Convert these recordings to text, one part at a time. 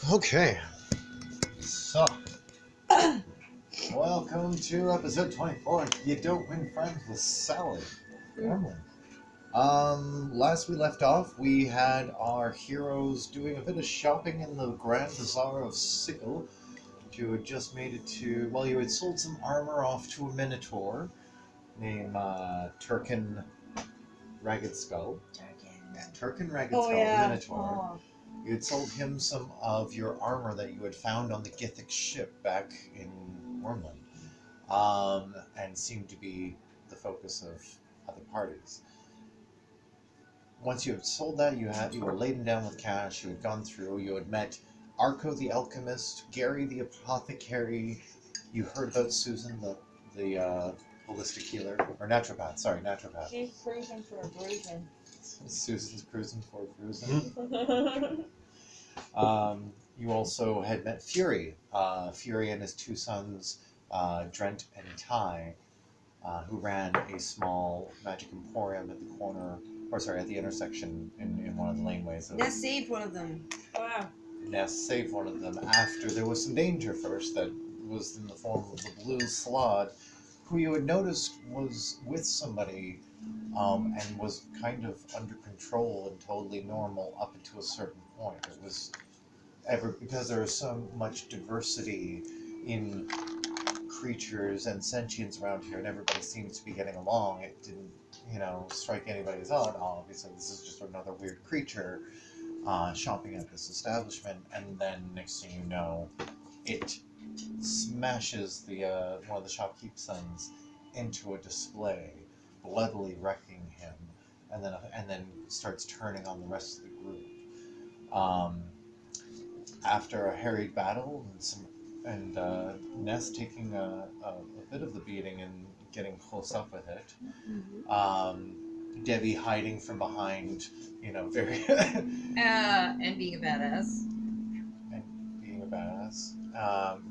Okay, so welcome to episode 24. You don't win friends with Sally. Normally. Last we left off, we had our heroes doing a bit of shopping in the Grand Bazaar of Sigil. You had just made it to, well, you had sold some armor off to a Minotaur named Turkin Ragged Skull. Turkin Ragged Skull, yeah. Minotaur. You had sold him some of your armor that you had found on the Githic ship back in Wormland, and seemed to be the focus of other parties. Once you had sold that, you were laden down with cash. You had gone through. You had met Arco the alchemist, Gary the apothecary. You heard about Susan the holistic healer or naturopath. Sorry, naturopath. She's cruising for a bruising. Susan's cruising for a bruising. You also had met Fury. Fury and his two sons, Drent and Ty, who ran a small magic emporium at the corner, at the intersection in one of the laneways. Ness saved one of them. Wow. Ness saved one of them after there was some danger first that was in the form of the blue slod, who you had noticed was with somebody and was kind of under control and totally normal up until a certain point. It was because there is so much diversity in creatures and sentience around here, and everybody seems to be getting along. It didn't, strike anybody as odd. Obviously, this is just another weird creature shopping at this establishment, and then next thing you know, it smashes the one of the shopkeep's sons into a display, bloodily wrecking him, and then starts turning on the rest of the group. After a harried battle and Ness taking a bit of the beating and getting close up with it, Debbie hiding from behind, very And being a badass. and being a badass.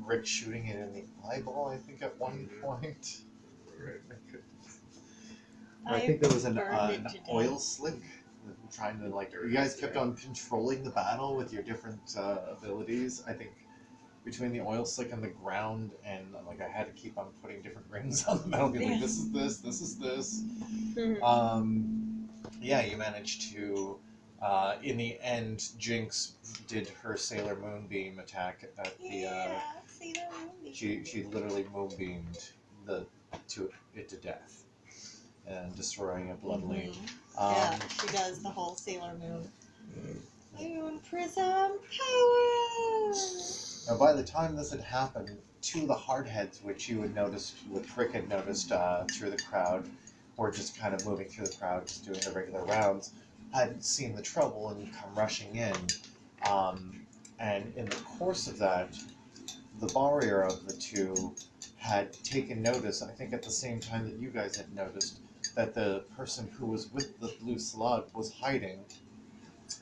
Rick shooting it in the eyeball, I think, at one point. I think there was an oil slick. Trying to you guys kept on controlling the battle with your different abilities. I think between the oil slick and the ground, and I had to keep on putting different rings on the metal. Being like, this is this, this is this. Yeah, you managed to. In the end, Jinx did her Sailor Moonbeam attack at the. Sailor Moonbeam. She literally moonbeamed it to death, and destroying it bloodily. Yeah, she does the whole Sailor Moon. Moon Prism power! Now, by the time this had happened, two of the hardheads, which you had noticed, which Rick had noticed through the crowd, were just kind of moving through the crowd, just doing the regular rounds, had seen the trouble and come rushing in. And in the course of that, the barrier of the two had taken notice, I think at the same time that you guys had noticed, that the person who was with the blue slug was hiding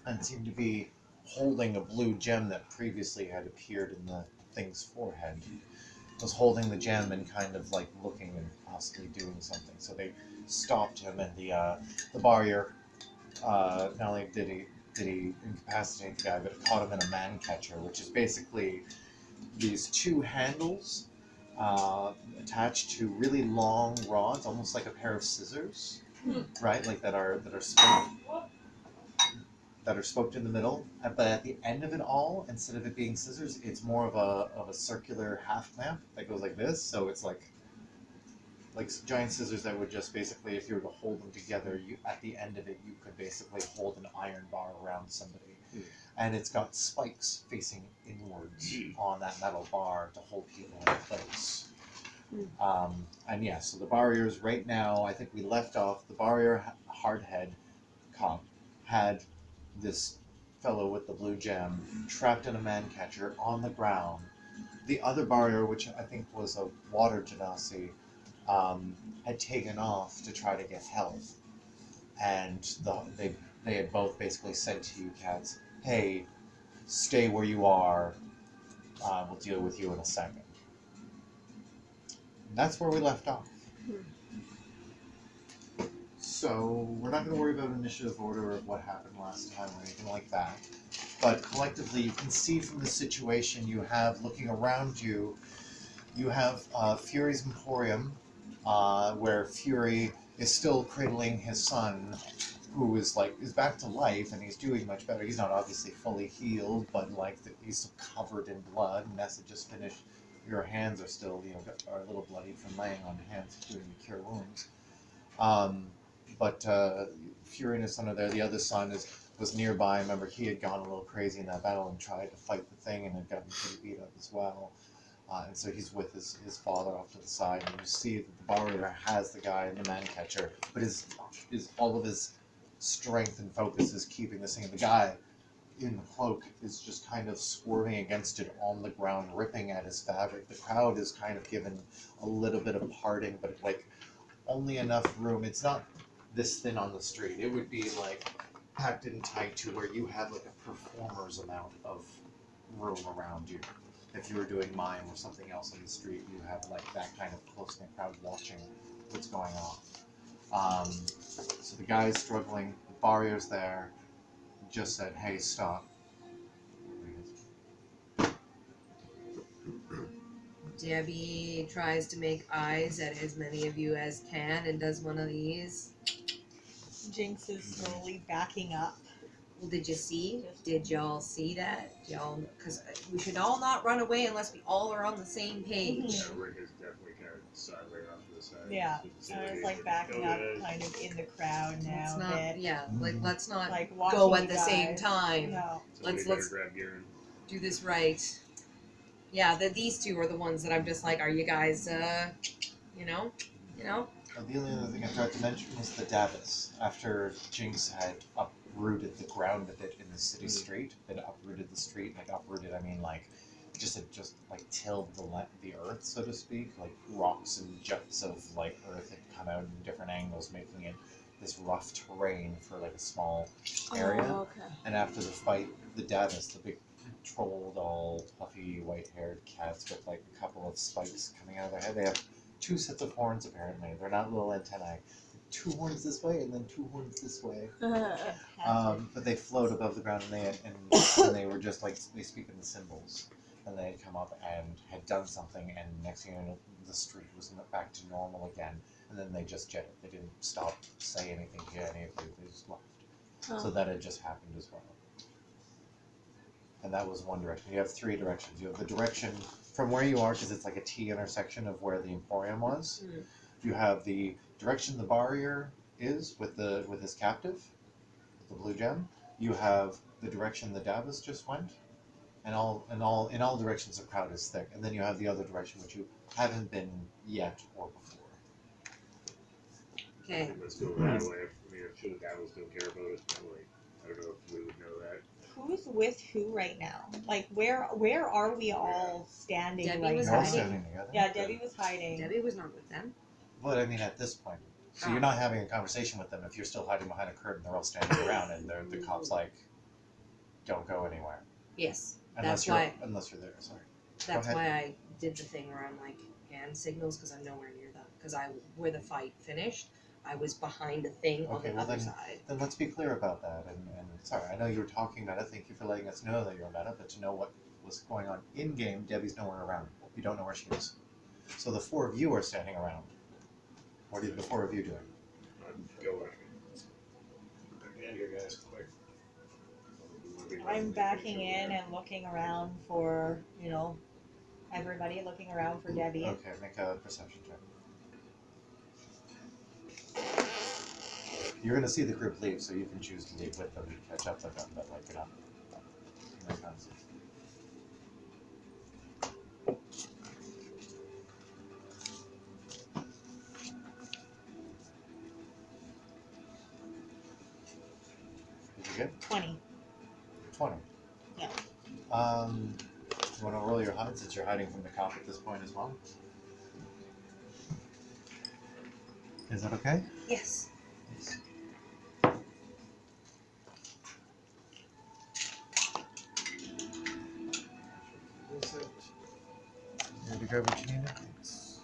and seemed to be holding a blue gem that previously had appeared in the thing's forehead. Was holding the gem and kind of looking and possibly doing something. So they stopped him, and the barrier, not only did he incapacitate the guy, but it caught him in a man catcher, which is basically these two handles attached to really long rods, almost like a pair of scissors, right? That are spoked in the middle. But at the end of it all, instead of it being scissors, it's more of a circular half clamp that goes like this. So it's like giant scissors that would just basically, if you were to hold them together, at the end of it, you could basically hold an iron bar around somebody. And it's got spikes facing inwards on that metal bar to hold people in place. And yeah, so the barriers right now, I think we left off, the barrier hardhead cop had this fellow with the blue gem trapped in a man catcher on the ground. The other barrier, which I think was a water genasi, had taken off to try to get help. And they had both basically said to you cats, hey, stay where you are, we'll deal with you in a second. And that's where we left off. So we're not going to worry about initiative order of what happened last time or anything like that. But collectively, you can see from the situation you have looking around you, you have Fury's Emporium, where Fury is still cradling his son, who is back to life and he's doing much better. He's not obviously fully healed, but he's still covered in blood. And Nessa just finished. Your hands are still, are a little bloody from laying on hands doing the cure wounds. But Fury and his son are there. The other son was nearby. Remember, he had gone a little crazy in that battle and tried to fight the thing and had gotten pretty beat up as well. And so he's with his father off to the side, and you see that the barrier has the guy in the man catcher, but all of his strength and focus is keeping this thing. And the guy in the cloak is just kind of swerving against it on the ground, ripping at his fabric. The crowd is kind of given a little bit of parting, but only enough room. It's not this thin on the street. It would be packed in tight to where you have a performer's amount of room around you. If you were doing mime or something else on the street, you have that kind of close-knit crowd watching what's going on. So the guy's struggling, the barrier's there, just said, hey, stop. Debbie tries to make eyes at as many of you as can and does one of these. Jinx is slowly backing up. Well, did you see? Did y'all see that? Y'all, because we should all not run away unless we all are on the same page. Yeah, Rick is definitely kind of sideways off to the side. Yeah, I was backing up kind of in the crowd now. Let's not, yeah, let's not watching go at you the guys. same time. No. Let's grab Garen. do this right. Yeah, these two are the ones that I'm just are you guys, you know? The only other thing I tried to mention was the Davis. After Jinx had uprooted the ground of it in the city street, it uprooted the street. Uprooted, I mean just tilled the earth, so to speak. Rocks and jets of earth had come out in different angles, making it this rough terrain for a small area. Oh, okay. And after the fight, the Davis, the big troll doll, puffy, white-haired cats with a couple of spikes coming out of their head. They have 2 sets of horns, apparently. They're not little antennae. 2 horns this way and then 2 horns this way. But they float above the ground, and they were just they speak in the symbols. And they had come up and had done something, and next thing you know, the street was back to normal again. And then they just jetted. They didn't stop, say anything to any of you. They just left. Oh. So that had just happened as well. And that was one direction. You have 3 directions. You have the direction from where you are, because it's a T intersection of where the Emporium was. Mm. You have the direction the barrier is with his captive, the blue gem. You have the direction the Davis just went, and in all directions the crowd is thick. And then you have the other direction which you haven't been yet or before. Okay. Let's go that way. I mean, I'm sure the Davils don't care about us, but I don't know if we would know that. Who's with who right now? Where are we all standing Debbie right was You're all now? hiding. standing together. Yeah, Debbie was hiding. Debbie was not with them. But I mean, at this point, so you're not having a conversation with them if you're still hiding behind a curtain. They're all standing around, and the cops don't go anywhere Yes. unless you're there. Sorry. That's ahead. why I did the thing where I'm hand signals, because I'm nowhere near them. Because where the fight finished, I was behind a thing on Okay, the well other then- side. Then let's be clear about that. And sorry, I know you were talking meta. Thank you for letting us know that you're meta. But to know what was going on in game, Debbie's nowhere around. You don't know where she is. So the 4 of you are standing around. What are the 4 of you doing? Go with me. Get here, guys, quick. I'm backing in and looking around for, everybody looking around for Debbie. Okay, make a perception check. You're gonna see the group leave, so you can choose to leave with them and catch up with them, but you're not. You're not Did you get 20. 20? Yeah. You want to roll your hide since you're hiding from the cop at this point as well? Is that okay? Yes. Yes. Ready to grab what you need? Thanks.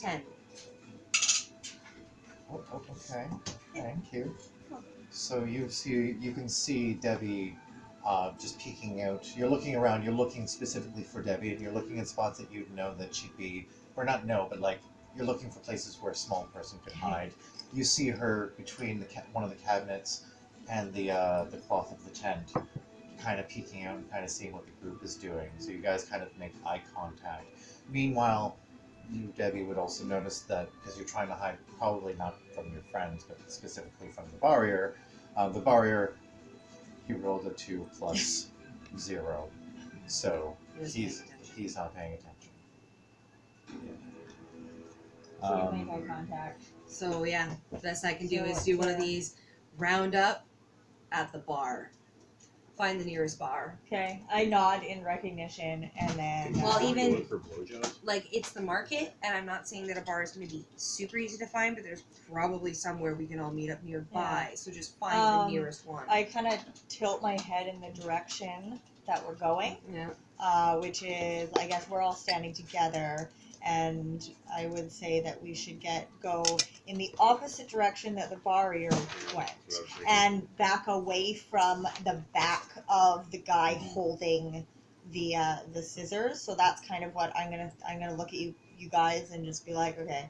10. Oh, okay. Thank you. So you can see Debbie just peeking out. You're looking around. You're looking specifically for Debbie, and you're looking in spots that you'd know that she'd be, or not know, but like you're looking for places where a small person could hide. You see her between one of the cabinets and the cloth of the tent, kind of peeking out and kind of seeing what the group is doing. So you guys kind of make eye contact. Meanwhile, you, Debbie, would also notice that because you're trying to hide, probably not from your friends, but specifically from the barrier. He rolled a 2 plus 0, so he's not paying attention. So you make eye contact. So yeah, the best I can do So, is do one of yeah. these round up at the bar. Find the nearest bar. Okay, I nod in recognition, and then. Well, even- Look for blowjobs. Like, it's the market, and I'm not saying that a bar is going to be super easy to find, but there's probably somewhere we can all meet up nearby. So just find the nearest one. I kind of tilt my head in the direction that we're going, Yeah. which is, I guess we're all standing together, and I would say that we should go in the opposite direction that the barrier went, and back away from the back of the guy holding the scissors. So that's kind of what I'm gonna look at you guys and just be like, okay,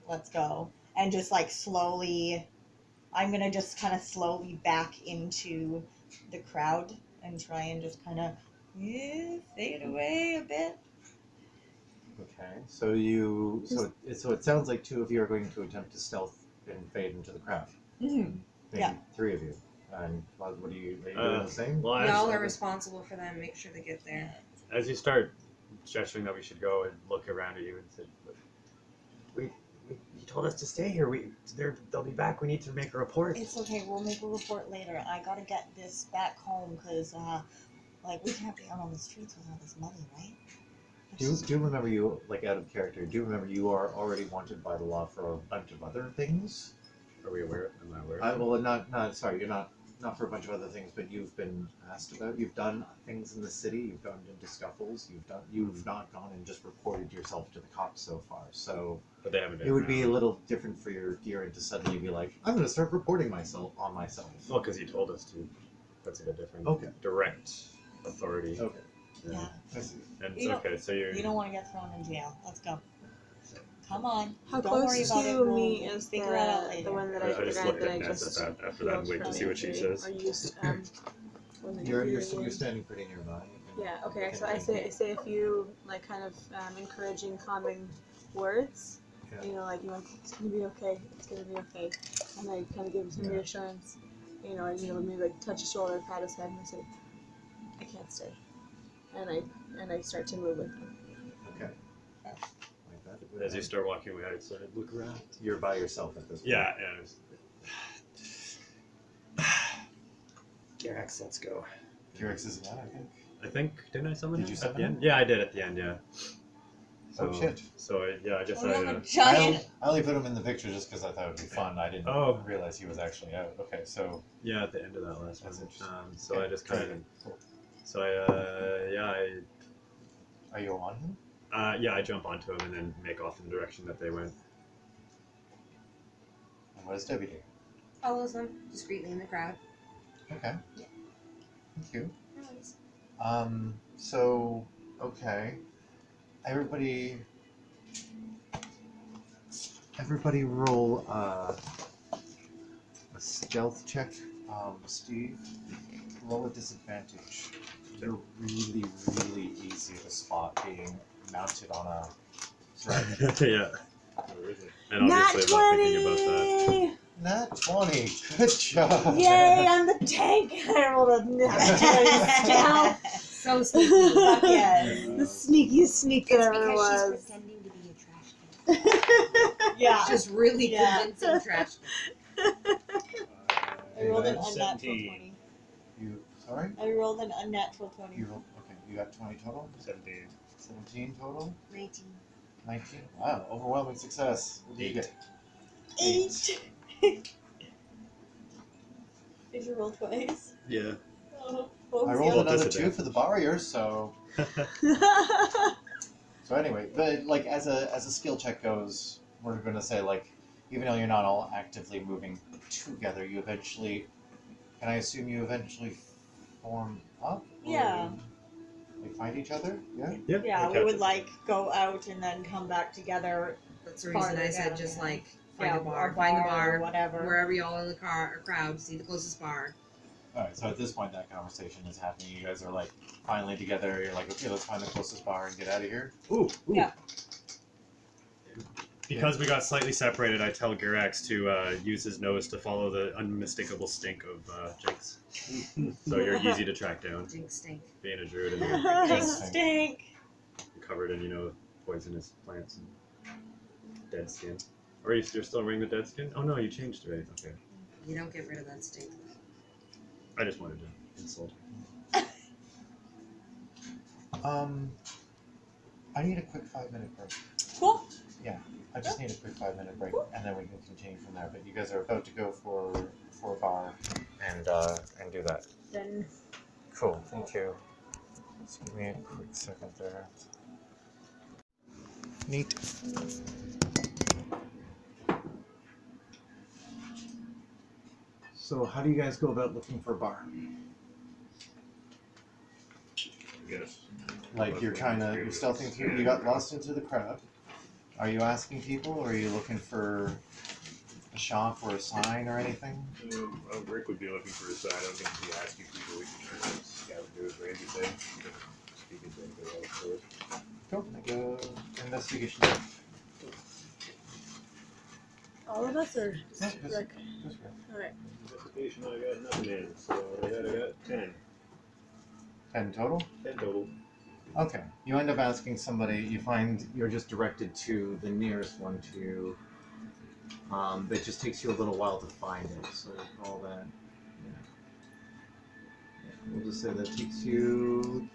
let's go, and just like slowly, I'm gonna just kind of slowly back into the crowd and try and just kind of fade away a bit. Okay, so it sounds like 2 of you are going to attempt to stealth and fade into the crowd. Mm-hmm. Maybe Yeah. 3 of you. And what are you doing the same? Well, Y'all as, are responsible for them. Make sure they get there. as you start gesturing that we should go and look around at you and say, you told us to stay here. They'll be back. We need to make a report. It's okay. We'll make a report later. I gotta get this back home because, like, we can't be out on the streets with all this money, right? Do you remember you, like out of character, do you remember you are already wanted by the law for a bunch of other things? Are we aware? Am I aware? Well, sorry, you're not for a bunch of other things, but you've been asked about, you've done things in the city, you've gone into scuffles, you've not gone and just reported yourself to the cops so far, so But they haven't. it would be a little different for your gear to suddenly be like, I'm going to start reporting myself. Well, because you told us to. That's a bit different. Okay. Direct authority. Okay. Yeah. I see. And You it's okay. So you're. You don't want to get thrown in jail. Let's go. Come on. How Don't worry close about it. to We'll me is figure it out later. the one that I just the guy looked that at I Ness just at that after that and wait to see what she says. Or used, when they You're interviewed me. standing pretty nearby. Yeah. Okay. So I say a few like kind of encouraging, calming words. Yeah. You know, like it's gonna be okay. It's gonna be okay. And I kind of give him some reassurance. You know, and maybe like touch his shoulder, pat his head, and I say, I can't stay. And I start to move with him. Okay. Like that. As you start walking away, I sort of look around. You're by yourself at this point. Yeah. Garax, let's go. T-Rex is that, I think. I think, didn't I summon Did him you at summon the end? him? Yeah, I did at the end, yeah. Oh, shit. So, I guess Oh, we have I... a giant. I only put him in the picture just because I thought it would be fun. I didn't realize he was actually out. Okay, so Yeah, at the end of that last That's one. interesting. So Okay, I just kind of... cool. So Are you on him? I jump onto him and then make off in the direction that they went. And what does Debbie do? Follows them discreetly in the crowd. Okay. Yeah. Thank you. No worries. So, okay. Everybody roll a stealth check. Steve, roll a disadvantage. You're really, really easy to spot being mounted on a thread. Yeah. And obviously I'm not thinking about that. Nat 20. Good job. Yay! I'm the tank. I rolled a stealth. So sneaky. Yes. The sneakiest sneak that It's ever because was. she's pretending to be a trash can. Yeah. Just really Yeah. convincing trash can. I rolled an Yeah. unnatural 20. You sorry? I rolled an unnatural 20. You rolled, okay. You got 20 total. 17. 17 total. 19. 19. Wow, overwhelming success. What did you get? 8. Did you roll twice? Yeah. Oh, what I was rolled the other? another 2 disadvantage. for the barrier, so So anyway, but like as a skill check goes, we're gonna say like even though you're not all actively moving together, you eventually. Can I assume you eventually form up? Or, Yeah. like find each other? Yeah. Yeah, we okay. would like go out and then come back together. That's the reason Farther I said down, just yeah. like Yeah, find the or bar, whatever. wherever y'all in the car or crowd, see the closest bar. All right. So at this point, that conversation is happening. You guys are like finally together. You're like, okay, let's find the closest bar and get out of here. Ooh. Yeah. Because we got slightly separated, I tell Girax to use his nose to follow the unmistakable stink of Jinx. So you're easy to track down. Jinx stink. Being a druid and Just stink. covered in, poisonous plants and dead skin. Or you're still wearing the dead skin? Oh no, you changed, right? Okay. You don't get rid of that stink. I just wanted to insult. I need a quick 5-minute break. Cool. I just need a quick 5-minute break, and then we can continue from there. But you guys are about to go for a bar and do that. Then Cool. Thank you. Just give me a quick second there. Neat. So, how do you guys go about looking for a bar? I guess. Like you're stealthing through. You got lost into the crowd. Are you asking people, or are you looking for a shop or a sign or anything? Rick would be looking for a sign. I don't think he'd be asking people. We can try to scout and do as Randy said. Speaking to anybody else first. Go. Make a investigation. All of us or Yeah, just just- Rick? Just Rick. Alright. Investigation, I got nothing in. So I got 10. 10 total? 10 total. Okay. You end up asking somebody. You find you're just directed to the nearest one to you. It just takes you a little while to find it. So all that. Yeah. We'll just say that takes you.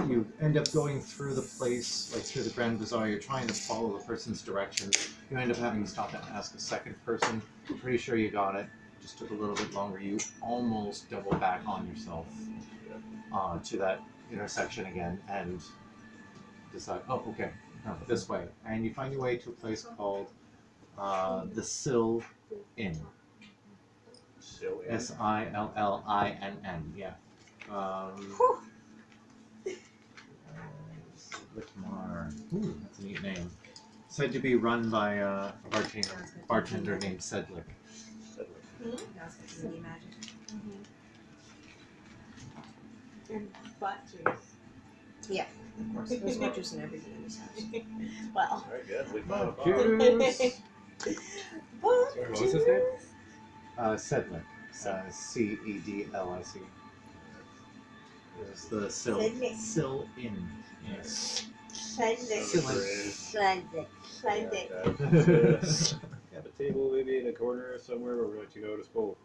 You end up going through the place, like through the Grand Bazaar. You're trying to follow the person's directions. You end up having to stop and ask a second person. I'm pretty sure you got it. Just took a little bit longer. You almost double back on yourself to that intersection again and decide, oh, okay, no, this way. And you find your way to a place called the Sill Inn. Still in. Sillinn, yeah. Lickmar. Ooh, that's a neat name. Said to be run by a bartender named Sedlick. That's community magic. and butt juice. Of course, there's much juice in everything in this house. Well. Alright, good. We found a bar. Cheers. What was his name? Sedlick. Cedlic. It's the Sedlick. Sill Inn. Yes. Sunday. Have a table maybe in a corner somewhere where we let you notice. We'll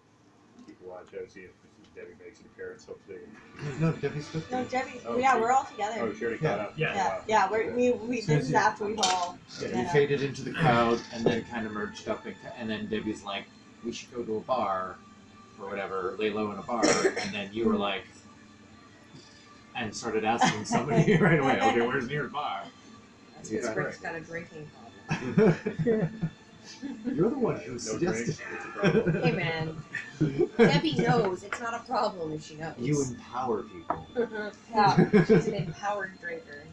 keep a watch out, see if Debbie makes an appearance. Hopefully. No, Debbie's with No, you. Debbie. Oh, yeah, she- we're all together. Oh, she already caught up. Yeah. Yeah, we this is after we've all. Yeah, you faded into the crowd and then kind of merged up, and then Debbie's like, we should go to a bar or whatever, lay low in a bar, and then you were like, and started asking somebody right away, okay, where's near a bar? That's Yeah. because Rick's got a drinking problem. You're the one who No suggested. drinks, it's a problem. Hey man, Debbie knows it's not a problem if she knows. You empower people. Yeah, she's an empowered drinker.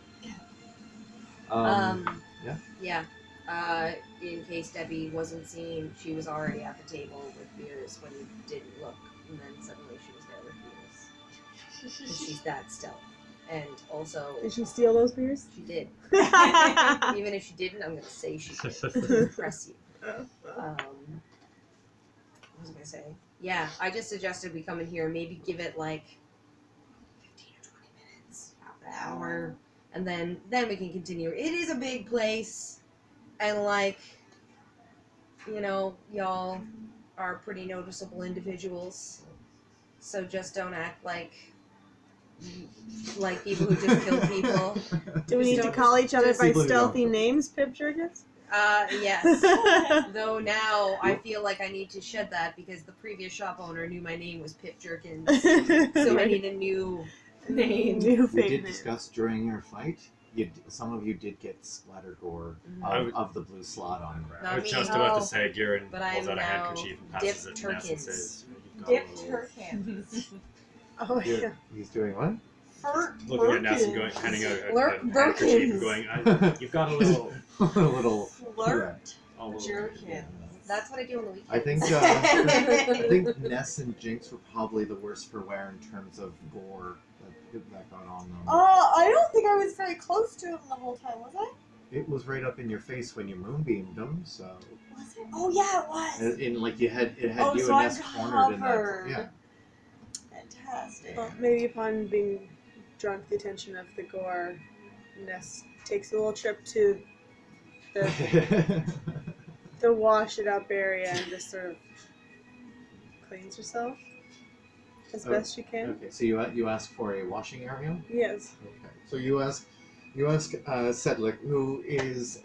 Yeah. In case Debbie wasn't seen, she was already at the table with beers when you didn't look, and then suddenly she was there with beers. 'Cause she's that stealth. And also, Did she steal those beers? she did. That's Even if she didn't, I'm gonna say she did to impress you. What was I gonna say? Yeah, I just suggested we come in here and maybe give it like 15 or 20 minutes, half an hour, and then we can continue. It is a big place, and like, y'all are pretty noticeable individuals, so just don't act like people who just kill people. Do we need to Just call each other by People who stealthy don't. names, Pip Jerkins? Yes. Though now I feel like I need to shed that because the previous shop owner knew my name was Pip Jerkins, so I need a new name. New We fake did name. discuss during your fight some of you did get splatter gore Mhm. of the blue slot on. Not I was me. just about Oh. to say, Garen But pulls I'm out a now handkerchief and passes it to Ness and dipped says, "You've got Dip a little-" Turkins. Oh yeah. He's doing what? looking at Ness and going, handing out a Lurk handkerchief and Birkins. going, "You've got a little, a little. Flirt a little." jerkins. That's what I do on the weekends. I think Ness and Jinx were probably the worst for wear in terms of gore that got on them. I don't think I was very close to him the whole time, was I? It was right up in your face when you moonbeamed them, so. Was it? Oh yeah, it was. In like it had Oh, you so and I'm Ness cornered in that. covered. Yeah. Fantastic. Well, maybe upon being drawn to the attention of the gore, Ness takes a little trip to the wash it up area and just sort of cleans herself as best she can. Okay, so you ask for a washing area. Yes. Okay, so you ask Sedlik, who is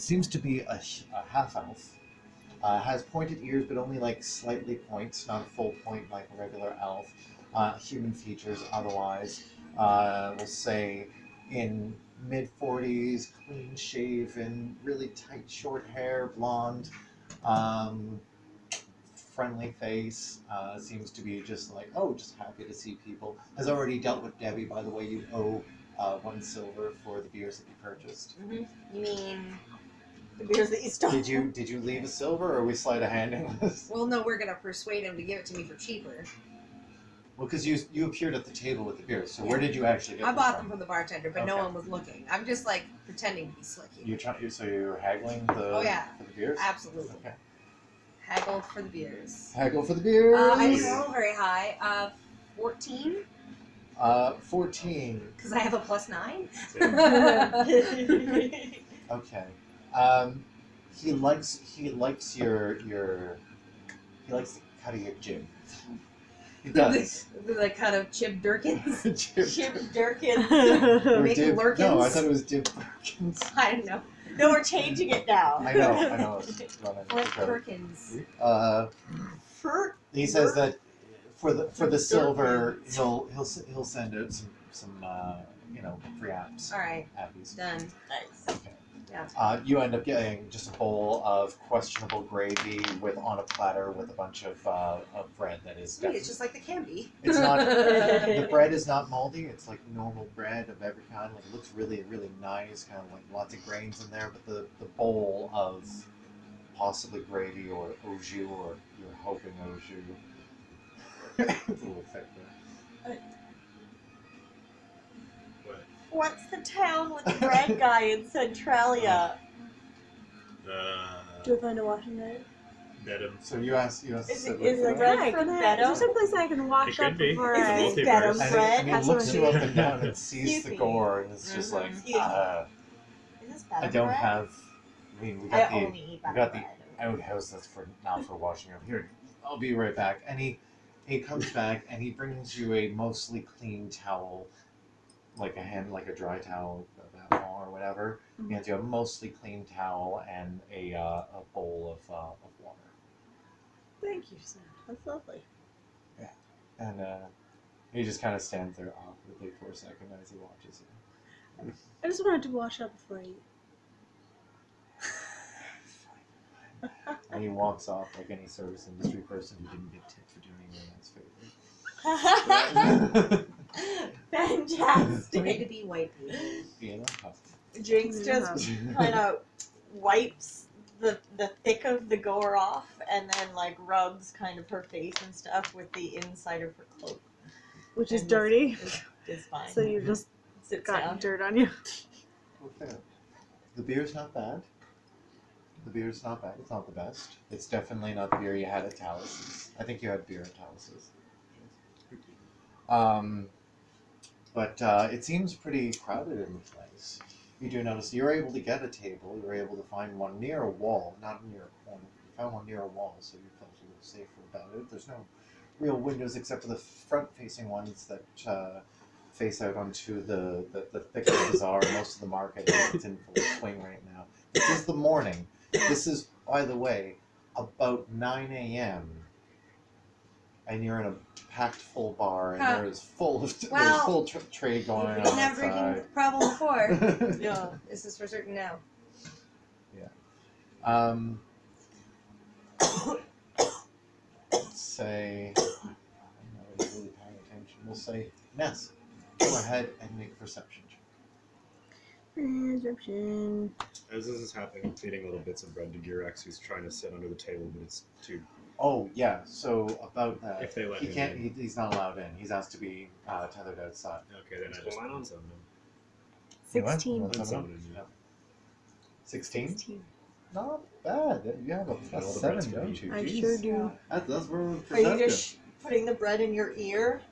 seems to be a half elf, has pointed ears but only like slightly points, not a full point like a regular elf. Human features otherwise. We'll say in mid-40s, clean shaven, really tight short hair, blonde, friendly face, seems to be just like, oh, just happy to see people. Has already dealt with Debbie, by the way. You owe 1 silver for the beers that you purchased. You mean? The beers that you stole. Did you leave a silver, or are we sleight of handing this? Well, no, we're gonna persuade him to give it to me for cheaper. Well, because you appeared at the table with the beers, so where did you actually get I them bought them from? from the bartender, but no Okay. one was looking. I'm just like pretending to be slick here. So you're haggling Oh, yeah. for the beers? Absolutely. Okay. Haggled for the beers. Haggle for the beers. I didn't roll very high. 14, 14. because I have a +9. Okay. He likes your he likes the cut of your jib. He does. the kind of Chip Durkins. Chip Durkins. Or Make Dib- Lurkins? No, I thought it was Dib Perkins. I don't know. No, we're changing it now. I know. Flip Perkins. Flirt. He says that for the silver, he'll send out some free apps. All right, Appies. done. Nice. Okay. Yeah. You end up getting just a bowl of questionable gravy on a platter with a bunch of bread that is Sweet, it's just like the candy. It's not. The bread is not moldy. It's like normal bread of every kind. Like it looks really, really nice. Kind of like lots of grains in there. But the bowl of possibly gravy or au jus, or you're hoping au jus. It's a little thick there. What's the town with the bread guy in Centralia? Do I find a washing area? Bedham. So you asked. Is Sedlik it for that? bread Yeah, from is Bedham? there some place I can wash It up could be. before It's I... multiverse. Bedham And bread? he That's looks what you I up mean. and down and sees Excuse the me. gore, and it's just like, Excuse me. Is this Bedham I don't bread? have. I mean, we I got the only eat Bedham got the bread. outhouse that's for washing up. Here, I'll be right back. And he comes back and he brings you a mostly clean towel, like a dry towel, or whatever. He hands you a mostly clean towel and a bowl of water. Thank you, sir. That's lovely. And he just kind of stands there awkwardly for a second as he watches you. I just wanted to wash up before I eat. And he walks off like any service industry person who didn't get tipped for doing a nice favor. Fantastic. Way to be white people. You know? Jinx just kind of wipes the thick of the gore off and then like rubs kind of her face and stuff with the inside of her cloak. Which is And dirty. It's fine. So you just Sits got down. dirt on you. Okay. The beer's not bad. It's not the best. It's definitely not the beer you had at Talus's. I think you had beer at Talus's. But it seems pretty crowded in the place. You do notice you're able to get a table. You're able to find one near a wall, not near a corner. You found one near a wall, so you felt a little safer about it. There's no real windows except for the front-facing ones that face out onto the thick bazaar. Most of the market is in full swing right now. This is the morning. This is, by the way, about 9 a.m. and you're in a packed full bar, and Huh. there's full Well, full trade going on We've never outside. drinking problem before. Yeah. This is for certain now. Let's say, I don't know, you're really paying attention. We'll say, Ness, go ahead and make a perception check. Perception. As this is happening, I'm feeding little bits of bread to Girex, who's trying to sit under the table, but it's too. Oh yeah, so about that, If they let he him can't. in. He's not allowed in. He's asked to be tethered outside. Okay, then I just Why not? unsummon him. 16. What? Unsummon him, yeah. 16? Not bad. You have a All plus the 7, bread's for don't me. you? I Jeez. sure do. That's very Are you perceptive. just putting the bread in your ear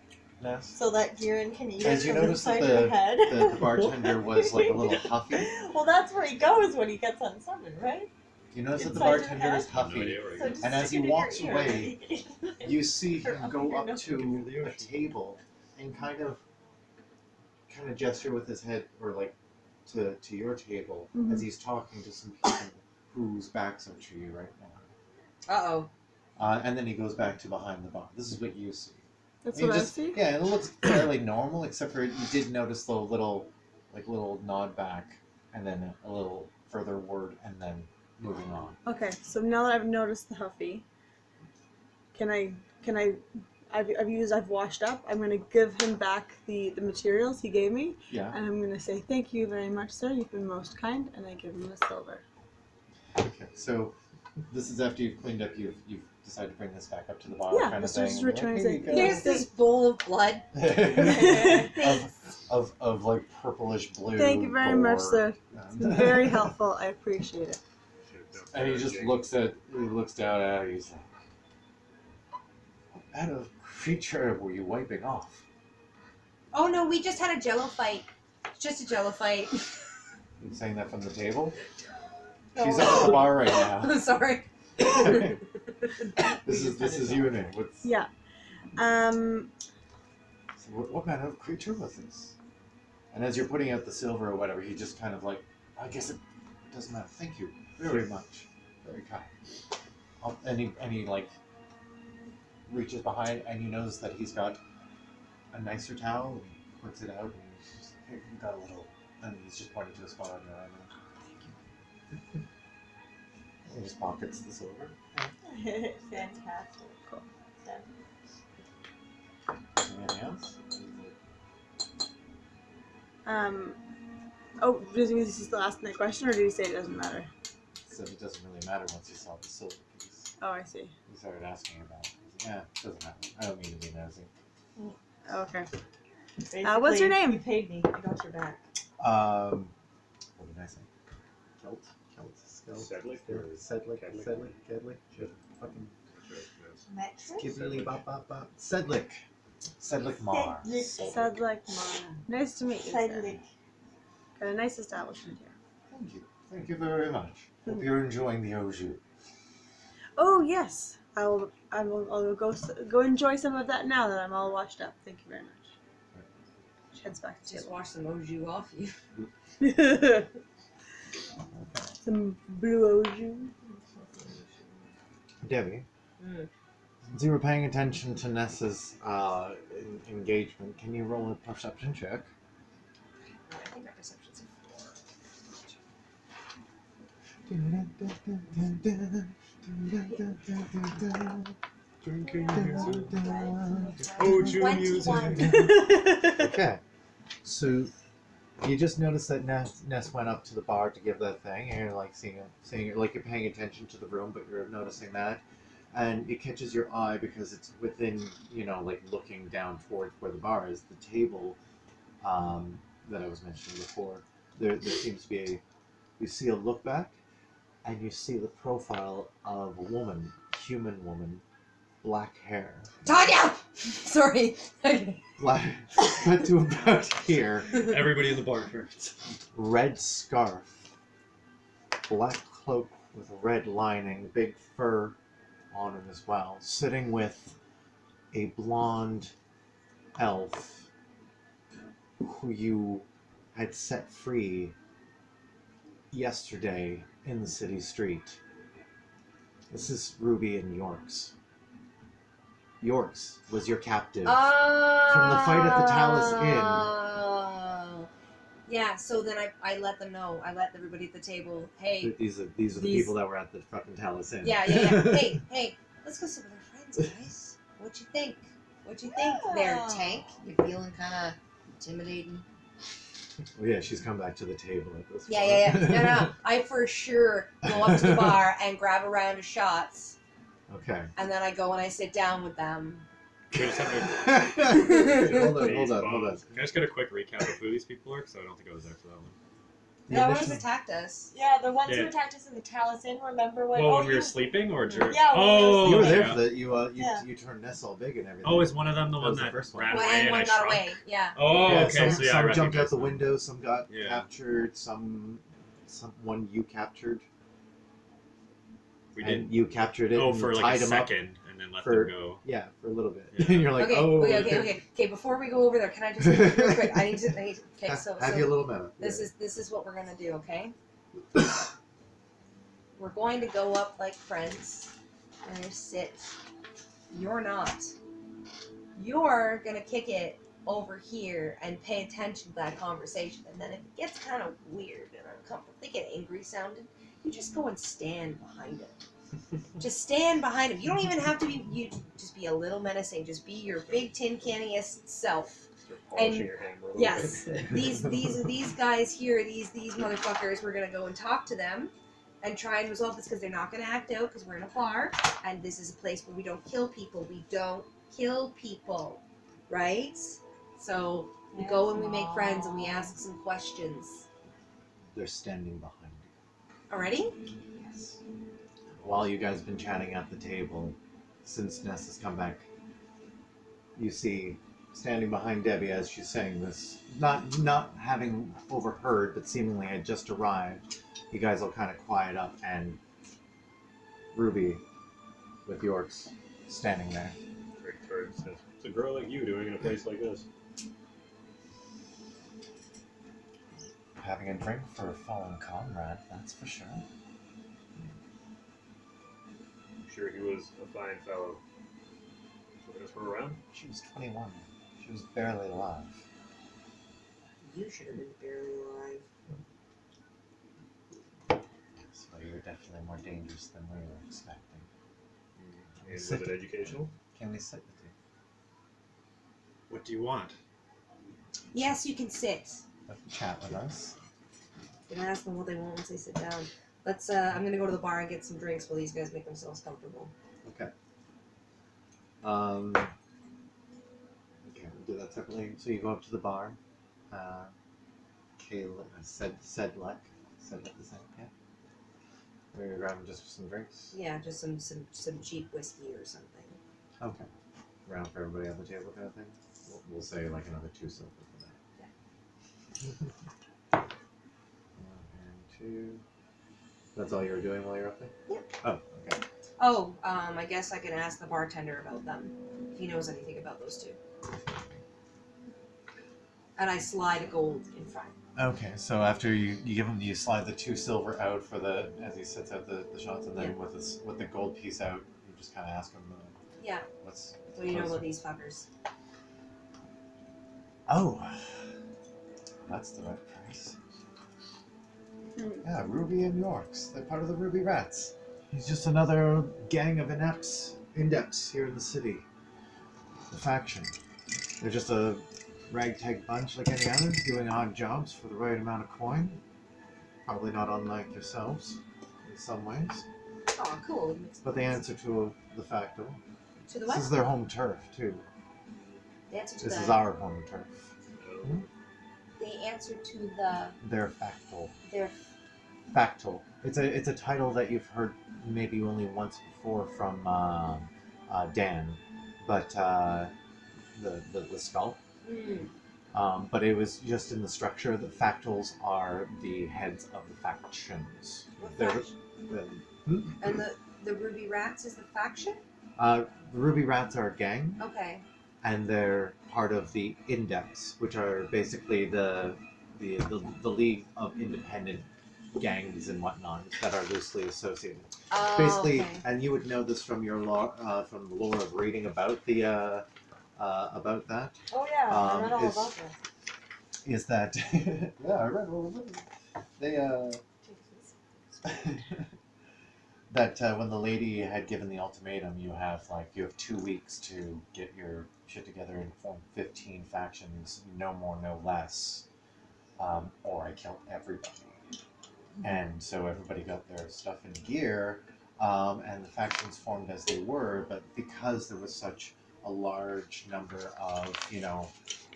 Ness. so that Giran can eat As it you from notice that inside your head? The bartender was like a little huffy. Well, that's where he goes when he gets unsummoned, right? You notice that the Inside your bartender head? is No huffy. idea where he So goes. just And as stick he it in your walks ear. away, You see Or him up go your up nose. to a table and kind of gesture with his head, or like to your table, Mhm. as he's talking to some people whose backs are to you right now. Uh-oh. And then he goes back to behind the bar. This is what you see. That's And you what I just, see? yeah, it looks fairly normal, except for you did notice the little nod back, and then a little further word, and then moving on. Okay, so now that I've noticed the huffy, I've washed up. I'm gonna give him back the materials he gave me, Yeah. and I'm gonna say thank you very much, sir. You've been most kind, and I give him a silver. Okay. So this is after you've cleaned up. You've decided to bring this back up to the bar, Yeah, kind of this was thing. return Like, as here a- you go. Here's this bowl of blood. of like purplish blue. Thank you very much, gore. sir. It's been very helpful. I appreciate it. And he just looks down at it. He's like, "What kind of creature were you wiping off?" Oh no, we just had a jello fight. Just a jello fight. You saying that from the table? No. She's up at the bar right now. I'm sorry. This is UNEDITED. What's Yeah. so what kind of creature was this? And as you're putting out the silver or whatever, he just kind of like, I guess it doesn't matter. Thank you very much. Very kind. And he like reaches behind, and you notice that he's got a nicer towel, and he puts it out, and he's just, here, you got a little, and he's just pointing to a spot on your arm. Thank you. He just pockets the silver. Fantastic. Cool. Anything else? Oh, is this the last night question, or did he say it doesn't matter? So it doesn't really matter once you saw the silver piece. Oh, I see. He started asking about it. He's like, yeah, it doesn't matter. I don't mean to be nosy. Okay. Basically, what's your name? You paid me. I got your back. What did I say? Kelt? Sedlick Or or Sedlick? Kedlick? Sedlick? Kedlick? Shit. Fucking Metric? skibbly bop bop bop. Sedlick. Sedlick Mar. Sedlick Mana. Nice to meet you, sir. Sedlick. Got a nice establishment here. Thank you. Thank you very much. Hope you're enjoying the au jus. Oh yes, I'll go enjoy some of that now that I'm all washed up. Thank you very much. She heads back to Just the wash the moju off you. table. Some blue au jus. Debbie, Mm. since you were paying attention to Nessa's engagement, can you roll a perception check? I think my perception's a 4. Drinking music. Oh, June 21. music. Okay. So you just noticed that Ness went up to the bar to give that thing, and you're like seeing it, like you're paying attention to the room, but you're noticing that, and it catches your eye because it's within, like looking down towards where the bar is, the table that I was mentioning before. There seems to be you see a look back, and you see the profile of a woman, human woman, black hair. Tanya! Sorry. Black, cut to about here. Everybody in the bar first. Red scarf, black cloak with a red lining, big fur on him as well, sitting with a blonde elf who you had set free yesterday in the city street. This is Ruby and York's. Yorks was your captive. Oh. From the fight at the Talus Inn. Yeah, so then I let them know. I let everybody at the table, hey. These are the people that were at the fucking Talus Inn. Yeah. Hey, let's go sit with our friends, guys. What you think? What you think there, Tank? You feeling kind of intimidating? Well, yeah, she's come back to the table at this point. Yeah. No. I for sure go up to the bar and grab a round of shots. Okay. And then I go and I sit down with them. Can we just have Hold on. Can I just get a quick recap of who these people are? Because I don't think I was there for that one. No one's attacked us. Yeah, the ones who Yeah. attacked us in the Talus Inn, remember when? Well, when we were sleeping, or during? Yeah, when we were Oh, You were sleeping. there yeah. for the you Yeah. you turned Ness all big and everything. Oh, is one of them the That one was the that first one. ran Well, away and and I one got shrunk? away. Yeah. Oh, Yeah, okay. some, So yeah, I some jumped recognize out the them. window. Some got Yeah. captured. One you captured. We And did. you captured it. Oh, and for like tied a him up. second, and then let for- them go. Yeah, for a little bit. Yeah. And you're like, Okay, oh. okay. Before we go over there, can I just real quick? I need to. Okay, so Have you a little meta. this is what we're gonna do. Okay. We're going to go up like friends. We're gonna sit. You're not. You're gonna kick it over here and pay attention to that conversation. And then if it gets kind of weird and uncomfortable, they get angry sounding, you just go and stand behind him. Just stand behind him. You don't even have to be. You just be a little menacing. Just be your big tin canniest self. Start polishing And- your hand a little Yes, bit. these guys here, these motherfuckers. We're gonna go and talk to them, and try and resolve this because they're not gonna act out because we're in a bar, and this is a place where we don't kill people. We don't kill people, right? So we go and we make friends and we ask some questions. They're standing behind you. Already? Yes. While you guys have been chatting at the table, since Ness has come back, you see standing behind Debbie as she's saying this, not having overheard, but seemingly had just arrived. You guys all kind of quiet up, and Ruby with Yorks standing there. Rick turns and says, "What's a girl like you doing in a place like this?" Having a drink for a fallen comrade, that's for sure. I'm sure he was a fine fellow. Showing us around. She was 21. She was barely alive. You should have been barely alive. So you were definitely more dangerous than we were expecting. And was it educational? Can we sit with you? What do you want? Yes, you can sit. Chat with us? Gonna ask them what they want once they sit down. Let's. I'm gonna go to the bar and get some drinks while these guys make themselves comfortable. Okay. Okay, we'll do that separately. So you go up to the bar. Kayla said Sedlek is the same, yeah. We're grabbing just some drinks. Yeah, just some cheap whiskey or something. Okay. Round for everybody on the table kind of thing. We'll say like another 2 silver for that. 1 and 2. That's all you were doing while you were up there? Yep. Oh, okay. Oh, I guess I can ask the bartender about them if he knows anything about those two. And I slide a gold in front. Okay, so after you give him, you slide the 2 silver out for the, as he sets out the shots, and then Yeah. with the gold piece out, you just kind of ask him, Yeah. what's... What do you know closer? about these fuckers? Oh, that's the right price. Yeah, Ruby and Yorks. They're part of the Ruby Rats. He's just another gang of inepts here in the city. The faction. They're just a ragtag bunch like any other, doing odd jobs for the right amount of coin. Probably not unlike yourselves in some ways. Oh, cool. But they answer to the facto. To the This what? is their home turf, too. They answer to This the. is our home turf. They answer to the. Their factal. Their. Factal. It's a title that you've heard maybe only once before from Dan, but the skull. But it was just in the structure. The factals are the heads of the factions. What They're- faction? And the Ruby Rats is the faction? The Ruby Rats are a gang, Okay. and they're part of the Index, which are basically the League of Independent gangs and whatnot that are loosely associated. Oh, Basically, okay. and you would know this from your lore, from the lore of reading about the about that. Oh yeah, I read all Is- about this. Is that yeah, I read all about it. They that when the lady had given the ultimatum, you have 2 weeks to get your shit together and form 15 factions, no more, no less, or I kill everybody. And so everybody got their stuff in gear, and the factions formed as they were. But because there was such a large number of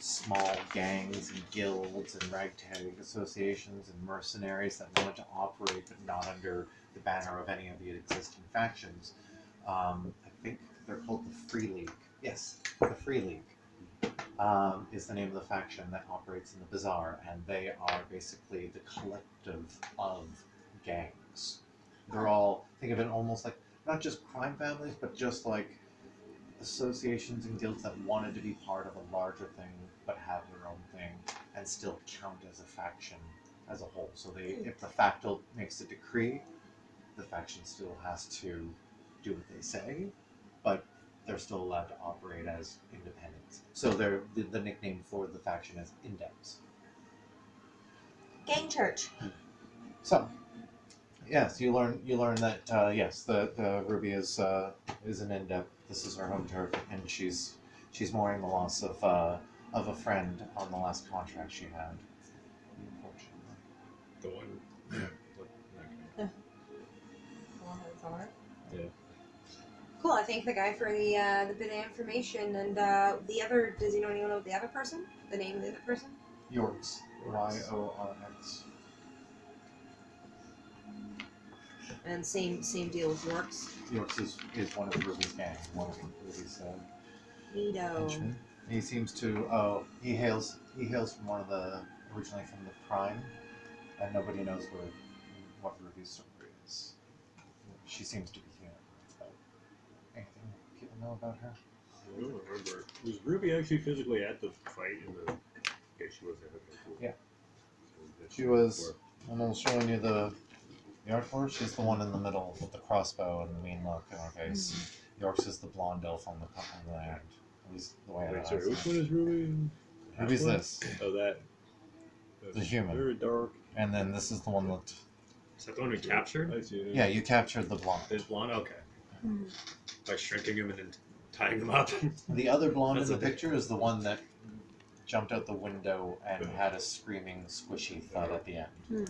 small gangs and guilds and ragtag associations and mercenaries that wanted to operate but not under the banner of any of the existing factions. I think they're called the Free League. Yes, the Free League is the name of the faction that operates in the Bazaar, and they are basically the collective of gangs. They're all, think of it almost like, not just crime families, but just like associations and guilds that wanted to be part of a larger thing, but have their own thing, and still count as a faction as a whole. So if the factal makes a decree, the faction still has to do what they say, but they're still allowed to operate as independents. So the nickname for the faction is Indeps. Gang church. So, yes, you learn that yes, the Ruby is an Indep. This is her home turf, and she's mourning the loss of a friend on the last contract she had. Unfortunately. The one. Yeah. Cool. I thank the guy for the bit of information, and the other. Does anyone know the other person? The name of the other person? Yorks. Yorks. And same deal with Yorks. Yorks is one of Ruby's gang. One of Ruby's Neato. henchmen. He seems to. He hails from originally from the Prime, and nobody knows what Ruby's story is. She seems to be human. Anything people know about her? I don't remember. Was Ruby actually physically at the fight in the? Okay, she was there. Okay, cool. Yeah. So She was. I'm almost showing you the art for her. She's the one in the middle with the crossbow and the mean look in her face. Yorks is the blonde elf on the end. At least the way I Wait, sorry, know. which one is Ruby? Ruby's this, Oh, that. the human, Very dark. and then this is the one that. Is that the one we captured? I see it. Yeah, you captured the blonde. Is blonde? Okay. By shrinking him and then tying them up. The other blonde That's in the a- picture is the one that jumped out the window and had a screaming, squishy thud at the end.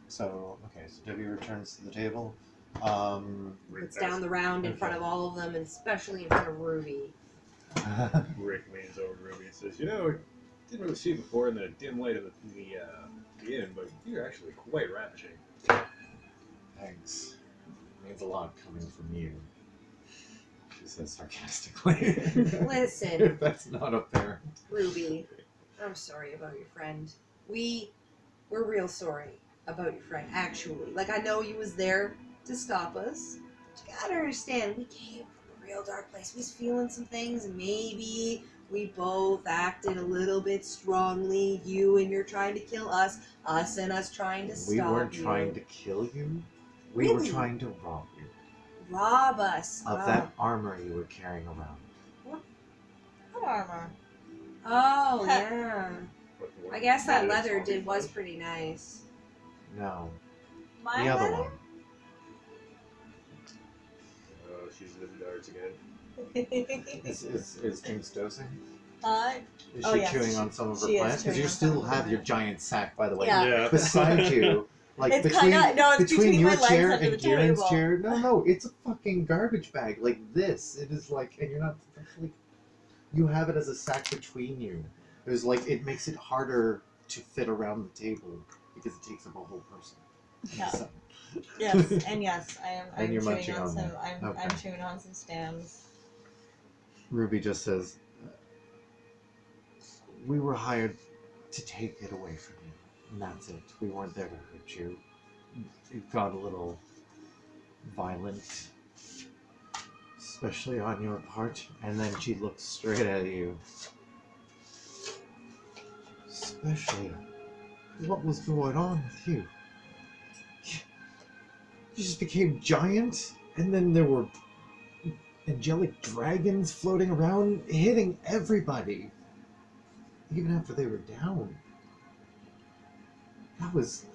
So, okay, so Debbie returns to the table. Puts down the round in front of all of them, and especially in front of Ruby. Rick leans over to Ruby and says, "You know, I didn't really see you before in the dim light of the inn, but you're actually quite ravishing." Thanks. Means a lot coming from you. She says sarcastically. Listen. If that's not apparent. Ruby, I'm sorry about your friend. We're real sorry about your friend, actually. Like, I know you was there to stop us. But you gotta understand, we came from a real dark place. We was feeling some things, and maybe we both acted a little bit strongly. You and you're trying to kill us and us trying to stop you. We weren't trying to kill you. We were Really? trying to rob you rob us. of that armor you were carrying around. What armor? Oh, yeah. But the one I guess that is leather always was like- pretty nice. No, My the other letter? one. Oh, she's in the darts again. Is Jinx dosing? Is Oh, she yes. chewing on some of her She is plants? Because chewing you on some still of have her your plants. giant sack, by the way, Yeah. beside you. Like It's between, kinda- no, it's between your my legs chair under and the Kieran's table. chair. No, it's a fucking garbage bag like this. It is like, and you're not like, you have it as a sack between you. There's like, it makes it harder to fit around the table because it takes up a whole person. Yeah. So, Yes, and yes, I'm And you're chewing munching on on some. them. I'm Okay. chewing on some stems. Ruby just says, "We were hired to take it away from you, and that's it. We weren't there to hurt you. It got a little violent, especially on your part." And then she looks straight at you. Especially what was going on with you. You just became giant, and then there were angelic dragons floating around, hitting everybody. Even after they were down. That was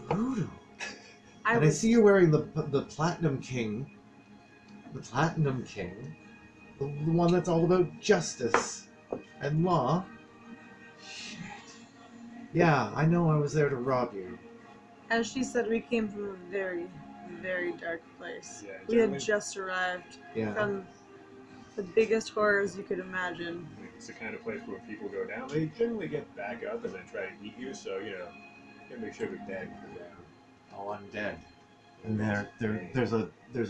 brutal. And I see you wearing the Platinum King. The Platinum King. The one that's all about justice and law. Shit. Yeah, I know I was there to rob you. As she said, we came from a very, very dark place. Yeah, We had generally- just arrived Yeah. from the biggest horrors you could imagine. It's the kind of place where when people go down, they generally get back up and then try to eat you. So you gotta make sure they're dead when they're down. Oh, I'm dead. And there's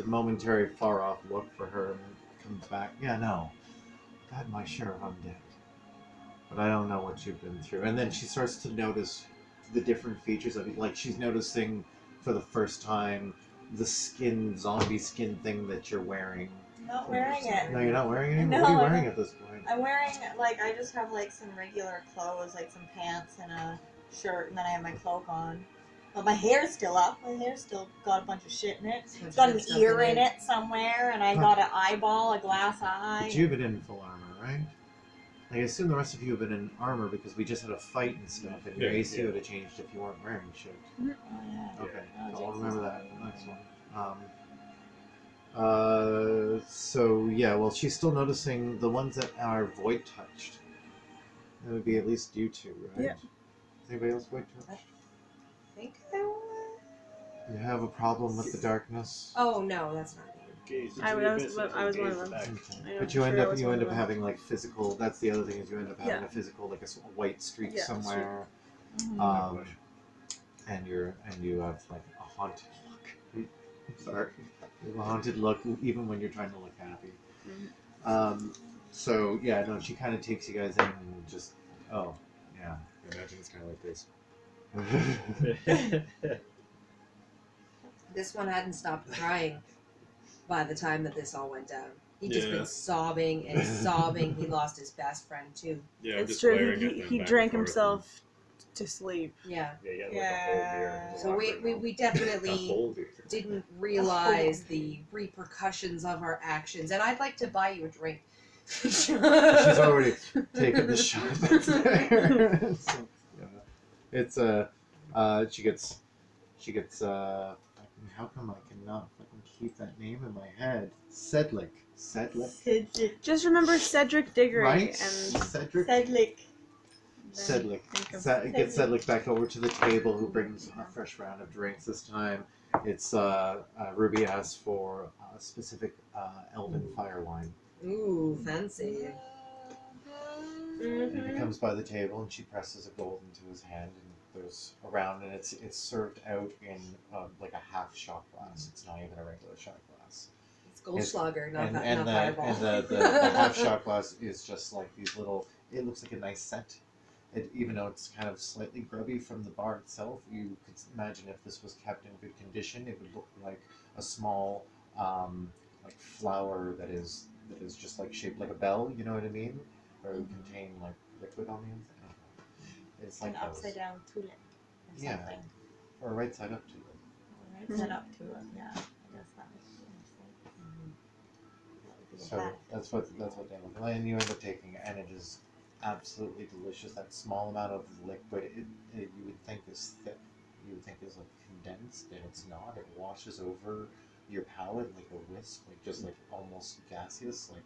a momentary far off look for her, and it comes back. Yeah, no, I've had my share of undead, but I don't know what you've been through. And then she starts to notice the different features of it. Like she's noticing for the first time the zombie skin thing that you're wearing. Not wearing it. No, you're not wearing it anymore. No, What are you I wearing don't- at this point? I'm wearing, like, I just have, like, some regular clothes, like some pants and a shirt, and then I have my cloak on. But my hair's still up. My hair's still got a bunch of shit in it. It's got an ear in it somewhere, and I got an eyeball, a glass eye. But you've been in full armor, right? Like, I assume the rest of you have been in armor because we just had a fight and stuff, and your Yeah, AC yeah. would have changed if you weren't wearing shit. Oh, yeah. Okay, Oh, I'll Jesus. remember that next one. So yeah, well, she's still noticing the ones that are void touched. That would be at least you two, right? Yeah. Is anybody else void touched? I think I were. You have a problem with the darkness? Oh no, that's not me. Gaze into I the was- abyss I was until one gaze of them. back. Okay. I But know, you end sure, I up was you one end of up them. having like physical. That's the other thing is you end up having Yeah. a physical, like a white streak Yeah, that's somewhere, Mhm. and you have like a haunted look. Sorry, you have a haunted look even when you're trying to look happy. So yeah, no, she kind of takes you guys in and just yeah. Imagine it's kind of like this. This one hadn't stopped crying by the time that this all went down. He'd just Yeah. been sobbing and sobbing. He lost his best friend too. Yeah, I'm It's just true. glaring at He, them he back drank and forth. himself to sleep. Yeah. Yeah, you had like a whole beer. So we A definitely whole beer. didn't realize the repercussions of our actions. And I'd like to buy you a drink. She's already taken the shot that's there. So, yeah. It's she gets how come I cannot fucking keep that name in my head? Sedlick. Just remember Cedric Diggory Right? and Cedric? Sedlick. Sedlick. think of- Gets Sedlick back over to the table, who brings a fresh round of drinks. This time, it's Ruby asks for a specific elven fire wine. Ooh, fancy. And he comes by the table, and she presses a gold into his hand, and there's a round, and it's served out in like a half shot glass. It's not even a regular shot glass. It's Goldschlager, not, And not Fireball. the half shot glass is just like these little. It looks like a nice set. Even though it's kind of slightly grubby from the bar itself, you could imagine if this was kept in good condition, it would look like a small like flower that is just like shaped like a bell. You know what I mean? Or it would contain like liquid on the inside. It's like An those. upside down tulip. Or Yeah. something. Or a right side up to it. Right side up tulip, yeah. I guess that makes sense. That would be a So hat. that's what they look like, and you end up taking it, and it is absolutely delicious. That small amount of liquid, you would think is thick, you would think is like condensed, and it's not. It washes over your palate like a wisp, like just like almost gaseous, like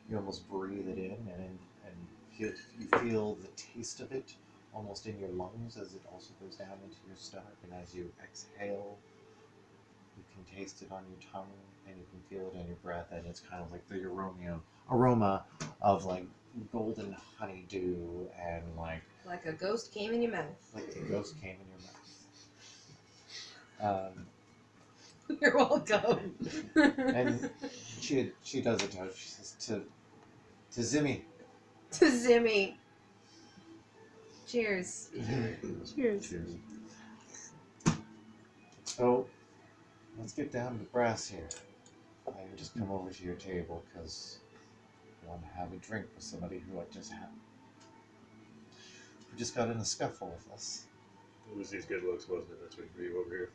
you almost breathe it in, and you feel the taste of it almost in your lungs as it also goes down into your stomach, and as you exhale, you can taste it on your tongue, and you can feel it in your breath, and it's kind of like the aroma of like golden honeydew, and Like a ghost came in your mouth. like a ghost came in your mouth. You're welcome. And she does it to her. She says to Zimmy. To Zimmy. Cheers. cheers. So let's get down to brass here. I can just come over to your table because I want to have a drink with somebody who I just who just got in a scuffle with us. It was these good looks, wasn't it? That's what drew you over here.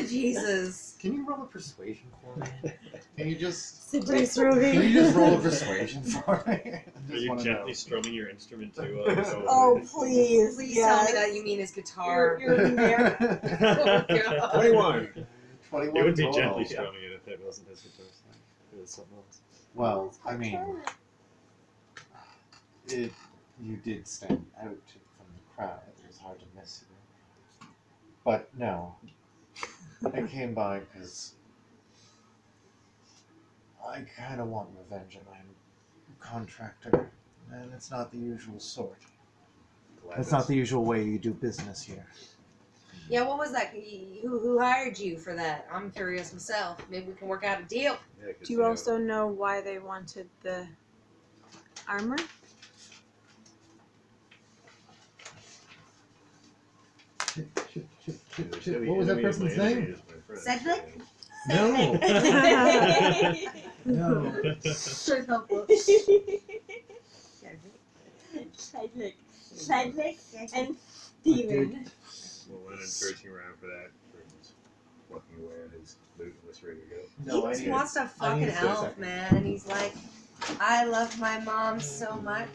Jesus. Can you roll a persuasion for me? Can you just Please, can Ruby. you just roll a persuasion for me? I Are just you wanna gently know. strumming your instrument too? Oh, please. Please yes. tell me that you mean his guitar. You're in there. Oh, God. 21. 21 It would be total. gently strumming it if it wasn't his guitar. It was something else. Well, I mean, you did stand out from the crowd. It was hard to miss you. But no, I came by because I kind of want revenge on my contractor, and it's not the usual sort. It's not the usual way you do business here. Yeah, what was that? Who hired you for that? I'm curious myself. Maybe we can work out a deal. Yeah, 'cause, Do you also know why they wanted the armor? What was that person's name? Cedric? No. No. Cedric and Steven. Well, Lennon's searching around for that. He's walking away on his boot and was ready to go. No, He I just need wants a I need fucking to go elf, second. man. And he's like, I love my mom so much.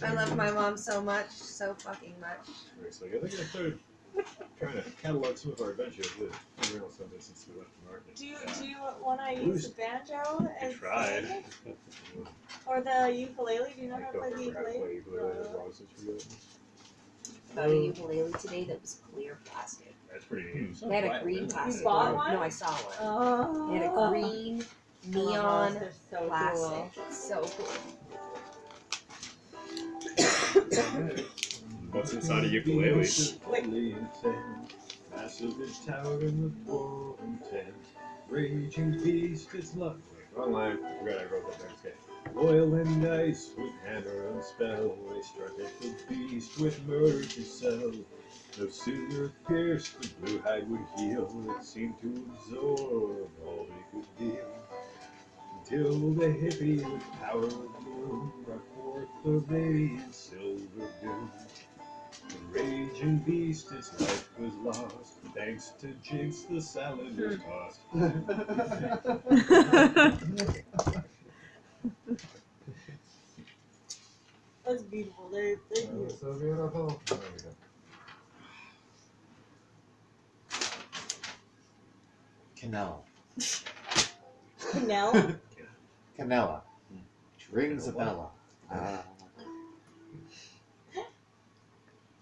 I love my mom so much. So fucking much. It's like, I think I started trying to catalog some of our adventures with everyone else on this since we left the market. Do you want to use the banjo I and tried. sing? Or the ukulele? Do you know I how to don't play the remember how to play ukulele? ukulele. That was such a good- Got a ukulele today that was clear plastic. That's pretty neat. They had a green plastic. You bought one? one? No, I saw one. Oh. They had a green neon They're so plastic. cool. So cool. What's inside a ukulele? Massive is tower in the dwarven tent. Raging beast is luck. Wrong line. Forgot I wrote that next game. Loyal and nice with hammer and spell. They struck at the beast with murder to sell. No sooner pierced the blue hide would heal. It seemed to absorb all they could deal. Until the hippie with power of gloom brought forth the radiant silver doom. The raging beast, its life was lost. Thanks to Jinx, the salad was tossed. That's beautiful. They're beautiful. So beautiful. There we go. Canella. Canal? Canella. Which rings a bell.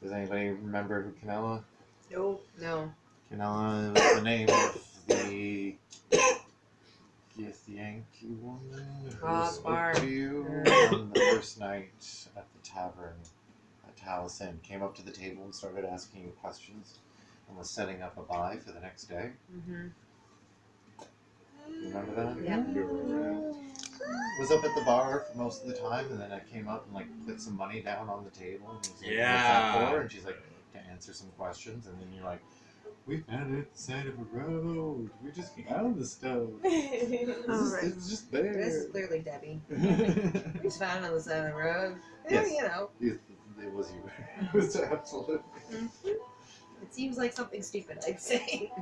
Does anybody remember who Canella? Nope. No. Canella was the name of the Yankee woman who spoke Barb. to you on the first night at the tavern at Talus Inn. Came up to the table and started asking you questions and was setting up a buy for the next day. Mm-hmm. You remember that? Yeah. Was up at the bar for most of the time, and then I came up and like put some money down on the table. And was like, "What's that Yeah. for?" And she's like, "To answer some questions." And then you're like, "We found it at the side of a road. We just found the stove. It was just there." This is clearly Debbie. We just found it on the side of the road. Yes. You know. It was you. It was absolutely. It seems like something stupid I'd say.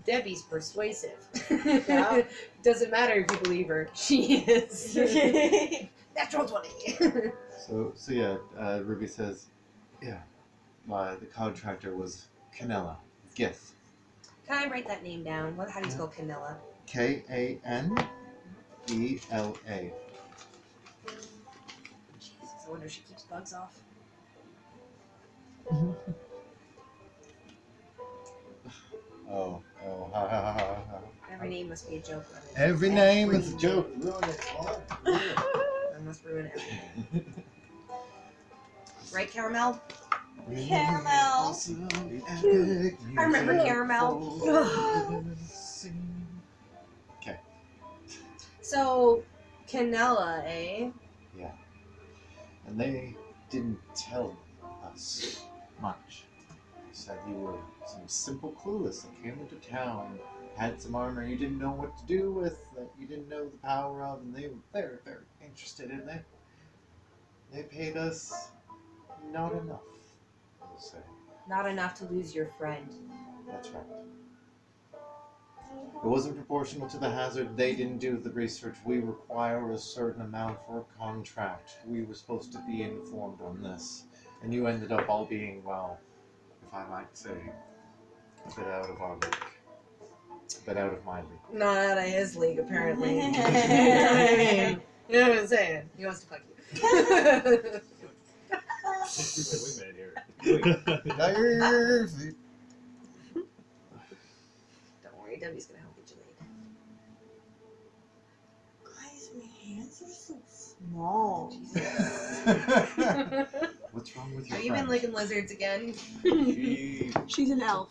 Debbie's persuasive. Yeah. Doesn't matter if you believe her. She is. Natural 20. So yeah, Ruby says, yeah, the contractor was Canella. Gith. Can I write that name down? How do you spell Canella? Kanella. Jesus, I wonder if she keeps bugs off. Oh, ha ha ha ha. Every name must be a joke. Every name is a joke. Ruin it. I must ruin everything. Right, Caramel? Caramel. I remember Caramel. Okay. So, Canella, eh? Yeah. And they didn't tell us much. So said you were some simple clueless that came into town, had some armor you didn't know what to do with, that you didn't know the power of, and they were very, very interested in it. They paid us not enough, I'll say. Not enough to lose your friend. That's right. It wasn't proportional to the hazard. They didn't do the research. We require a certain amount for a contract. We were supposed to be informed on this. And you ended up all being, well, if I might say, a bit out of our league. A bit out of my league. Not out of his league, apparently. You know what I mean? You know what I'm saying? He wants to fuck you. We made here. Don't worry, Debbie's gonna help you, Janae. Guys, my hands are so small. What's wrong with your Have you friend? been licking lizards again? She's an elf.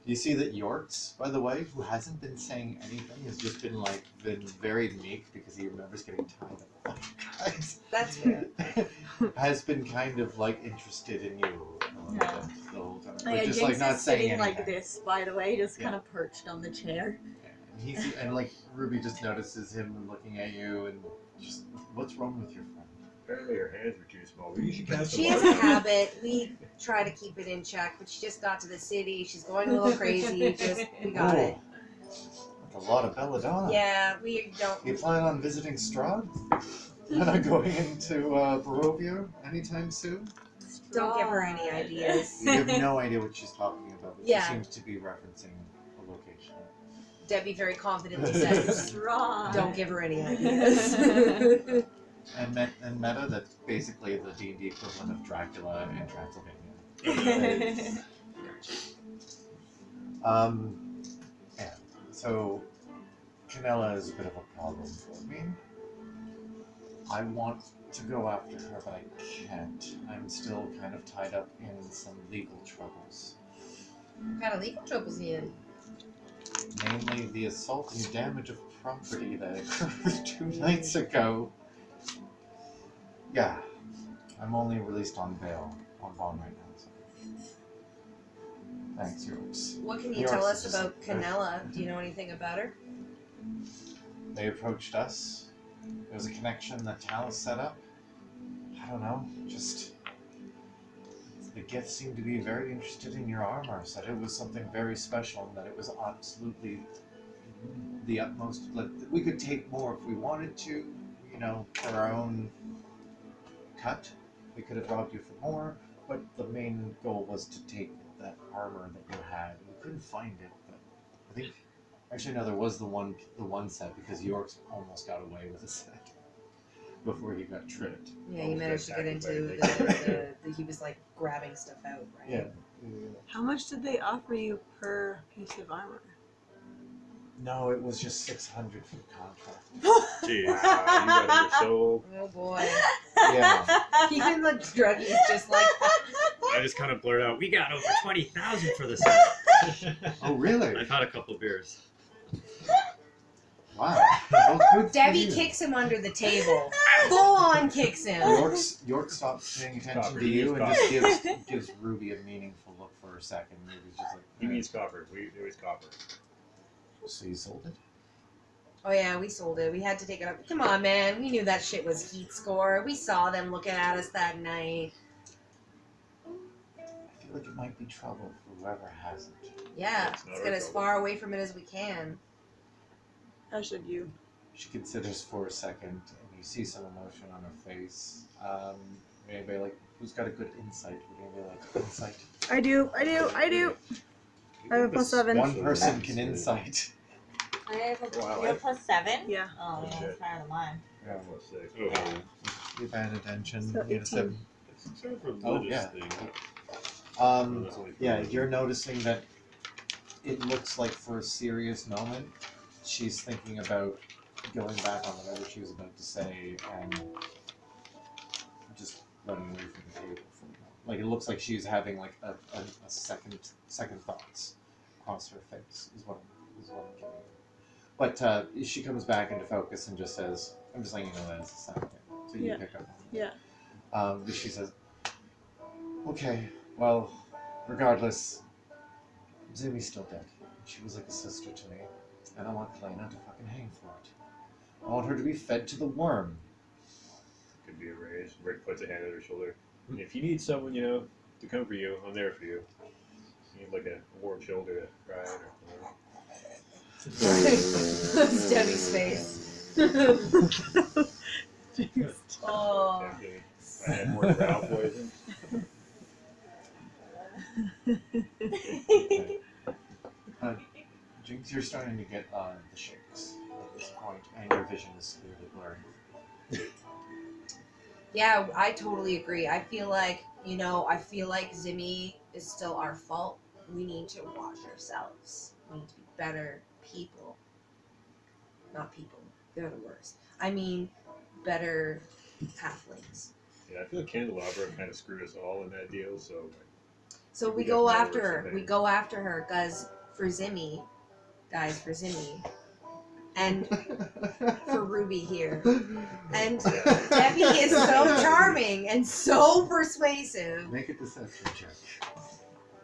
You see that Yorks, by the way, who hasn't been saying anything, has just been been very meek because he remembers getting tied up. Guys, That's fair. has been kind of interested in you a little Yeah. bit the whole time. Oh, But yeah, just Jinx not is saying sitting anything. like this, by the way, just Yeah. kind of perched on the chair. And Ruby just notices him looking at you and just, what's wrong with your friend? Apparently her hands were too small. You should cast She them has a on. habit. We try to keep it in check, but she just got to the city. She's going a little crazy. We got it. That's a lot of belladonna. Yeah, we don't. You plan on visiting Strahd? You're not going into Barovia anytime soon? Don't give her any ideas. You have no idea what she's talking about, but Yeah. she seems to be referencing a location. Debbie very confidently says, Right. "Don't give her any ideas." And Meta, that's basically the D&D equivalent of Dracula in Transylvania. Yeah. So, Canella is a bit of a problem for me. I want to go after her, but I can't. I'm still kind of tied up in some legal troubles. What kind of legal troubles he in? Namely, the assault and damage of property that occurred 2 nights ago. Yeah. I'm only released on bail, on bond right now. So. Thanks, Yorks. What can you Yours tell is us just about Canella? Do you know anything about her? They approached us. There was a connection that Talus set up. I don't know, just... The gift seemed to be very interested in your armor, said it was something very special and that it was absolutely the utmost... we could take more if we wanted to, for our own cut. We could have robbed you for more, but the main goal was to take that armor that you had. We couldn't find it, but I think... Actually, no, there was the one set because York's almost got away with a set before he got tripped. Yeah, you managed to get into the he was grabbing stuff out, right? Yeah. How much did they offer you per piece of armor? No, it was just 600 for the contract. Jeez. Wow, you got undersold. Oh boy. Yeah. Even the druggies just like I just kind of blurred out, we got over 20,000 for this. Oh, really? I've had a couple beers. Wow. Well, good for Debbie you. kicks him under the table. Full on kicks him. York stops paying attention Copper, to he you means and just gives Ruby a meaningful look for a second. Ruby's just like, He means copper. It was copper. So you sold it? Oh yeah, we sold it. We had to take it up. Come on, man. We knew that shit was heat score. We saw them looking at us that night. I feel like it might be trouble for whoever has it. Yeah, That's not let's our get as trouble. far away from it as we can. How should you? She considers for a second, and you see some emotion on her face. Anybody who's got a good insight? Would anybody like insight? I do. I have a +7. One person can insight. I have a Wow, you have +7? Yeah. Oh, yeah, shit. that's higher than mine. Yeah. Almost 6. You paying attention. So You had a 7. It's some sort of Oh, religious yeah. thing. That's only for Yeah, religion. you're noticing that it looks like for a serious moment, she's thinking about going back on whatever she was about to say and just running away from the table for a moment. It looks like she's having a second thoughts across her face is what I'm getting at. But she comes back into focus and just says, I'm just letting you know that it's a second thing. So you Yeah. pick up on it. Yeah. She says, okay, well, Regardless, Zimi's still dead. She was like a sister to me, and I want Kalena to fucking hang for it. I want her to be fed to the worm. Could be a raise. Rick puts a hand on her shoulder. If you need someone, you know, to comfort you, I'm there for you. You need like a warm shoulder to cry on or That's Debbie's face. Oh. Definitely. I had more brow poison. Jinx, you're starting to get the shakes at this point, and your vision is clearly blurry. Yeah, I totally agree. I feel like, Zimmy is still our fault. We need to watch ourselves. We need to be better people. Not people. They're the worst. I mean, better halflings. Yeah, I feel like Candelabra kind of screwed us all in that deal, so. So we We go got after more her. something. We go after her, guys, for Zimmy. And for Ruby here. And Yeah. Debbie is so charming and so persuasive. Make a deception check.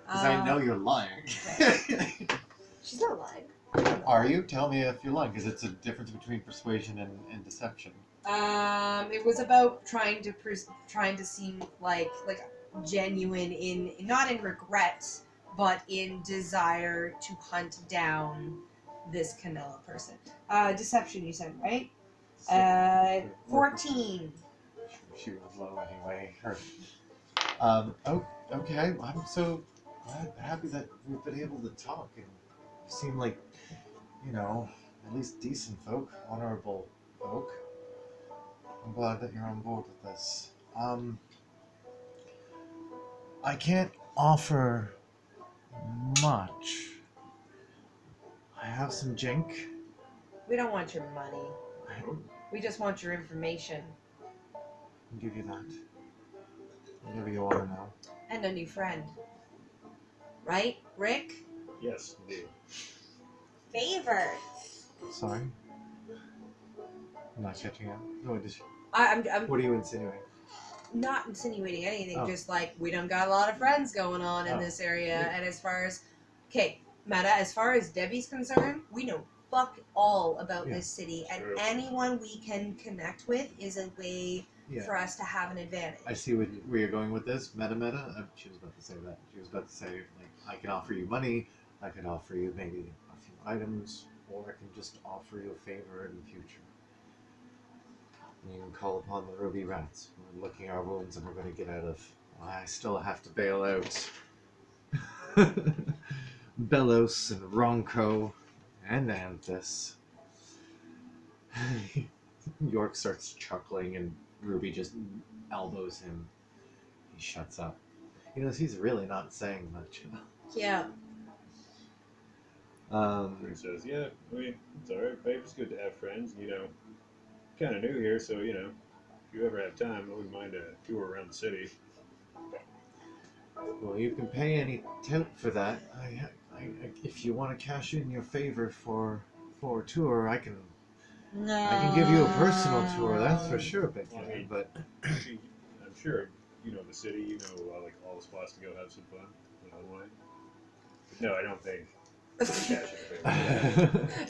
Because I know you're lying. She's not lying. Are you? Tell me if you're lying, because it's a difference between persuasion and deception. It was about trying to seem like genuine in not in regret, but in desire to hunt down this Canella person. Deception, you said, right? 14. She was low anyway. Okay. I'm so happy that we've been able to talk, and you seem like, at least decent folk, honorable folk. I'm glad that you're on board with this. I can't offer much. I have some jink. We don't want your money. I We just want your information can give you that. Whatever you want to know. and a new friend. Right, Rick? Yes, indeed. Favor. Sorry? I'm not catching up. I'm What are you insinuating? not insinuating anything, Oh. just like we done got a lot of friends going on in Oh. this area. And as far as, Meta, as far as Debbie's concerned, we know fuck all about Yeah. this city, and True. anyone we can connect with is a way Yeah. for us to have an advantage. I see where you're going with this. Meta. She was about to say that. She was about to say, like, I can offer you money, I can offer you maybe a few items, or I can just offer you a favor in the future. And you can call upon the Ruby Rats. We're licking our wounds and we're going to get out of... I still have to bail out Belos and Ronco and Anthus. York starts chuckling and Ruby just elbows him. He shuts up. He's really not saying much. Yeah. Rick says, yeah, I mean, it's alright, babe. It's good to have friends, kind of new here, so, if you ever have time, I wouldn't mind a tour around the city. Well, you can pay any tout for that. If you want to cash in your favor for a tour, I can give you a personal tour. That's for sure, Big Well, I Cat. mean- But I'm sure you know the city, like all the spots to go have some fun and unwind. But no, I don't think cash in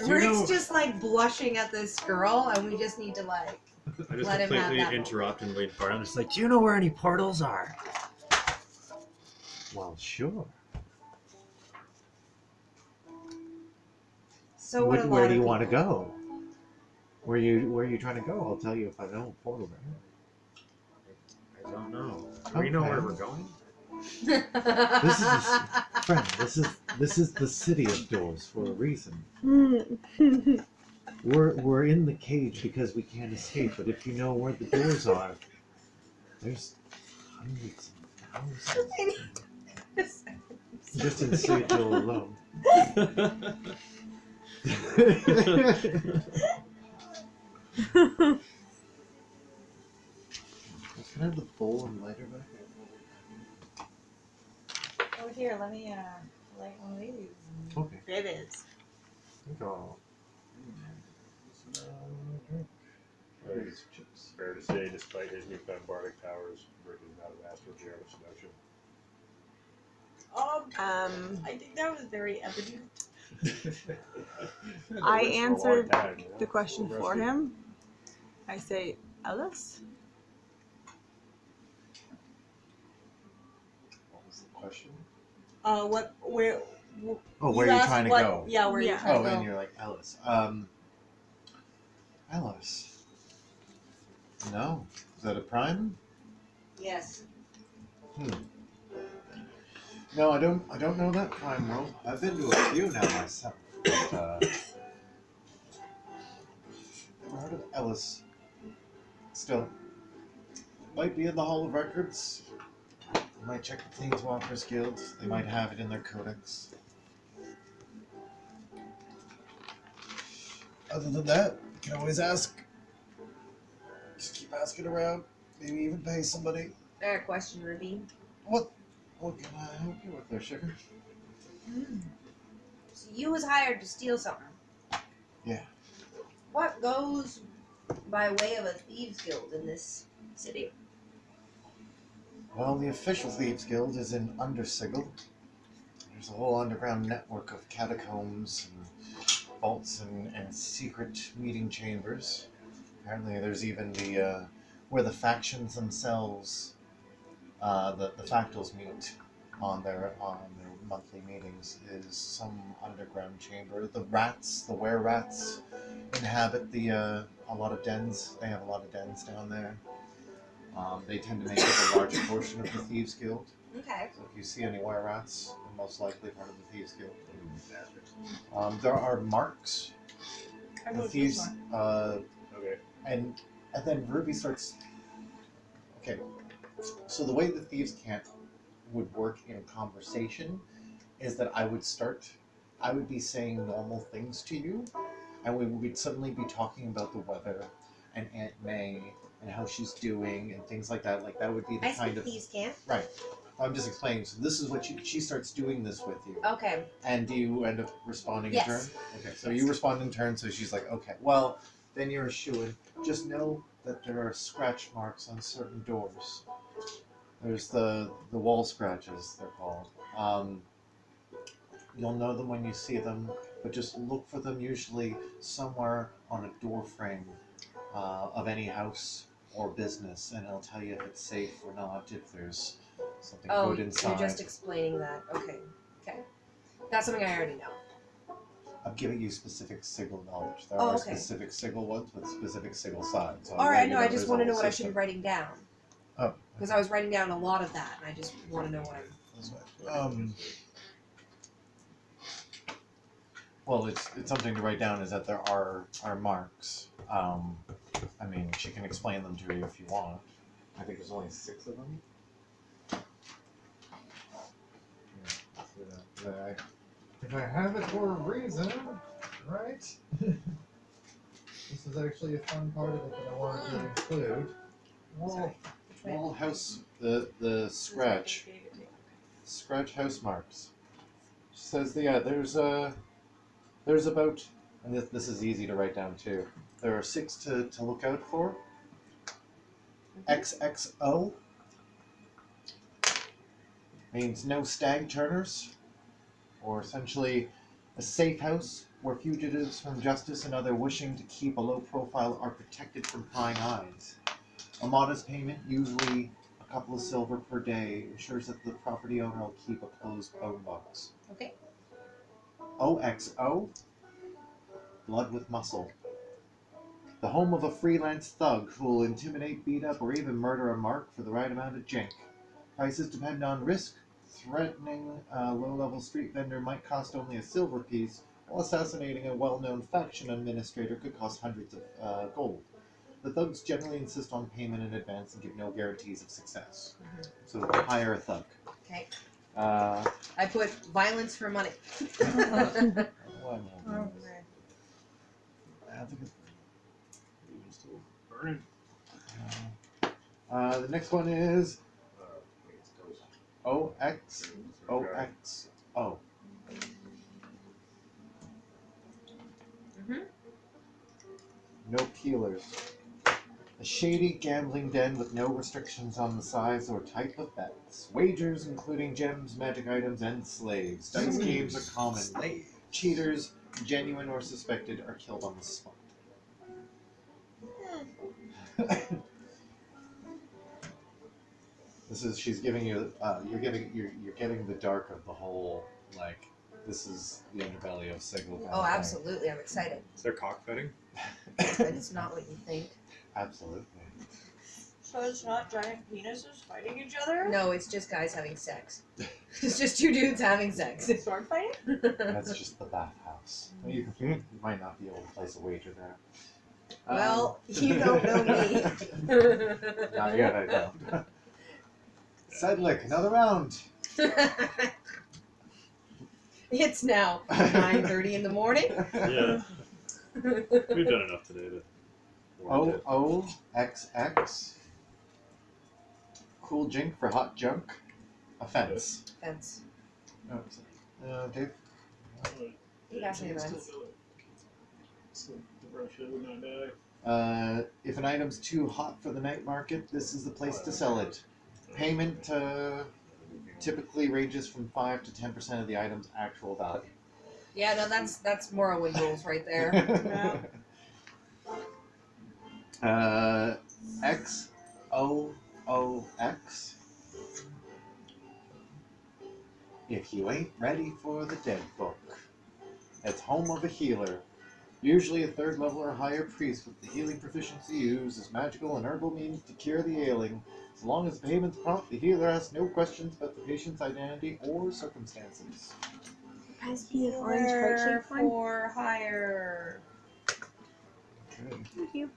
favor. Rick's just like blushing at this girl, and we just need to like. I just Let him have completely that interrupt and wait for it. I'm just like, do you know where any portals are? well, sure. So what a lot Where of do you want to people- go? Where you trying to go? I'll tell you if I know a portal there. I don't know. Do we know Okay. where we're going? This is friend. This is the city of doors for a reason. We're in the cage because we can't escape. But if you know where the doors are, there's hundreds and thousands. Just in Seattle alone. Can I have the bowl and lighter back? Oh, here, let me light one of these. Okay. It is. Oh. I think it's fair to say, despite his newfound bardic powers, Rick is not a master of seduction. I think that was very evident. I answered the question for him. I say, Ellis? What was the question? Where Oh, where you you're asked trying to what- go. Yeah, where Yeah. you're trying Oh, to go. and you're like, Ellis. Ellis. No. Is that a prime? Yes. No, I don't know that prime role. I've been to a few now myself. But, never heard of Ellis. Still. Might be in the Hall of Records. You might check the Planeswalkers Guild. They might have it in their codex. Other than that, you can always ask. Just keep asking around. Maybe even pay somebody. Fair question, Ruby. What can I help you with there, Sugar? So you was hired to steal something. Yeah. What goes by way of a thieves guild in this city? Well, the official Thieves Guild is in Undersigil. There's a whole underground network of catacombs and vaults and secret meeting chambers. Apparently there's even the where the factions themselves, the factals meet on their monthly meetings is some underground chamber. The rats, the were-rats, inhabit the a lot of dens. They have a lot of dens down there. They tend to make up a large portion of the Thieves Guild. Okay. So if you see any were-rats, they're most likely part of the Thieves Guild. There are marks. I The wrote thieves, this one. Okay. and then Ruby starts. Okay, so the way the thieves can't would work in conversation is that I would be saying normal things to you, and we would suddenly be talking about the weather and Aunt May and how she's doing and things like that. Like that would be the I kind speak of thieves camp. right. I'm just explaining. So this is what she starts doing this with you. Okay. And do you end up responding Yes. in turn? Okay, so Yes. you respond in turn, so she's like, okay, well, then you're a shoo-in. Just know that there are scratch marks on certain doors. There's the wall scratches, they're called. You'll know them when you see them, but just look for them usually somewhere on a door frame of any house or business, and it'll tell you if it's safe or not, if there's something Oh, good inside. you're just explaining that. Okay. Okay. That's something I already know. I'm giving you specific sigil knowledge. There Oh, are okay. specific sigil ones with specific sigil signs. All right. No, I just want to know what I should be writing down. Oh. Because I was writing down a lot of that, and I just want to know what I'm. Well, it's something to write down. Is that there are marks. I mean, she can explain them to you if you want. I think there's only 6 of them. Yeah, if I have it for a reason, right? This is actually a fun part of it that I wanted to include. Wall house, the scratch house marks. She says, yeah, there's about, and this is easy to write down too. There are 6 to look out for. XXO means no stag turners, or essentially a safe house where fugitives from justice and other wishing to keep a low profile are protected from prying eyes. A modest payment, usually a couple of silver per day, ensures that the property owner will keep a closed bone box. Okay. OXO, blood with muscle. The home of a freelance thug who will intimidate, beat up, or even murder a mark for the right amount of jank. Prices depend on risk. Threatening a low-level street vendor might cost only a silver piece, while assassinating a well-known faction administrator could cost hundreds of gold. The thugs generally insist on payment in advance and give no guarantees of success. So hire a thug. Okay. I I put violence for money. think Burn. the next one is It's toast. OXO. Mhm. No peelers. A shady gambling den with no restrictions on the size or type of bets. Wagers including gems, magic items, and slaves. Dice games are common. Cheaters, genuine or suspected, are killed on the spot. She's giving you you're getting the dark of the whole, like, this is the underbelly of Sigil. Oh, absolutely. I'm excited. Is there cockfighting? But it's not what you think. Absolutely. So it's not giant penises fighting each other? No, it's just guys having sex. It's just two dudes having sex. Sword fighting? That's just the bathhouse. You might not be able to place a wager there. Well, you don't know me. Not yet, I don't. Sedlick, another round. It's now 9:30 in the morning. Yeah. We've done enough today to warrant it. OOXX. Cool jink for hot junk. Offense. Fence. Oh, Dave? You got me, man. If an item's too hot for the night market, this is the place to sell it. Payment typically ranges from 5 to 10% of the item's actual value. Yeah, no, that's Morrowind rules right there. XOOX. If you ain't ready for the dead book. It's home of a healer. Usually a 3rd level or higher priest with the healing proficiency uses magical and herbal means to cure the ailing. As long as the payment's prompt, the healer asks no questions about the patient's identity or circumstances. Has the orange heart shape one? For hire. Good. Thank you.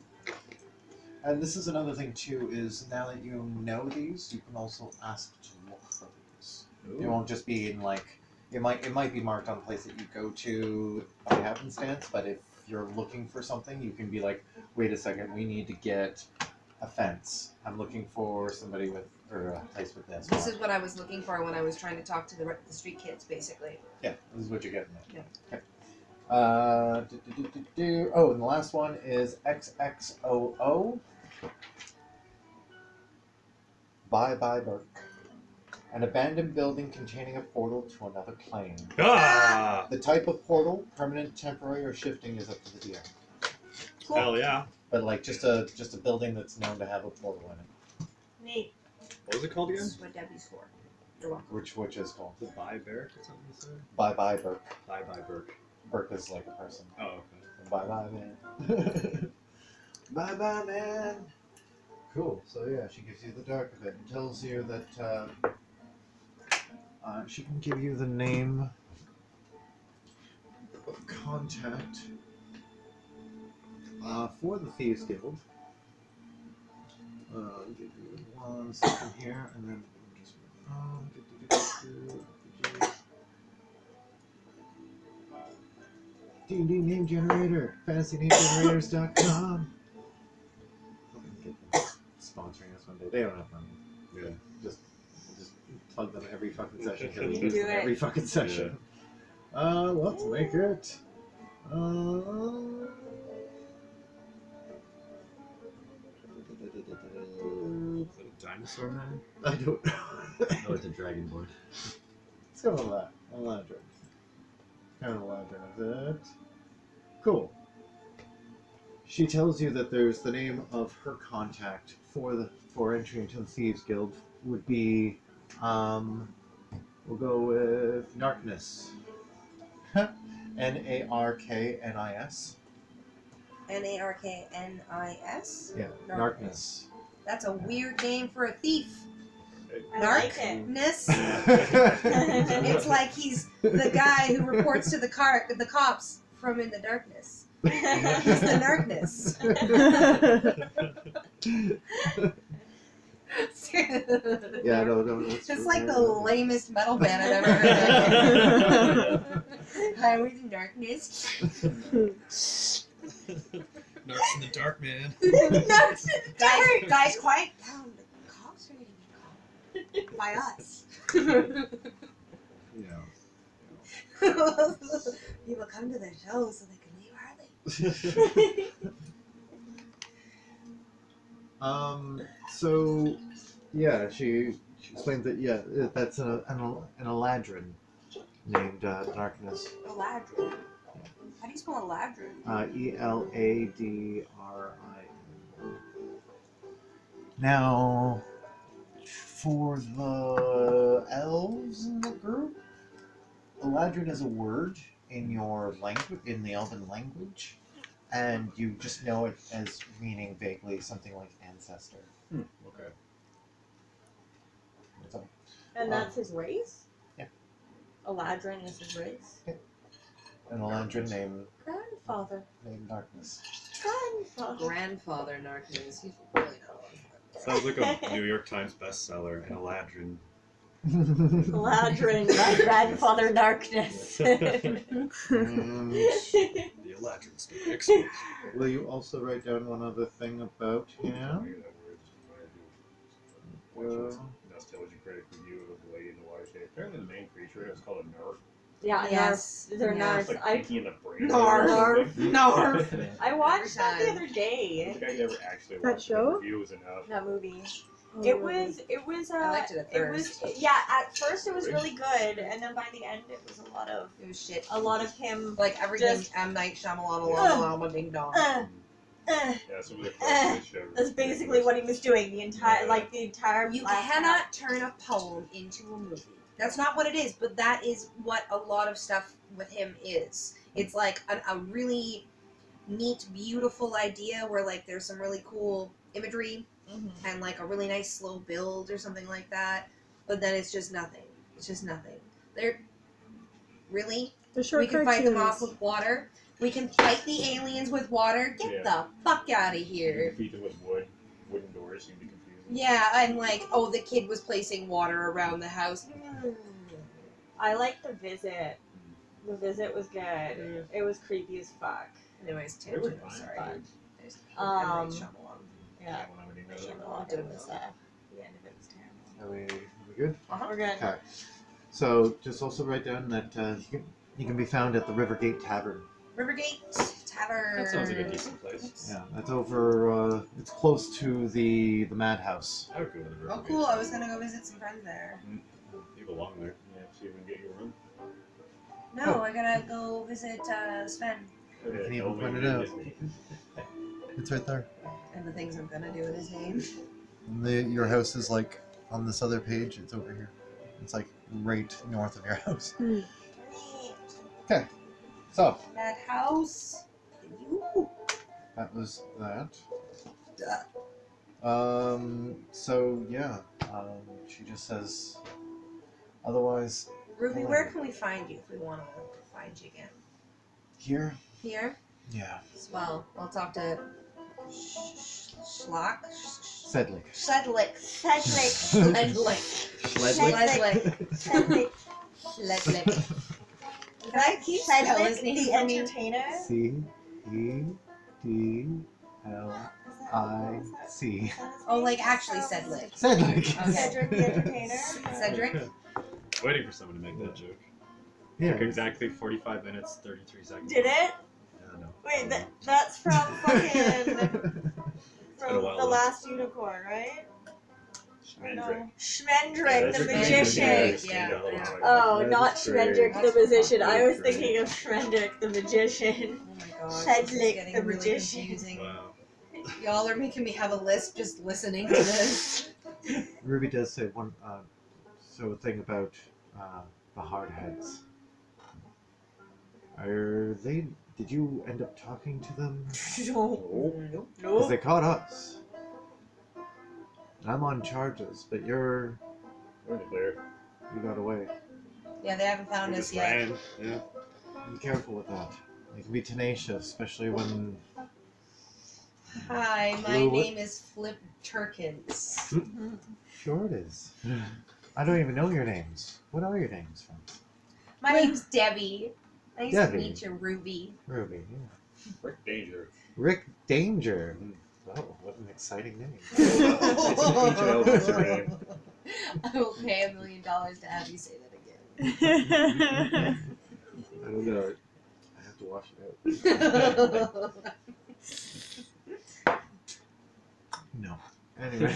And this is another thing too, is now that you know these, you can also ask to look for these. It won't just be in, like, it might be marked on a place that you go to by happenstance, but if you're looking for something, you can be like, wait a second, we need to get a fence. I'm looking for somebody with, or a place with this. This is what I was looking for when I was trying to talk to the street kids, basically. Yeah, this is what you're getting at. Yeah. Okay. Oh, and the last one is XXOO. Bye Bye Burke. An abandoned building containing a portal to another plane. Ah! The type of portal, permanent, temporary, or shifting, is up to the DM. Hell yeah. But like just a building that's known to have a portal in it. Neat. What was it called again? This is what Debbie's for. You're welcome. Which is called The Bye Barrack or something you said? Bye Bye Burke. Bye Bye Burke. Burke is like a person. Oh, okay. Bye Bye Man. Bye Bye Man. Cool. So yeah, she gives you the dark of it and tells you that she can give you the name of contact for the Thieves Guild. I'll give you 1 second here, and then just D&D name generator, fantasynamegenerators.com. Sponsoring us one day. They don't have money. Yeah. Just plug them every fucking session. Do We use them it. every fucking session. Let's make it. Is that a dinosaur man? I don't know. Oh, it's a dragonborn. Let's go with that. A lantern. Kind of a lantern, is it? Cool. She tells you that there's the name of her contact for entry into the Thieves Guild would be, we'll go with Narknis. Narknis. Narknis? Yeah, Narknis. That's a weird name for a thief. I like it. Narkness? It's like he's the guy who reports to the cops from In the Darkness. He's the Narkness. Yeah, no. It's like the lamest metal band I've ever heard. Hi, we're the Darkness. Narcs in the dark, man. Guys, quiet down. The cops are going to be called by us. Yeah. People come to the show so they can leave early. So, yeah, she explains that, yeah, that's an Eladrin named Darkness. Eladrin. How do you spell Eladrin? Eladrin. Now, for the elves in the group, Eladrin is a word in your language, in the elven language, and you just know it as meaning vaguely something like ancestor. Okay. That's all. And that's his race? Yeah. Eladrin is his race? An Eladrin Grandfather. named Darkness. Grandfather. Grandfather Narkins. He's really not. Sounds like a New York Times bestseller. An Eladrin. Eladrin, my grandfather darkness. And The Eladrin story. Explain. will you also write down one other thing about him? Nostalgia critic review of the Lady in the Watershed. Apparently, the main creature is called a nerf. Yeah, Yes. Narf. They're Yeah. It's Narf. like I pinky in the brain. Narf. Narf. I watched that the Every other The day. guy never actually That watched the show? review was enough. That movie. Oh, It really? was I liked it at first. yeah, at first it was really good, and then by the end it was a lot of him Like everything Just- M. Night Shyamalan, Ding Dong. uh, Yeah, some of the questions show. that's basically what he was doing the entire You last half. cannot turn a poem into a movie. That's not what it is, but that is what a lot of stuff with him is. It's like a really neat, beautiful idea where like there's some really cool imagery and like a really nice slow build or something like that. But then it's just nothing. It's just nothing. They're really The short we can fight them off cartoons. with water. We can fight the aliens with water. Get Yeah. the fuck out of You here. defeat them with wooden doors seem to be confusing. Yeah, and like, oh, the kid was placing water around the house. I like The Visit. The Visit was good. It was creepy as fuck. Anyways, They were tangent. I'm fine. sorry. Fine. There's Um, M. Night Shyamalan. Yeah. When I'm eating I those. don't know what to miss that. The end of it was terrible. Are we good? We're good. Okay. So just also write down that you can be found at the Rivergate Tavern. Rivergate Tavern. That sounds like a decent place. Yeah, that's over. It's close to the Madhouse. I would go to the river. Oh, cool. I was gonna go visit some friends there. You belong there. Yeah, see if we can get your room. No, Oh. I gotta go visit Sven. You can even Tell me point it you out. did. It's right there. And the things I'm gonna do with his name. Your house is like on this other page. It's over here. It's like right north of your house. Okay. So That house. You. that was that. So yeah. She just says. Otherwise, Ruby, where can we find you if we want to find you again? here. Here? Yeah. Well, I'll talk to Schlock? Sedlick. Sedlick. Sedlick. Sedlick. Sedlick. Sedlick. Can I keep spelling his Sedlick, name the for me? entertainer. Cedlic. Oh, like actually Sedlick. Sedlick. Okay. Cedric the entertainer. Cedric? Waiting for someone to make that joke. Yeah. Took exactly 45 minutes, 33 seconds. Did it? Yeah, no. Wait, that's from fucking been a from while, The though. Last Unicorn, right? Schmendrick. Schmendrick, the Schmendrick, magician. yeah. Oh, That's not great. Schmendrick the That's musician. I was great. thinking of Schmendrick the magician. Oh my god. Sedlick, This is getting the really magician. confusing. Wow. Y'all are making me have a list just listening to this. Ruby does say one so a thing about the hardheads. Are they? Did you end up talking to them? No. Because they caught us. I'm on charges, but We're in the clear. you got away. Yeah, they haven't found We us just yet. ran. Yeah. Be careful with that. They can be tenacious, especially when. Hi, my Hello, what- name is Flip Turkins. Sure it is. I don't even know your names. What are your names from? My name's Debbie. Nice Debbie. to meet you, Ruby. Ruby. Yeah. Rick Danger. Rick Danger. Oh, what an exciting name. It's an ancient elven name. I will pay $1 million to have you say that again. I don't know. I have to wash it out. No. Anyway.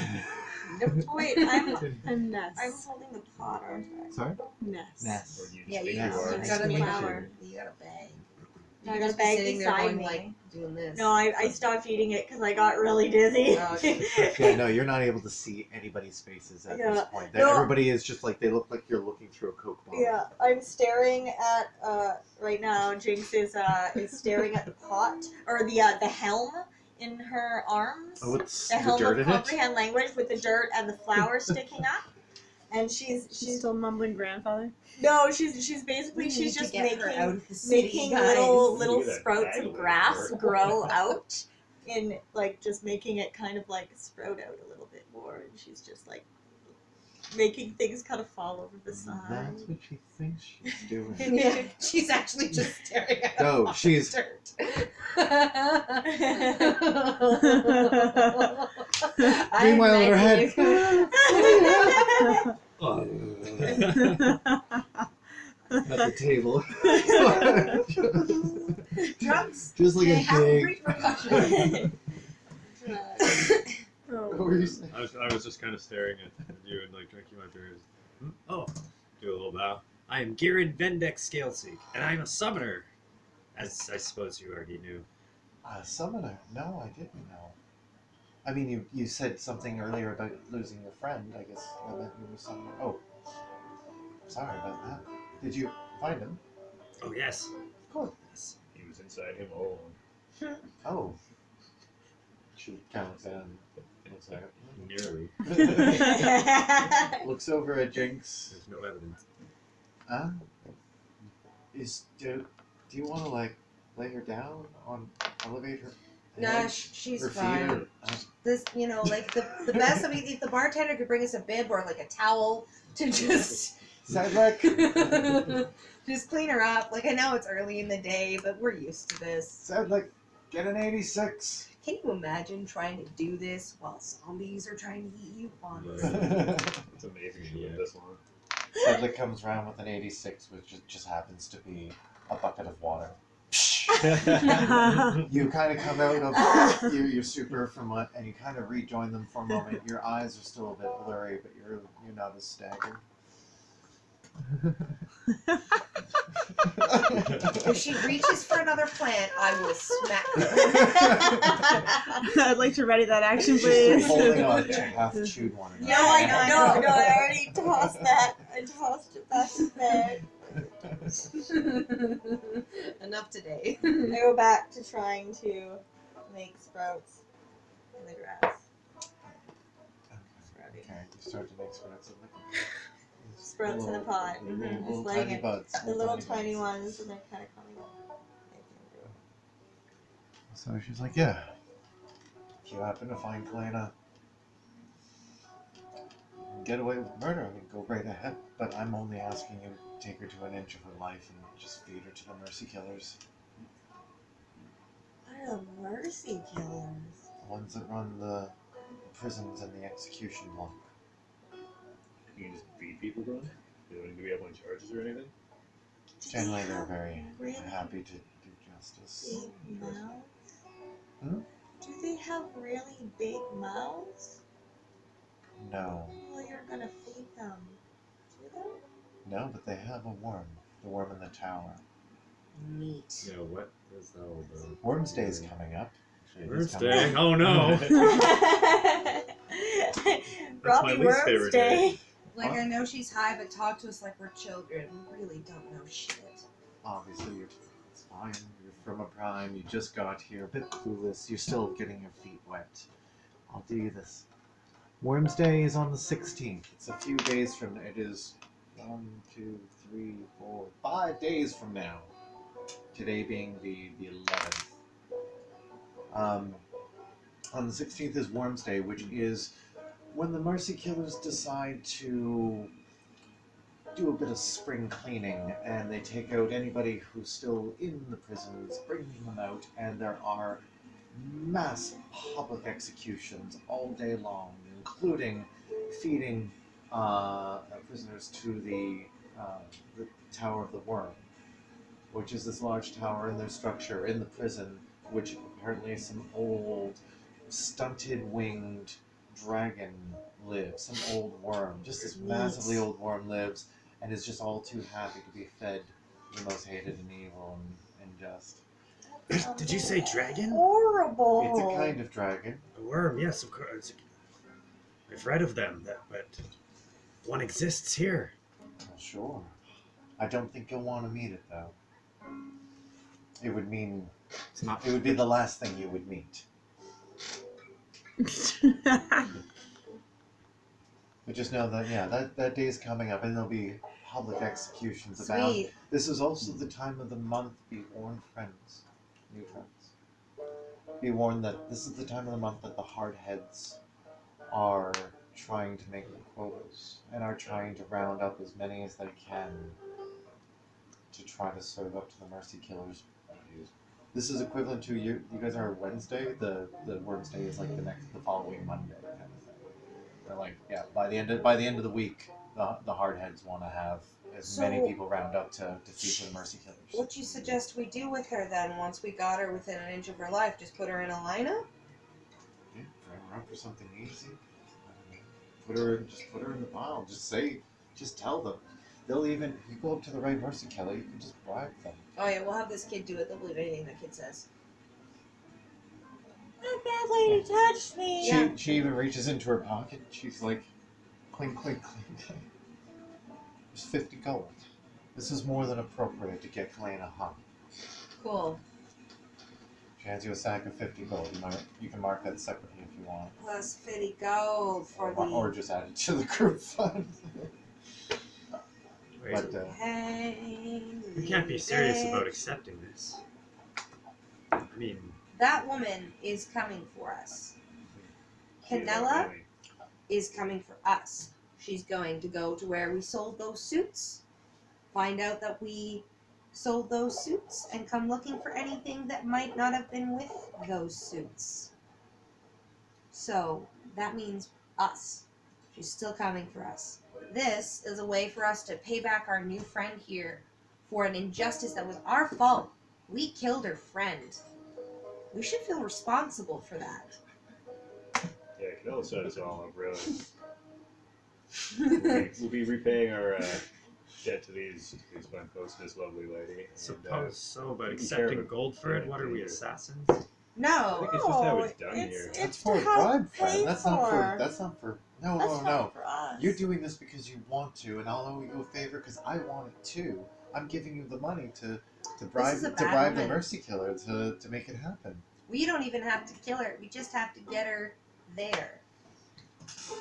Wait, I'm A nest. holding the pot, aren't I? Sorry? Nest. Ness. Or do you just Yeah, think you, Yes. you are? you got a Nice to meet flower. You got a bag. I You got a just be bag sitting there beside going me. like doing this. No, I stopped eating it because I got really dizzy. Oh, okay. Yeah, no, you're not able to see anybody's faces at this Yeah. point. No. Everybody is just like, they look like you're looking through a Coke bottle. Yeah, I'm staring at right now. Jinx is staring at the pot or the helm in her arms. Oh, it's The the helm dirt of in it? comprehend language with the dirt and the flower sticking up. And She's she's still mumbling grandfather. no, she's basically We she's need to just get her making out of the city, making guys. little Look at that sprouts bag of of grass dirt. grow out in like just making it kind of like sprout out a little bit more, and she's just like making things kind of fall over the side. That's what she thinks she's doing. Yeah, she's actually just staring at No, the she's- dirt. Meanwhile, in her head. At the table. Drugs, Just like they a have big. repercussions. What were you saying? I was just kind of staring at you and like drinking my beers. Oh, do a little bow. I am Girid Vendek Scaleseek, and I'm a summoner. As I suppose you already knew. Summoner? No, I didn't know. I mean, you said something earlier about losing your friend. I guess that meant you were summoner. Oh, sorry about that. Did you find him? Oh yes. Of course. Yes. He was inside him all along. Oh. She counts down. Looks like Nearly. it. Looks over at Jinx. There's no evidence. Do you want to like lay her down on elevate her? Nah, head? she's Her feet fine. are- This, you know, like the best. I mean, if the bartender could bring us a bib or like a towel to just Sidelick. just clean her up. Like I know it's early in the day, but we're used to this. Sidelick, get an 86. Can you imagine trying to do this while zombies are trying to eat you? Honestly. It's amazing you live this long. Sidelick comes around with an 86, which just happens to be a bucket of water. You kind of come out of your super from what, and you kind of rejoin them for a moment. Your eyes are still a bit blurry, but you're not as staggered. If she reaches for another plant, I will smack her. I'd like to ready that action, She's still please. holding on to half chewed one. No, I already tossed that. I tossed it back in bed. Enough today. I go back to trying to make sprouts in the grass. Okay, you start to make sprouts of Sprouts in a pot. Little Just tiny like buds. the little tiny ones, and they're kind of coming up. So she's like, yeah. If you happen to find Kalena, get away with murder, I mean, go right ahead. But I'm only asking you to take her to an inch of her life and just feed her to the mercy killers. What are the mercy killers? The ones that run the prisons and the execution block. You can just feed people, Glenn? You don't need to be up on charges or anything? Generally, they're very really happy to do justice. big mouths? Hmm? Do they have really big mouths? No. Well, you're gonna feed them. Do they? No, but they have a worm. The worm in the tower. Neat. Yeah, what is that all about? Worm's Day is coming up. Actually, it is Worm's coming Day? up. Oh no! Robbie least Worms favorite Day. day. Like I know she's high, but talk to us like we're children. We really don't know shit. Obviously, it's fine. You're from a prime. You just got here. A bit clueless. You're still getting your feet wet. I'll do you this. Worm's Day is on the 16th. It's a few days from. It is 1, 2, 3, 4, 5 days from now. Today being the 11th. On the 16th is Worm's Day, which is when the Mercy Killers decide to do a bit of spring cleaning, and they take out anybody who's still in the prisons, bringing them out, and there are mass public executions all day long, including feeding prisoners to the Tower of the Worm, which is this large tower in their structure in the prison, which apparently is some old stunted winged dragon lives, some old worm, just this Neat. massively old worm lives, and is just all too happy to be fed the most hated and evil and just. Did you say dragon? Horrible. It's a kind of dragon. A worm, yes, of course. I've read of them, but one exists here. Well, sure. I don't think you'll want to meet it though. It would mean It's not. it would be the last thing you would meet. But just know that that day is coming up, and there'll be public executions about. Sweet. This is also the time of the month. Be warned, friends, new friends. Be warned that this is the time of the month that the hardheads are trying to make the quotas and are trying to round up as many as they can to try to serve up to the mercy killers. This is equivalent to you guys are Wednesday. The Wednesday is like the following Monday kind of thing. They're like, yeah, by the end of the week, the hardheads want to have as many So- people round up to defeat the mercy killers. What you suggest we do with her then? Once we got her within an inch of her life, just put her in a lineup? Yeah, frame her up for something easy. Put her in the pile. Just tell them. They'll even if you go up to the right mercy killer, you can just bribe them. Oh yeah, we'll have this kid do it. They'll believe anything that kid says. That bad lady touched me. She even reaches into her pocket. She's like, clink, clink, clink. There's 50 gold. This is more than appropriate to get Kalena hung. Cool. She hands you a sack of 50 gold. You can mark that separately if you want. Plus 50 gold for Or just add it to the group fund. Wait, But, we can't be serious about accepting this. I mean, That woman is coming for us. Canella is coming for us. She's going to go to where we sold those suits, find out that we sold those suits, and come looking for anything that might not have been with those suits. So, that means us. She's still coming for us. This is a way for us to pay back our new friend here for an injustice that was our fault. We killed her friend. We should feel responsible for that. Yeah, Canella set us all up, really. We'll be repaying our debt to these fine folks, this lovely lady. And, suppose so, but we can accepting care of gold for it? it. What are we, assassins? I No. think it's just how it's done it's, here. It's That's to for a help bribe, pay friend. That's not for. No, That's no, not no. for us. You're doing this because you want to, and I'll owe you a favor because I want it too. I'm giving you the money to bribe is a to bad bribe the woman. mercy killer to make it happen. We don't even have to kill her. We just have to get her there.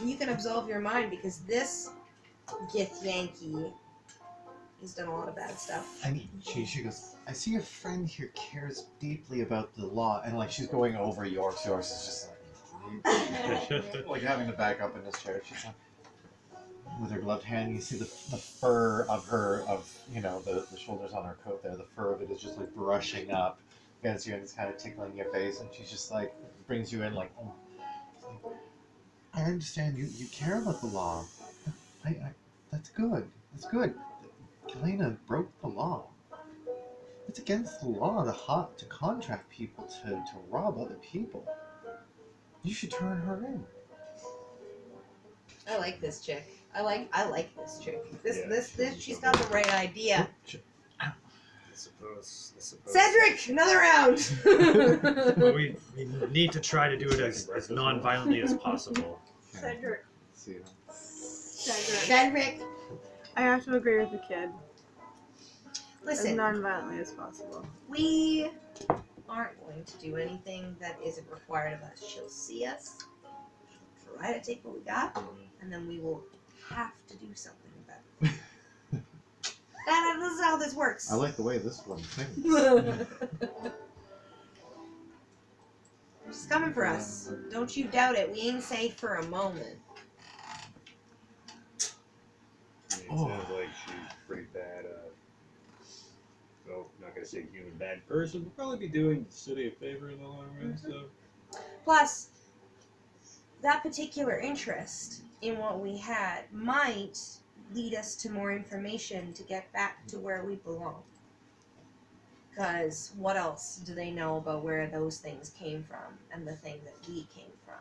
And you can absolve your mind because this Gith Yankee has done a lot of bad stuff. And she goes, I see your friend here cares deeply about the law, and like she's going over York's. York's is just like having to back up in his chair. She's like, with her gloved hand, you see the fur of the shoulders on her coat there. The fur of it is just like brushing up against you, and it's kind of tickling your face. And she's just like brings you in like, oh, I understand you care about the law. I that's good. That's good. Kalena broke the law. It's against the law to contract people to rob other people. You should turn her in. I like this chick. I like this chick. Yeah, This she's got the right idea. I suppose. Cedric, another round. Well, we need to try to do it as non-violently as possible. Cedric. See. Cedric. I have to agree with the kid. As Listen, non-violently as possible. we aren't going to do anything that isn't required of us. She'll see us, she'll try to take what we got, and then we will have to do something about it. This is how this works. I like the way this one thinks. She's coming for us. Don't you doubt it. We ain't safe for a moment. It sounds like she's pretty bad. Well, not gonna say human bad person. We'll probably be doing the city a favor in the long run. So Plus, that particular interest in what we had might lead us to more information to get back to where we belong. Because what else do they know about where those things came from and the thing that we came from?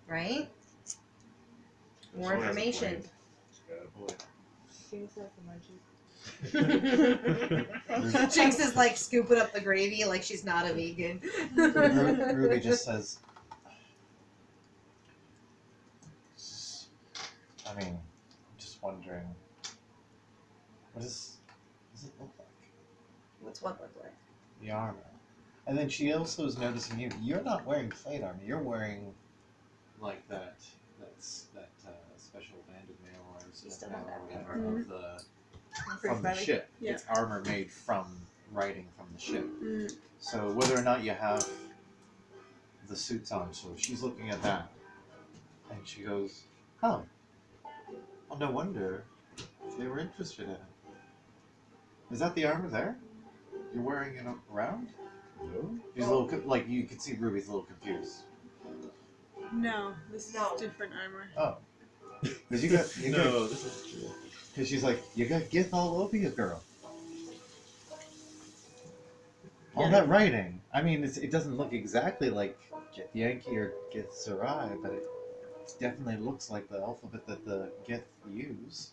Right? More Someone has a information. point. Got a point. Jinx has munchies. Jinx is like scooping up the gravy like she's not a vegan. Ruby just says, I mean, I'm just wondering, what does it look like? What's what look like? The armor. And then she also is noticing you're not wearing plate armor, you're wearing like that special banded mail or You still have that whatever Mhm. of the Free from the fighting. ship. Yeah. It's armor made from writing from the ship. Mm. So whether or not you have the suits on, so she's looking at that, and she goes, "Oh, well, no wonder they were interested in it. Is that the armor there? You're wearing it around?" No? She's a little like you can see Ruby's a little confused. No, this No. is different armor. Oh, because you got No, this is true. because she's like you got Gith all over you, girl. All Yeah. that writing. I mean, it doesn't look exactly like Gith Yankee or Gith Sarai, but it definitely looks like the alphabet that the Gith use.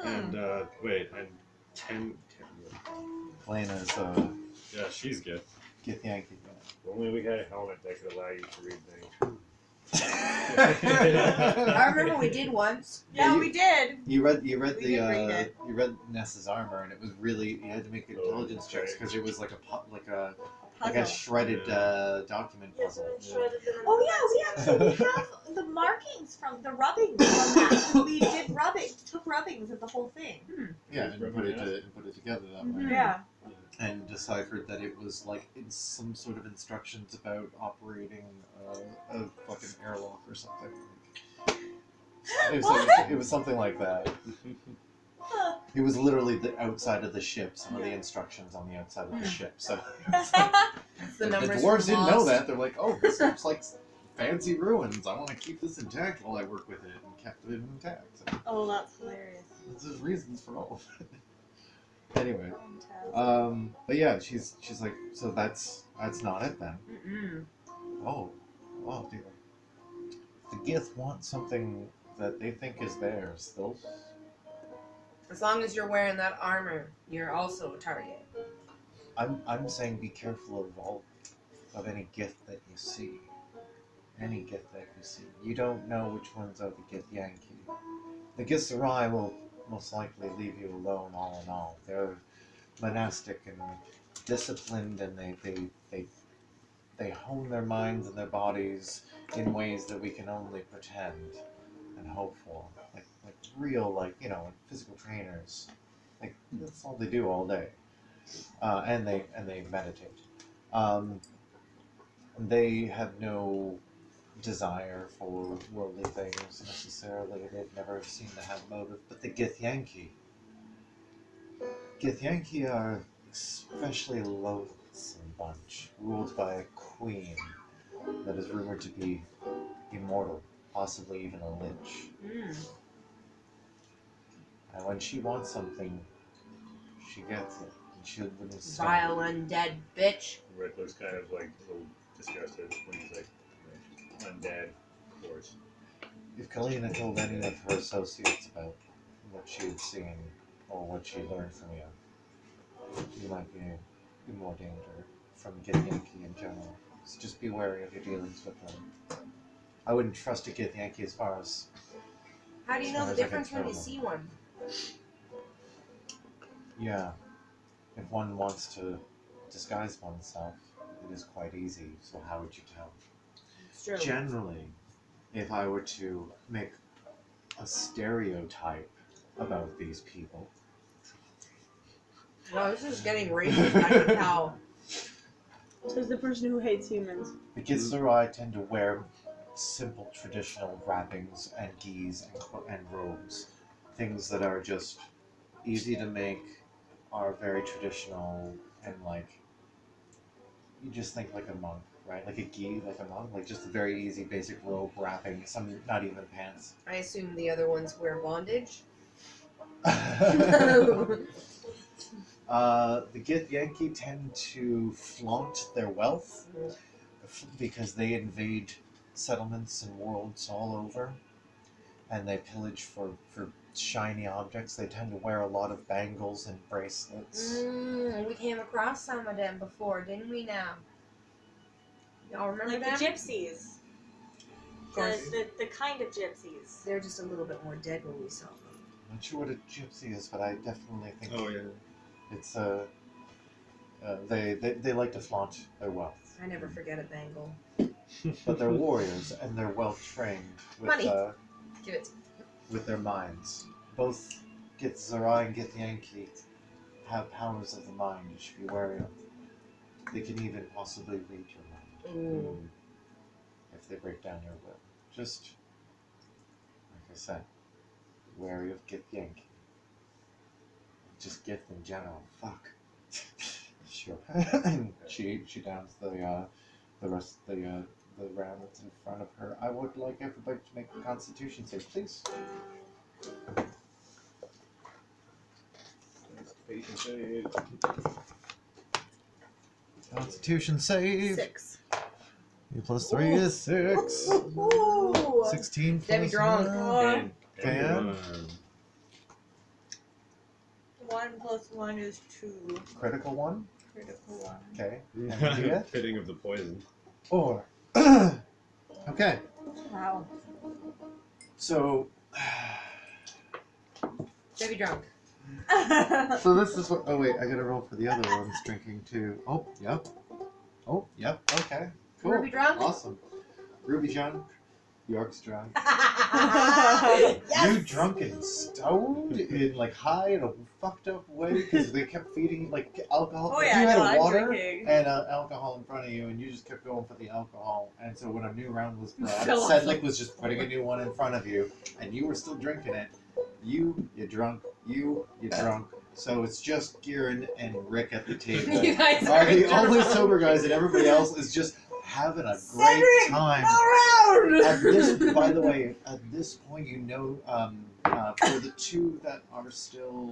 And, wait, and 10. Lena's Yeah, she's good. Gith Yankee. If only we had a helmet that could allow you to read things. I remember we did once. Yeah, you- we did. You read We the did read it. you read Ness's armor, and it was really you had to make intelligence checks because it was like a Puzzle. shredded document puzzle. Oh yeah, we actually have the markings from the rubbings from that. We did took rubbings of the whole thing. Yeah, and put it together that way, Mhm. Yeah. and deciphered that it was like in some sort of instructions about operating a fucking airlock or something. It was something like that. It was literally the outside of the ship. Some of the instructions on the outside of the ship. So It's the the numbers dwarves from didn't know Lost. that. They're like, "Oh, this looks like fancy ruins. I want to keep this intact while I work with it," and kept it intact. So Oh, that's hilarious. there's reasons for all of it. Anyway, Fantastic. but yeah, she's like, so that's not it then. Mm-mm. Oh, dear. The Gith want something that they think is theirs. They'll. As long as you're wearing that armor, you're also a target. I'm saying be careful of any gift that you see. Any gift that you see. You don't know which ones are the Gith Yankee. The Gith Sarai will most likely leave you alone all in all. They're monastic and disciplined, and they hone their minds and their bodies in ways that we can only pretend and hope for. Like real, physical trainers. Like that's all they do all day. And they meditate. They have no desire for worldly things necessarily. They've never seemed to have motive. But the Gith Yankee are especially loathsome bunch, ruled by a queen that is rumored to be immortal, possibly even a lich. Mm. And when she wants something, she gets it. And she wouldn't stop. Vile undead bitch. Rick looks kind of like a little disgusted when he's like, undead, of course. If Kalina told any of her associates about what she had seen or what she learned from you, you might be in more danger from Gith Yankee in general. So just be wary of your dealings with them. I wouldn't trust a Gith Yankee as far as... How do you know the Sounds like a difference when you turtle. see one? Yeah. If one wants to disguise oneself, it is quite easy. So how would you tell? It's true. Generally, if I were to make a stereotype about these people, Wow, this is getting racist. I can tell. Says the person who hates humans. the Gith Sarai tend to wear simple traditional wrappings and geese and robes. Things that are just easy to make, are very traditional, and you just think like a monk, right? Like a gi, like a monk, like just a very easy basic robe wrapping, some not even pants. I assume the other ones wear bondage. The Gith Yankee tend to flaunt their wealth because they invade settlements and worlds all over, and they pillage for shiny objects. They tend to wear a lot of bangles and bracelets. We came across some of them before, didn't we now? Y'all remember Like them? the gypsies. The kind of gypsies. They're just a little bit more dead when we saw them. I'm not sure what a gypsy is, but I definitely think Oh yeah. it's they like to flaunt their wealth. I never forget a bangle. But they're warriors and they're well trained with Money. Give it. with their minds. Both Gith Zerai and Gith Yankee have powers of the mind you should be wary of. They can even possibly read your mind Ooh. if they break down your will. Just like I said, wary of Gith Yankee. Just Gith in general. Fuck. Sure. And she downs the rest of the round that's in front of her. I would like everybody to make a Constitution save, please. Patient save. Constitution save. 6. E plus 3 is 6. Ooh. 16 plus Debbie drunk. 1. And And? 1 plus 1 is 2. Critical 1. Critical 1. Okay. And you get Fitting of the poison. 4. Okay. Wow. So. Debbie drunk. So this is what. Oh wait, I gotta roll for the other ones drinking too. Oh, yep. Oh, yep. Okay. Cool. Ruby drunk? Awesome. Ruby drunk. York's drunk. Yes! You drunk and stoned in like high in a fucked up way because they kept feeding you like alcohol. Oh yeah, you had no, a I'm water drinking. and alcohol in front of you, and you just kept going for the alcohol. And so when a new round was brought, Fill up. Cedric was just putting a new one in front of you, and you were still drinking it. You drunk. You drunk. So it's just Kieran and Rick at the table. You guys Are the drunk. only sober guys, and everybody else is just having a great Cedric, time. around! At this, by the way, at this point, you know, for the two that are still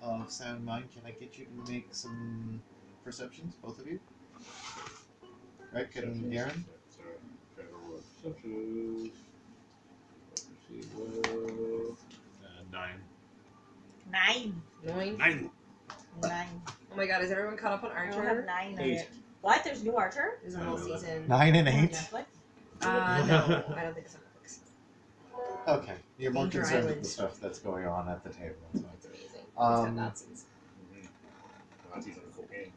of sound mind, can I get you to make some perceptions, both of you? Right, Kid and Garen? Sorry. Trying to roll perceptions. Let's see, well, 9. 9. 9. 9. 9. Oh my god, is everyone caught up on I don't have Archer? 9 in 8. it. What? There's new Archer? There's a whole season. 9 and On 8? Netflix? No, I don't think it's on Netflix. Okay, you're more Danger concerned with Island. the stuff that's going on at the table. So. It's amazing. It's got Nazis. Nazis and cocaine.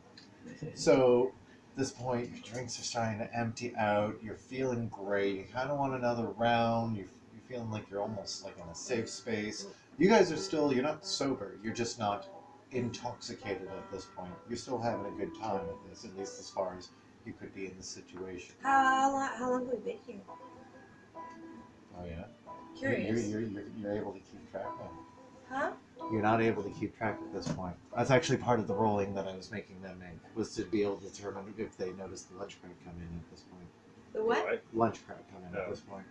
So, at this point, your drinks are starting to empty out. You're feeling great. You kind of want another round. You're feeling like you're almost like in a safe space. You guys are still, you're not sober. You're just not intoxicated at this point. You're still having a good time at this, at least as far as you could be in the situation. How long have we been here? Oh, yeah? Curious. You're able to keep track of it. Huh? You're not able to keep track at this point. That's actually part of the rolling that I was making them make, was to be able to determine if they noticed the lunch crowd come in at this point. The what? Lunch crowd come in at Oh. this point.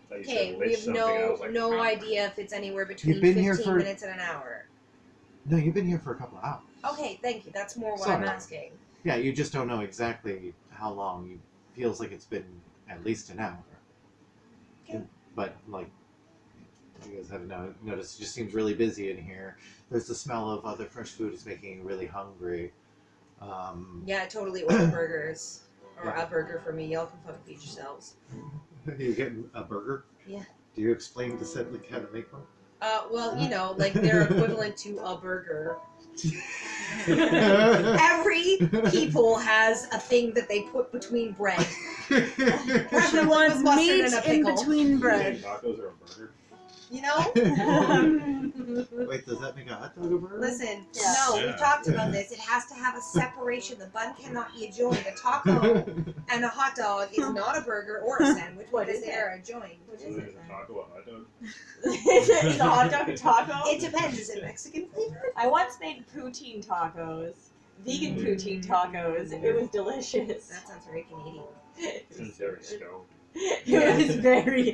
Thought you said Okay, we lit have something, I no was like, no "Huh." idea if it's anywhere between You've been here 15 for- minutes and an hour. No, you've been here for a couple of hours. Okay, thank you. That's more what Sorry. I'm asking. Yeah, you just don't know exactly how long. It feels like it's been at least an hour. Okay. But, like, you guys haven't noticed, it just seems really busy in here. There's the smell of other fresh food is making you really hungry. Yeah, totally order burgers. Or Yeah. a burger for me. Y'all can fucking feed yourselves. You getting a burger? Yeah. Do you explain to Cedric how to make one? Well, you know, like they're equivalent to a burger. Every people has a thing that they put between bread. Everyone's Mustard meat and a in pickle. between You bread. think tacos are a burger? You know? Wait, does that make a hot dog a burger? Listen, Yeah. no, Yeah. we've talked about this. It has to have a separation. The bun cannot be adjoined. A taco and a hot dog is not a burger or a sandwich. What because is they it? are adjoined. What So is there's it a taco, a hot dog? Is a hot dog a taco? It depends. Is it Mexican flavored? I once made poutine tacos. Vegan poutine tacos. It was delicious. That sounds very Canadian. It's very stoned. It was very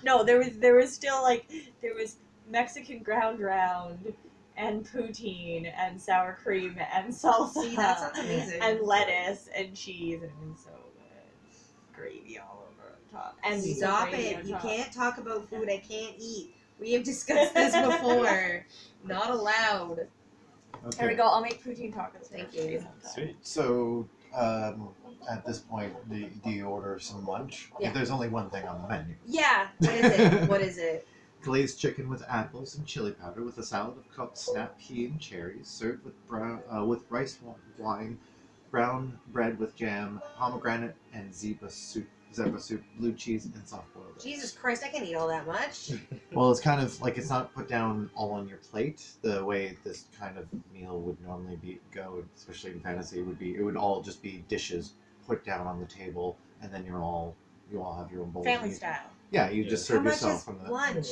no. There was still like there was Mexican ground round and poutine and sour cream and salsa. See, that sounds amazing. And lettuce and cheese, and it was so good. Gravy all over on top. And Stop gravy it. on You top. can't talk about food I can't eat. We have discussed this before. Not allowed. There we go. I'll make poutine tacos. Thank for you. sometime. Sweet. So, at this point, do you order some lunch? Yeah. There's only one thing on the menu. Yeah. What is it? What is it? Glazed chicken with apples and chili powder with a salad of cooked snap pea and cherries, served with rice wine, brown bread with jam, pomegranate and zebra soup, blue cheese, and soft boiled eggs. Jesus Christ, I can't eat all that much. Well, it's kind of like it's not put down all on your plate the way this kind of meal would normally go, especially in fantasy. It would all just be dishes put down on the table, and then you all have your own bowls. Family style. Yeah, you just serve How much yourself is from the lunch?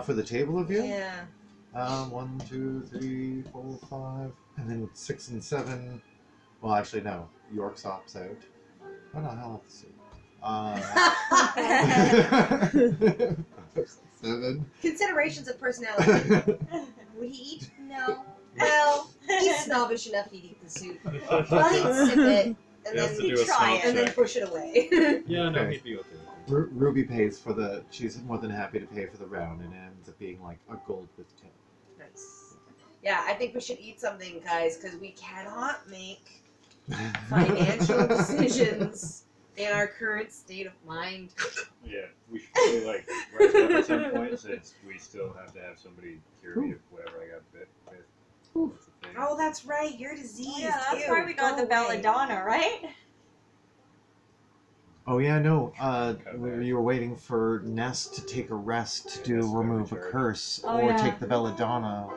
for the table of you. Yeah. 1, 2, 3, 4, 5, and then 6 and 7. Well, actually, no. York stops out. Oh no, hell of the soup. 7. Considerations of personality. Would he eat? No. Well, he's snobbish enough to eat the soup. Well, he'd sip it and He has to then do a try snob it. and then check. push it away. Yeah, no, Okay. he'd be okay. Ruby pays for the. She's more than happy to pay for the round, and it ends up being like a gold with tip. Nice. Yeah, I think we should eat something, guys, because we cannot make financial decisions in our current state of mind. Yeah, we should probably like rest up at some point since we still have to have somebody cure me of whatever I got bit with. That's the thing. Oh, that's right. You're diseased. Oh, yeah, that's Ew, why we got go the away. belladonna, right? Oh yeah, no. Cut back. You were waiting for Ness to take a rest to Yeah, that's remove a very curse, Oh, or yeah. take the belladonna,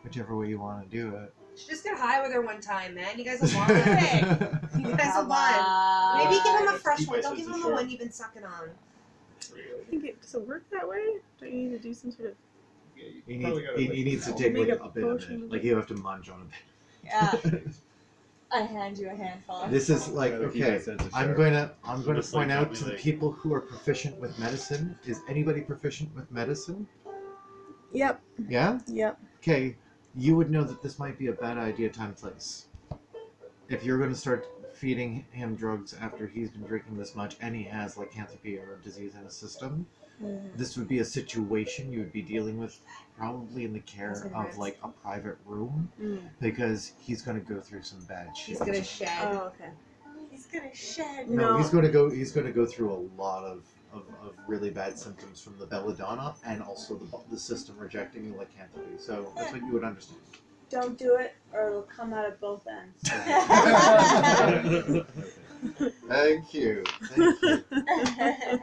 whichever way you want to do it. Should just get high with her one time, man. You guys will bond. You guys will Come bond. on. Maybe give him a fresh Keep one. my Don't give sense him of the one sharp. you've been sucking on. I think it does it work that way? Don't you need to do some sort of Yeah, you He probably needs, gotta, he like, needs to help take me. like Make a a bit of potion it. of Like it. you have to munch on a bit. Yeah. I hand you a handful. This is like Gotta keep my okay. sense of I'm sharp. going to Just, point like, out tell me, to the like- people who are proficient with medicine. Is anybody proficient with medicine? Yep, Yeah. yep. Okay. You would know that this might be a bad idea, time, place. If you're going to start feeding him drugs after he's been drinking this much, and he has lycanthropy or a disease in his system, this would be a situation you would be dealing with probably in the care That's of nice. like a private room, Mm. because he's going to go through some bad shit. He's gonna shed. Oh, okay. He's gonna shed. No, No. he's going to go through a lot of really bad symptoms from the belladonna and also the system rejecting you lycanthropy. So that's what you would understand. Don't do it, or it'll come out of both ends. Thank you. Thank you.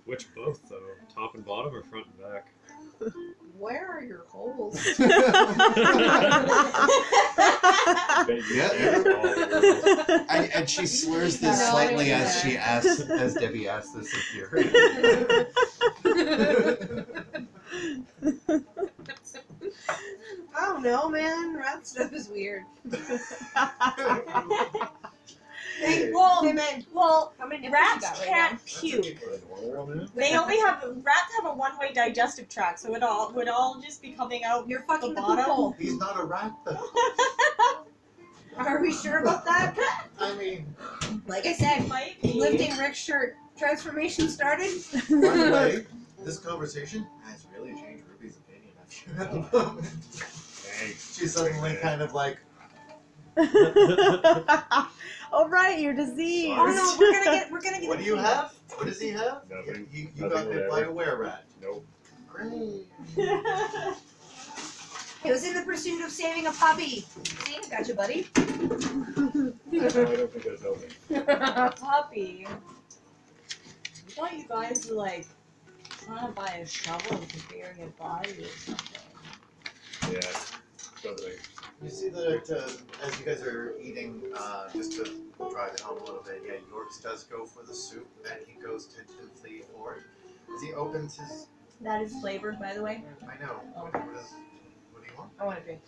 Which both, though? Top and bottom or front and back? Where are your holes? Bet you Yeah. can't all the rules. And she slurs this No, I slightly don't as do she asks, as Debbie asks this of Fury. I don't know, man. Rat stuff is weird. Hey, Well, hey, man. well, How many nipples you rats got right can't That's puke. okay. Normal, man. They only have rats have a one-way digestive tract, so it would all just be coming out. now? You're fucking The the poop bottom? hole. He's not a rat, though. Are we sure about that? I mean, Like I said, Might be. lifting Rick's shirt transformation started. by the way, this conversation has really changed Ruby's opinion of you. Thanks. She's suddenly kind of like, Oh right, you're diseased. Oh no, we're gonna get. what do you have? What does he have? Nothing. You Nothing got bit by whatever. a were-rat. Nope. Great. It was in the pursuit of saving a puppy. See, I got you, buddy. No, I don't think that's helping. Puppy. I thought you guys were like trying to buy a shovel to bury a body or something. Yeah. Something. You see that as you guys are eating, just to drive it home a little bit, yeah, Yorks does go for the soup, and he goes tentatively for it. As he opens his, That is flavored, by the way. I know, what do you want? I want a drink.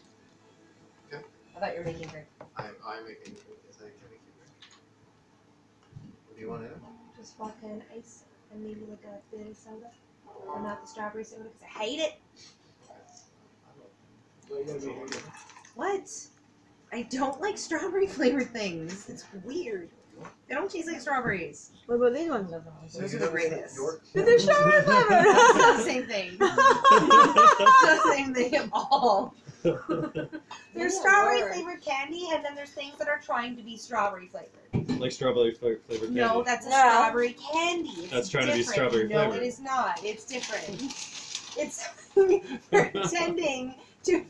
Okay. I thought you were making a drink. I'm making, is I can make you drink. What do you want in it? Just fucking ice. and maybe like a bitter soda, or not the strawberry soda because I hate it. What? I don't like strawberry flavored things. It's weird. They don't taste like strawberries. What about these ones? Those are the greatest. But they're strawberry It's not the flavored. same thing. It's not the same thing at all. There's strawberry flavored candy, and then there's things that are trying to be strawberry flavored. Like strawberry flavored candy. No, that's a Yeah. strawberry candy. It's That's trying to be different. strawberry No, flavored. it is not. It's different. It's pretending to.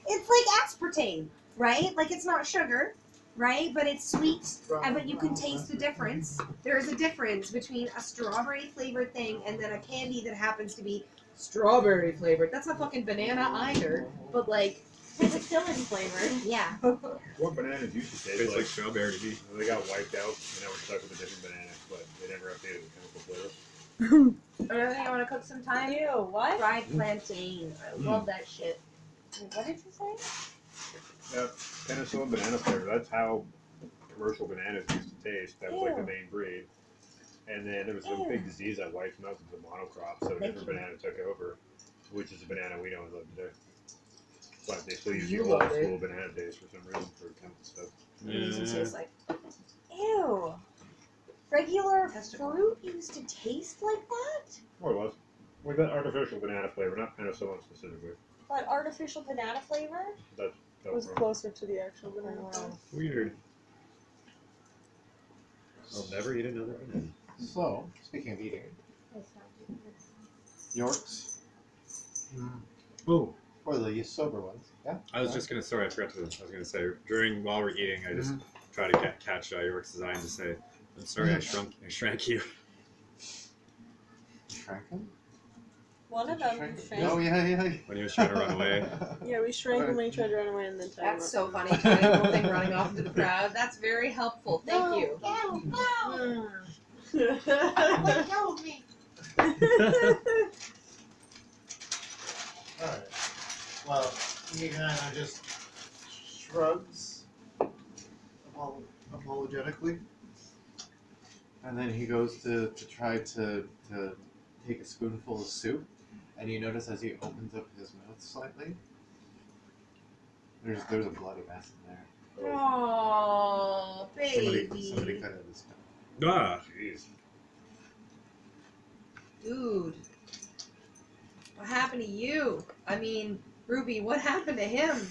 It's like aspartame, right? Like it's not sugar, right? But it's sweet, but you can taste the difference. There is a difference between a strawberry flavored thing and then a candy that happens to be strawberry flavored. That's not fucking banana either, but like. It's still in flavor. Yeah. What bananas used to taste Tastes like like strawberry to me. they got wiped out and now we're stuck with a different banana, but they never updated the chemical flavor. Another thing I want to cook sometime. Ew, what? Fried plantain. I love that shit. What did you say? Penicillin banana flavor, that's how commercial bananas used to taste. That was like the Ew. main breed. And then there was a big disease that wiped them out with the monocrop, so a Thank different you. banana took over, which is the banana we know and love today. But they still use You the old love it. school banana taste for some reason for chemical stuff. What does it taste like? Ew. Regular Vegetable. fruit used to taste like that? More or less. Like that artificial banana flavor, not penicillin specifically. But artificial banana flavor? That It was closer to the actual banana. Weird. I'll never eat another banana. So, speaking of eating, Yorks, Oh, or the sober ones, yeah? I was just gonna. Sorry, I forgot to. I was gonna say while we're eating, I just try to catch York's eye and just say, "I'm sorry, I shrank you." Shrank him? One of them shrank. Oh, yeah. When he was trying to run away. Yeah, we shrank him when he tried to run away and then tied him That's up. so funny. Tiny little thing running off into the crowd. That's very helpful. Thank you. Let go of me. Alright. Well, he kind of just shrugs apologetically. And then he goes to try to take a spoonful of soup. And you notice as he opens up his mouth slightly, there's a bloody mess in there. Oh, Somebody baby. cut out his tongue. Ah, Jeez. Dude. What happened to you? I mean, Ruby, what happened to him?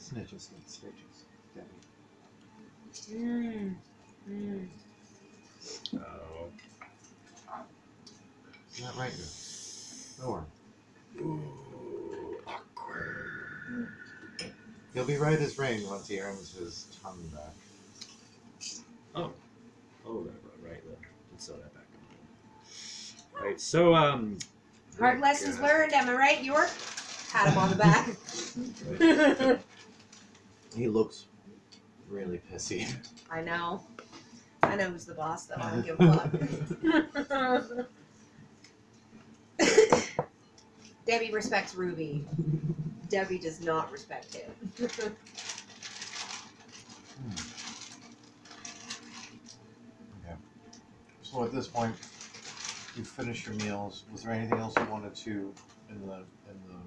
Snitches get stitches. Debbie. Mmm. Mmm. oh. Isn't that right? Or Ooh, awkward. he'll be right as rain once he earns his tongue back. Oh, right. Let's throw that back. Right. So, Hard lessons learned, am I right, York? Pat him on the back. He looks really pissy. I know. I know who's the boss, though. I don't give a fuck. Debbie respects Ruby. Debbie does not respect him. Okay. So at this point, you finish your meals. Was there anything else you wanted to in the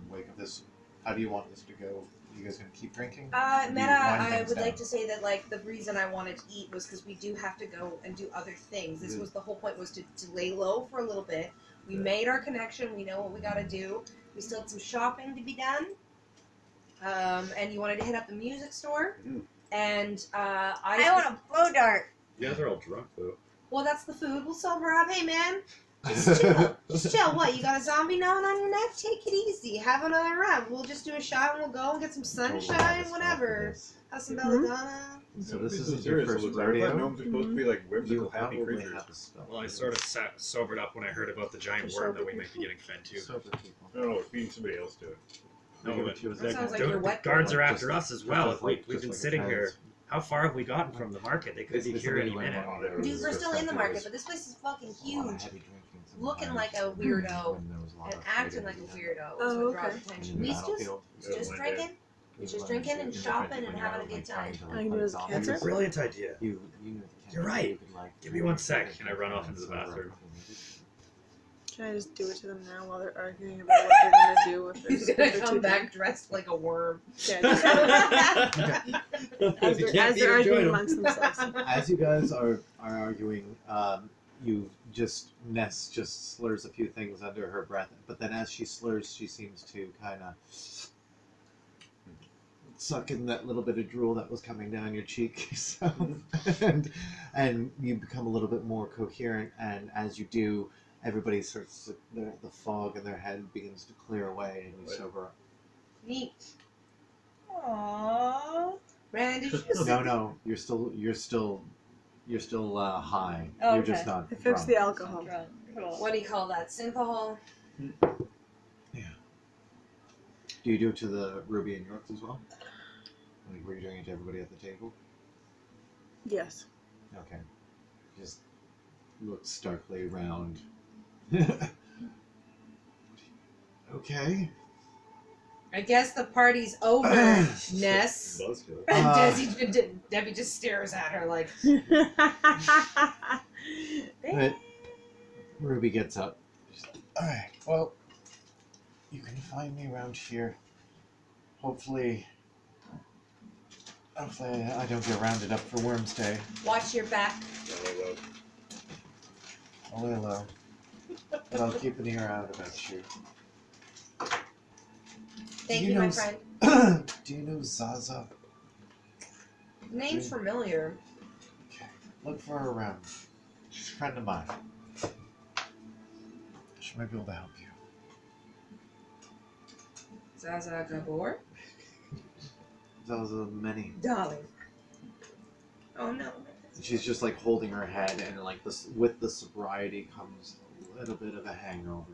wake of this? How do you want this to go? You guys gonna keep drinking? Meta, Do you wind I things would down? like to say that, like, the reason I wanted to eat was because we do have to go and do other things. This was the whole point, was to lay low for a little bit. We made our connection. We know what we gotta do. We still had some shopping to be done. And you wanted to hit up the music store. And I want a blow dart. you guys are all drunk though. Well, that's the food. We'll sober up. Hey, man. Just chill. Just chill. What, you got a zombie gnawing on your neck? Take it easy. Have another round. We'll just do a shot and we'll go and get some sunshine, whatever. Have some belladonna. So this is isn't your first rodeo? Gnomes are supposed to be like You whimsical, happy probably creatures. have a spell. Well, I sort of sobered up when I heard about the giant worm that we might be getting fed to. Sober people. No, it's being somebody else to it. No, Give but it to you as That a sounds like gift. you're wet. the guards are Just after like- us as well. just like- We've just been like a sitting here. child's- How far have we gotten from the market? They could be It's here any somebody minute. went on there. Dude, we're still in the market, but this place is fucking A lot of huge. heavy drinking Looking sometimes like a weirdo when there was a lot and of acting fighting like a and weirdo. Oh, is what draws okay. attention. in the We just battlefield. Yeah, just one day. drinking. Just drinking and shopping and having a good time. I can do it as a That's cancer? a brilliant idea. You're right. Give me 1 sec, and I run off into the bathroom. Can I just do it to them now while they're arguing about what they're gonna do if He's they're, gonna if they're come too back dressed like a worm. Yeah, just as You they're, can't as they're enjoy arguing them. amongst themselves. As you guys are arguing, Ness just slurs a few things under her breath, but then as she slurs, she seems to kind of suck in that little bit of drool that was coming down your cheek. So, and you become a little bit more coherent, and as you do, everybody starts to, the fog in their head begins to clear away, and you sober up. Neat. Aww. Brandon, did you just No, you're still high. Oh, You're just okay. not I fixed drunk. the alcohol. Drunk. Cool. what do you call that? Syncohol? Yeah. Do you do it to the Ruby and Yorks as well? Like, were you doing it to everybody at the table? Yes. Okay. Just look starkly around. Okay. I guess the party's over, Ness. Buzzkill. And Debbie just stares at her like, But Ruby gets up. Alright, well, you can find me around here. Hopefully I don't get rounded up for Worms Day. watch your back. I'll lay low. But I'll keep an ear out about you. Thank Do you, you my know- friend. Do you know Zaza? Name's familiar. Okay. Look for her around. She's a friend of mine. She might be able to help you. Zaza Gabor? Zaza many. Darling. Oh no. She's just like holding her head, and like this, with the sobriety comes a little bit of a hangover.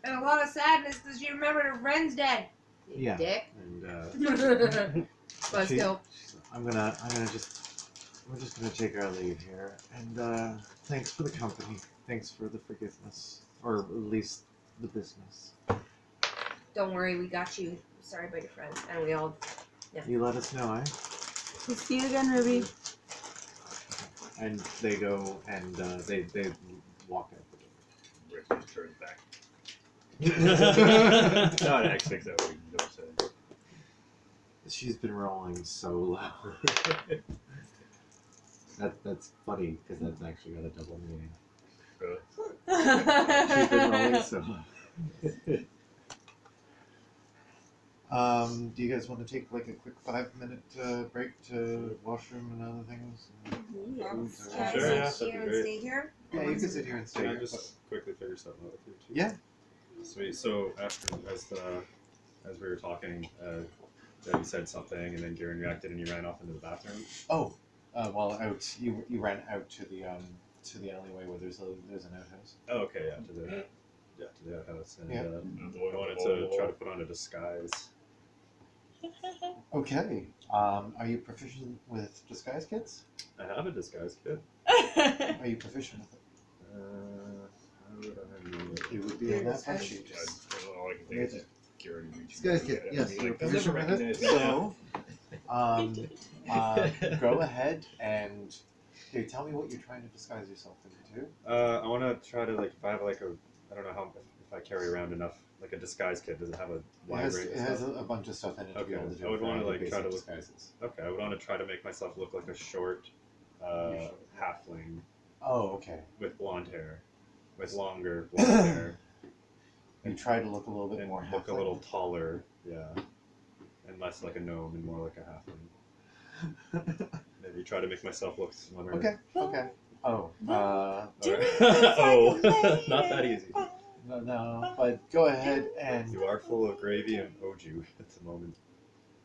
And a lot of sadness because she remembered her friend's dead. You Yeah. dick. And Buzzkill. we're just gonna take our leave here. And thanks for the company. Thanks for the forgiveness, or at least the business. Don't worry, we got you. Sorry about your friend. And we all. You let us know, eh? We'll see you again, Ruby. And they go and they walk out the door. Rick turns back. Not actually, that what you don't say. She's been rolling so loud. That's funny because that's actually got a double meaning. She's been rolling so loud. Do you guys want to take like a quick 5-minute break to washroom and other things? Yes. Can I Sure, sit yeah, that'd be here and great. stay here? Yeah, you can sit here and stay. Can I here. just quickly figure something out with you too? Yeah. Sweet. So after as we were talking, Debbie said something, and then Garen reacted, and he ran off into the bathroom. Oh, well, out. You ran out to the alleyway where there's an outhouse. Oh, okay, yeah, to the outhouse, and Yeah. I wanted to try to put on a disguise. Okay. Are you proficient with disguise kits? I have a disguise kit. Are you proficient with it? How would I know it? It would be on that front sheet. All I can think is just Garen reaching. Disguise kit. at Yes, me, you're like, proficient I'll with never it. recognize So, go ahead and tell me what you're trying to disguise yourself into. I want to try to if I have I don't know if I carry around enough a disguise kit. Does it have a It wide has, range of it has stuff? a bunch of stuff in it to be Okay, able to do. I would want wanna, to try to look- disguises. Okay, I would want to try to make myself look like a short halfling Oh, okay. with blonde hair, with longer blonde hair, You try to look a little bit and more look a halfling. little taller, yeah, and less like a gnome and more like a halfling. Maybe try to make myself look slimmer. Okay. Okay. Oh. Do Alright. it like a Oh, lady. not that easy. No. But go ahead and You are full of gravy and oju at the moment.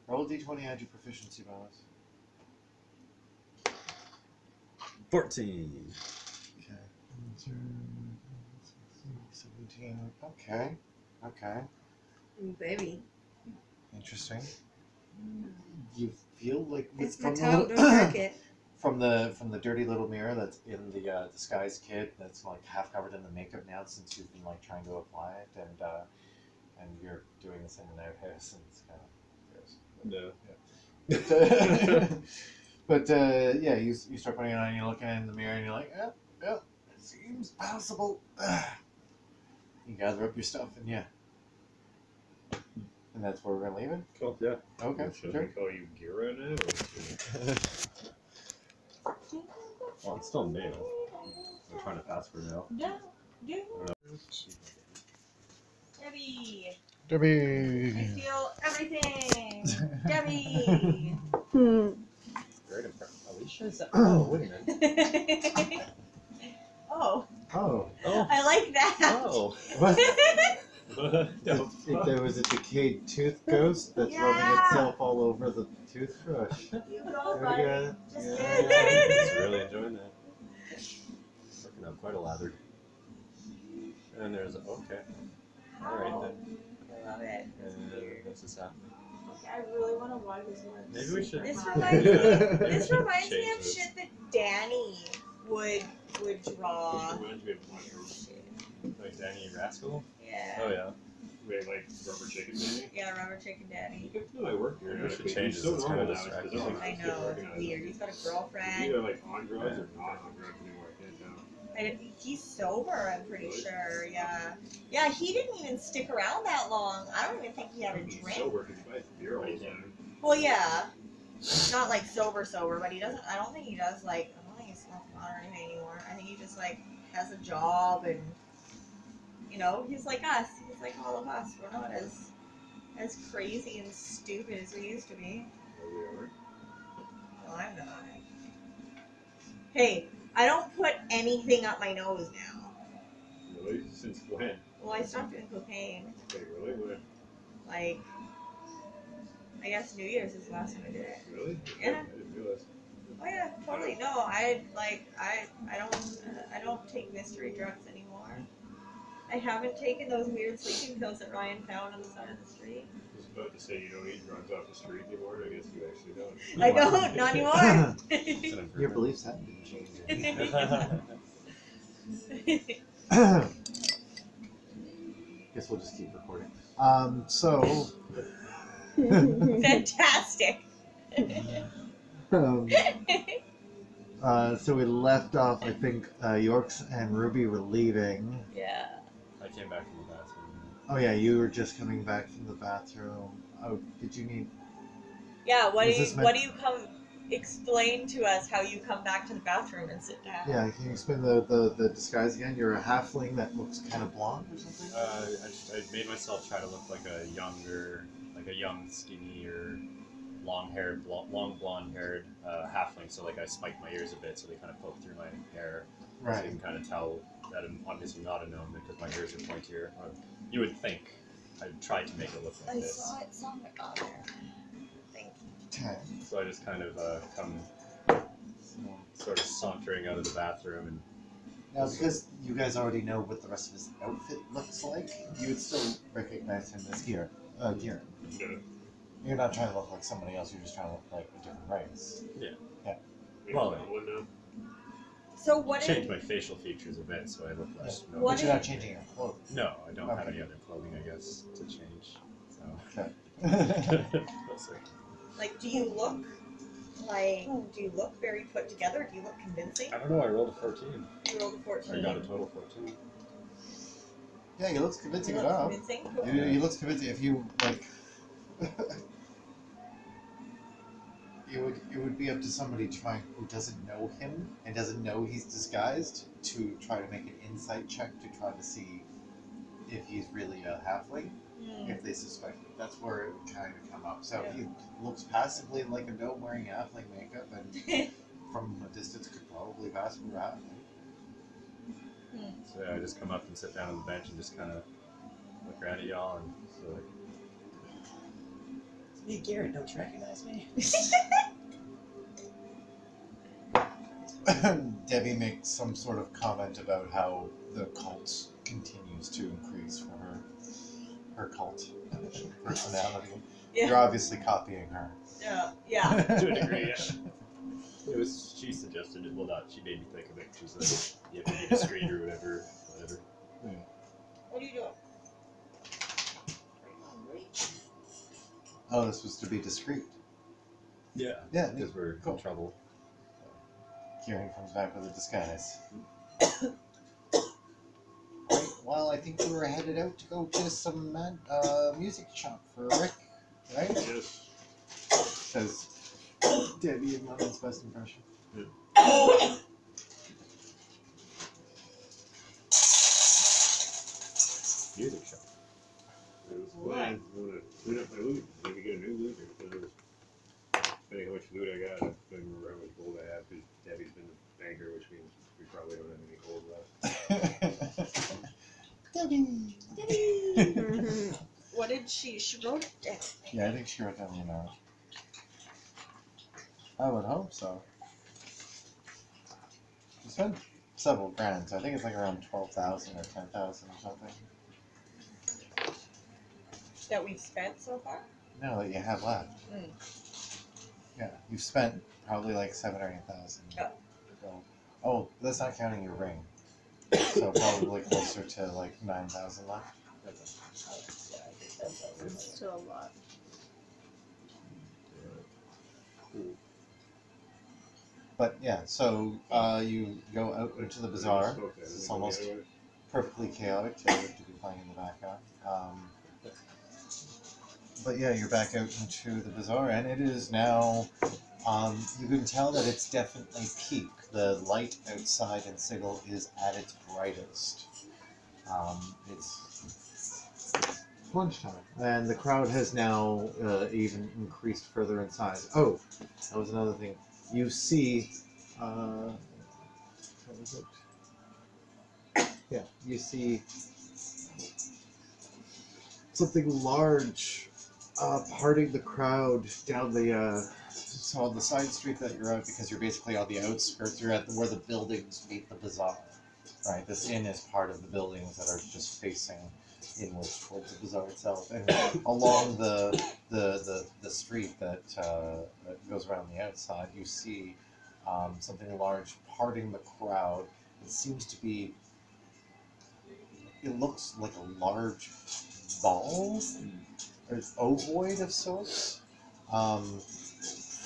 roll a d20. Add your proficiency bonus. 14. Okay. 17. Okay. Baby. Interesting. You feel like It's my from toe, the don't break it. from the dirty little mirror that's in the disguise kit that's like half covered in the makeup now since you've been trying to apply it and you're doing this in an outhouse and it's kind of gross. No. But yeah, you start putting it on. You're looking in the mirror, and you're like, "Yep, yep, it seems passable." You gather up your stuff, and yeah, and that's where we're gonna leave it. Cool. Yeah. Okay, Should sure. we call you Gira now? Or well, it's still male. I'm trying to pass for now. Debbie, I Debbie. steal everything. Debbie. Great impression. Alicia's. Oh, wait a minute. Oh, Oh, Oh. I like that. Oh. what? No. If there was a decayed tooth ghost that's rubbing Yeah. itself all over the toothbrush. You go, There we buddy. go. Just Yeah. kidding. He's really enjoying that. Working out quite a lather. And there's a, okay. Alright then. I love it. That's And weird. this is happening. Okay, I really want to watch this one. Maybe we should. This Change reminds me of this. shit that Danny would draw. Reminds me of mushrooms. Like Danny Rascal? Yeah. Oh yeah. Wait, like rubber chicken maybe? Yeah, Rubber Chicken Danny. You know I work here. Maybe we like, should he's change so this, it's kinda normal now, distracting. it's bizarre. I just know, can't it's recognize weird. him. He's got a He's girlfriend. either like on drugs or not on drugs anymore. I can't tell. And he's sober, I'm pretty Really? sure. Yeah. Yeah, he didn't even stick around that long. I don't even think he had a He's drink. sober because he buys beer all the time. Well, yeah. Not like sober, but he doesn't. I don't think he does like. I don't think he smokes pot or anything anymore. I think he just like has a job and, you know, he's like us. He's like all of us. We're not as crazy and stupid as we used to be. There we are. Well, I'm not. Hey, I don't put anything up my nose now. Really? Since when? Well, I stopped doing cocaine. Wait, really? When? Like, I guess New Year's is the last time I did it. Really? Yeah. I didn't realize. Oh yeah, totally. No, I don't take mystery drugs anymore. I haven't taken those weird sleeping pills that Ryan found on the side of the street. I was about to say you don't eat drugs off the street anymore. I guess you actually don't. I don't, not anymore. It's an Your improvement. beliefs have been changing. Guess we'll just keep recording. So. Fantastic. um, so we left off. I think Yorks and Ruby were leaving. Yeah. I came back from the bathroom. Oh yeah, you were just coming back from the bathroom. Oh, did you need? Yeah. What Is this meant- do you come? Explain to us how you come back to the bathroom and sit down. Yeah, can you explain the disguise again? You're a halfling that looks kind of blonde or something. I made myself try to look like a young, skinnier, long-haired, long blonde-haired halfling. So like I spiked my ears a bit, so they kind of poke through my hair. So you can kind of tell that I'm obviously not a gnome because my ears are pointier. Or you would think I tried to make it look like I this. saw it somewhere on there. Thank you. Okay. So I just kind of come sort of sauntering out of the bathroom and Now, because you guys already know what the rest of his outfit looks like, you would still recognize him as Garen. Yeah. You're not trying to look like somebody else. You're just trying to look like a different race. Well, one now. So what change is my facial features a bit so I look less. Yeah. No, What But you're is- not changing your clothes. no, I don't have Okay. any other clothing, I guess, to change. So. Okay. We'll see. like? Do you look very put together? Do you look convincing? I don't know. I rolled a 14. You rolled a 14. I got a total 14. Yeah, he looks convincing You look enough. convincing. He looks convincing. If you like, it would be up to somebody who doesn't know him and doesn't know he's disguised to try to make an insight check to try to see if he's really a halfling. Hmm. If they suspect it, that's where it would kind of come up. So Yeah. if he looks passively like a gnome wearing halfling makeup, and from a distance could probably pass for a halfling. So yeah, I just come up and sit down on the bench and just kind of look around at y'all and so like, it's me, Garrett. Don't you recognize me? Debbie makes some sort of comment about how the cult continues to increase for her cult personality. Yeah. You're obviously copying her. Yeah. To a degree, yeah. It was, she suggested it, well not, she made me think of it. She's like, you have to be discreet or whatever. What are you doing? Oh, this was to be discreet. Yeah. Yeah, Because we're cool. in trouble. Kieran comes back with a disguise. Right, well, I think we were headed out to go to some music shop for Rick, right? Yes. Says Debbie in Lemon's best impression. Music shop. It was planned. I want to clean up my loot. Maybe get a new loot. Because depending how much loot I got, I don't remember how much gold I have. Because Debbie's been the banker, which means we probably don't have any gold left. Debbie! What did she wrote it down? Yeah, I think she wrote down the amount. I would hope so. She spent several grand, so I think it's like around 12,000 or 10,000 or something. That we've spent so far? No, that you have left. Mm. Yeah, you've spent probably like 7,000 or 8,000. Oh. So, oh, that's not counting your ring. So probably closer to like 9,000 left. It's still a lot. But yeah, so you go out into the bazaar. It's almost perfectly chaotic to be playing in the background. But yeah, you're back out into the bazaar, and it is now. You can tell that it's definitely peak. The light outside in Sigil is at its brightest. It's lunchtime, and the crowd has now even increased further in size. Oh, that was another thing. You see, what was it? Yeah, you see something large parting the crowd down the so on the side street that you're at, because you're basically on the outskirts. You're at where the buildings meet the bazaar, right? This inn is part of the buildings that are just facing inwards towards the bazaar itself, and along the street that goes around the outside, you see something large parting the crowd. It seems to be. It looks like a large ball, or ovoid of sorts.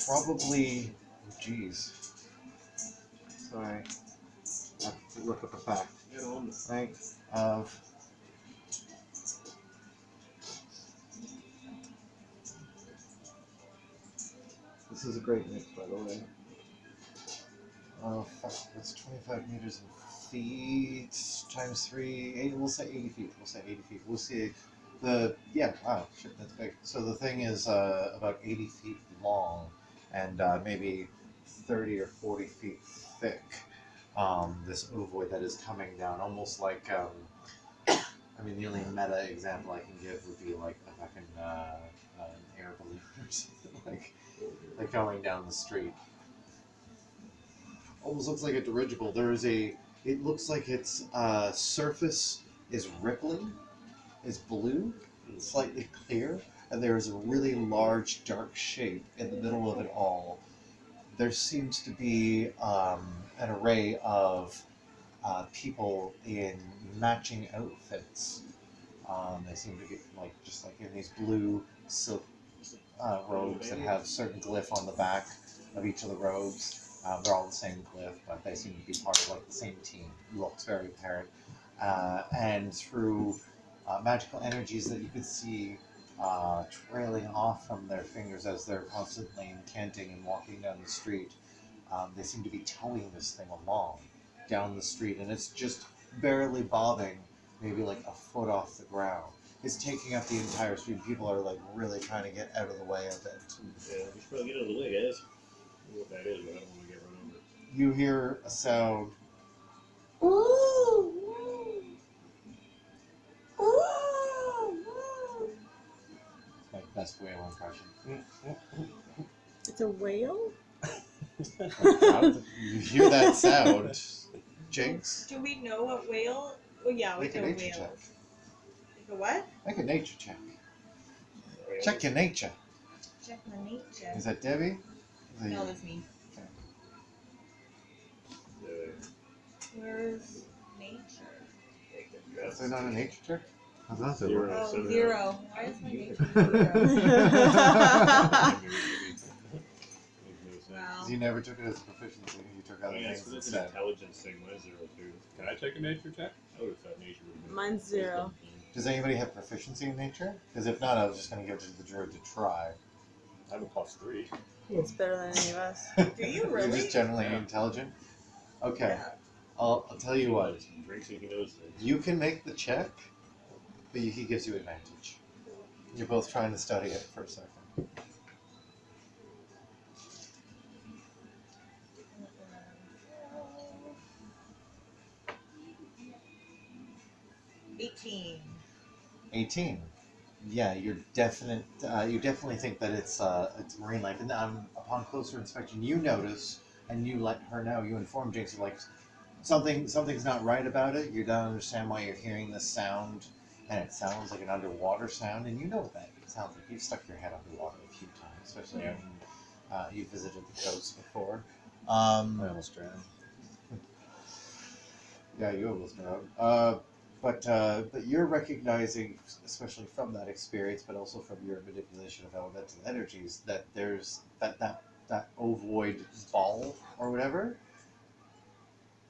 Probably. Geez. Sorry. I have to look up a fact. Right? This is a great mix, by the way. Oh, fuck. It's 25 meters in feet times 3. We'll say 80 feet. We'll say 80 feet. We'll see. Yeah, wow, shit, that's big. So the thing is about 80 feet long and maybe 30 or 40 feet thick. This ovoid that is coming down, almost like, I mean, the only meta example I can give would be like a fucking an air balloon or something like going down the street. Almost looks like a dirigible. It looks like its surface is rippling, is blue, slightly clear, and there is a really large dark shape in the middle of it all. There seems to be an array of people in matching outfits. They seem to be just like in these blue silk robes that have certain glyph on the back of each of the robes. They're all the same glyph, but they seem to be part of like the same team. Looks very apparent. And through magical energies that you could see trailing off from their fingers as they're constantly incanting and walking down the street, they seem to be towing this thing along down the street, and it's just barely bobbing, maybe like a foot off the ground. It's taking up the entire street. People are like really trying to get out of the way of it. Yeah, we should probably get out of the way, guys. I don't know what that is, but I don't want to get run over. You hear a sound. It's my best whale impression. It's a whale? How did you hear that sound, Jinx? Do we know what whale? Oh yeah, we Make a know nature whales. check. Like a what? Make a nature check. Check your nature. Check my nature. Is that Debbie? Is that No, you? that's me. Yeah. Where's nature? Is there not a nature check? How's that so? Zero. Oh, Seven. 0. Why is my nature 0? Wow. You never took it as a proficiency. You took other Oh, yeah, things so that's an instead. intelligence thing. Mine's 0 too. Can I take a nature check? I would have thought nature would have been. Mine's 0. Does anybody have proficiency in nature? Because if not, I was just going to give it to the druid to try. I have a +3. It's better than any of us. Do you You're really? just generally Yeah. intelligent? Okay. Yeah. I'll tell you what. Drinks, he knows things. You can make the check, but he gives you advantage. You're both trying to study it for a second. Uh, 18. 18. Yeah, you're definite. You definitely think that it's marine life, and upon closer inspection, you notice, and you let her know. You inform Jinx, like something's not right about it. You don't understand why you're hearing this sound, and it sounds like an underwater sound, and you know what that sounds like. You've stuck your head underwater a few times, especially when you visited the coast before. I almost drowned. Yeah, you almost know. But you're recognizing, especially from that experience, but also from your manipulation of elemental energies, that there's that ovoid ball or whatever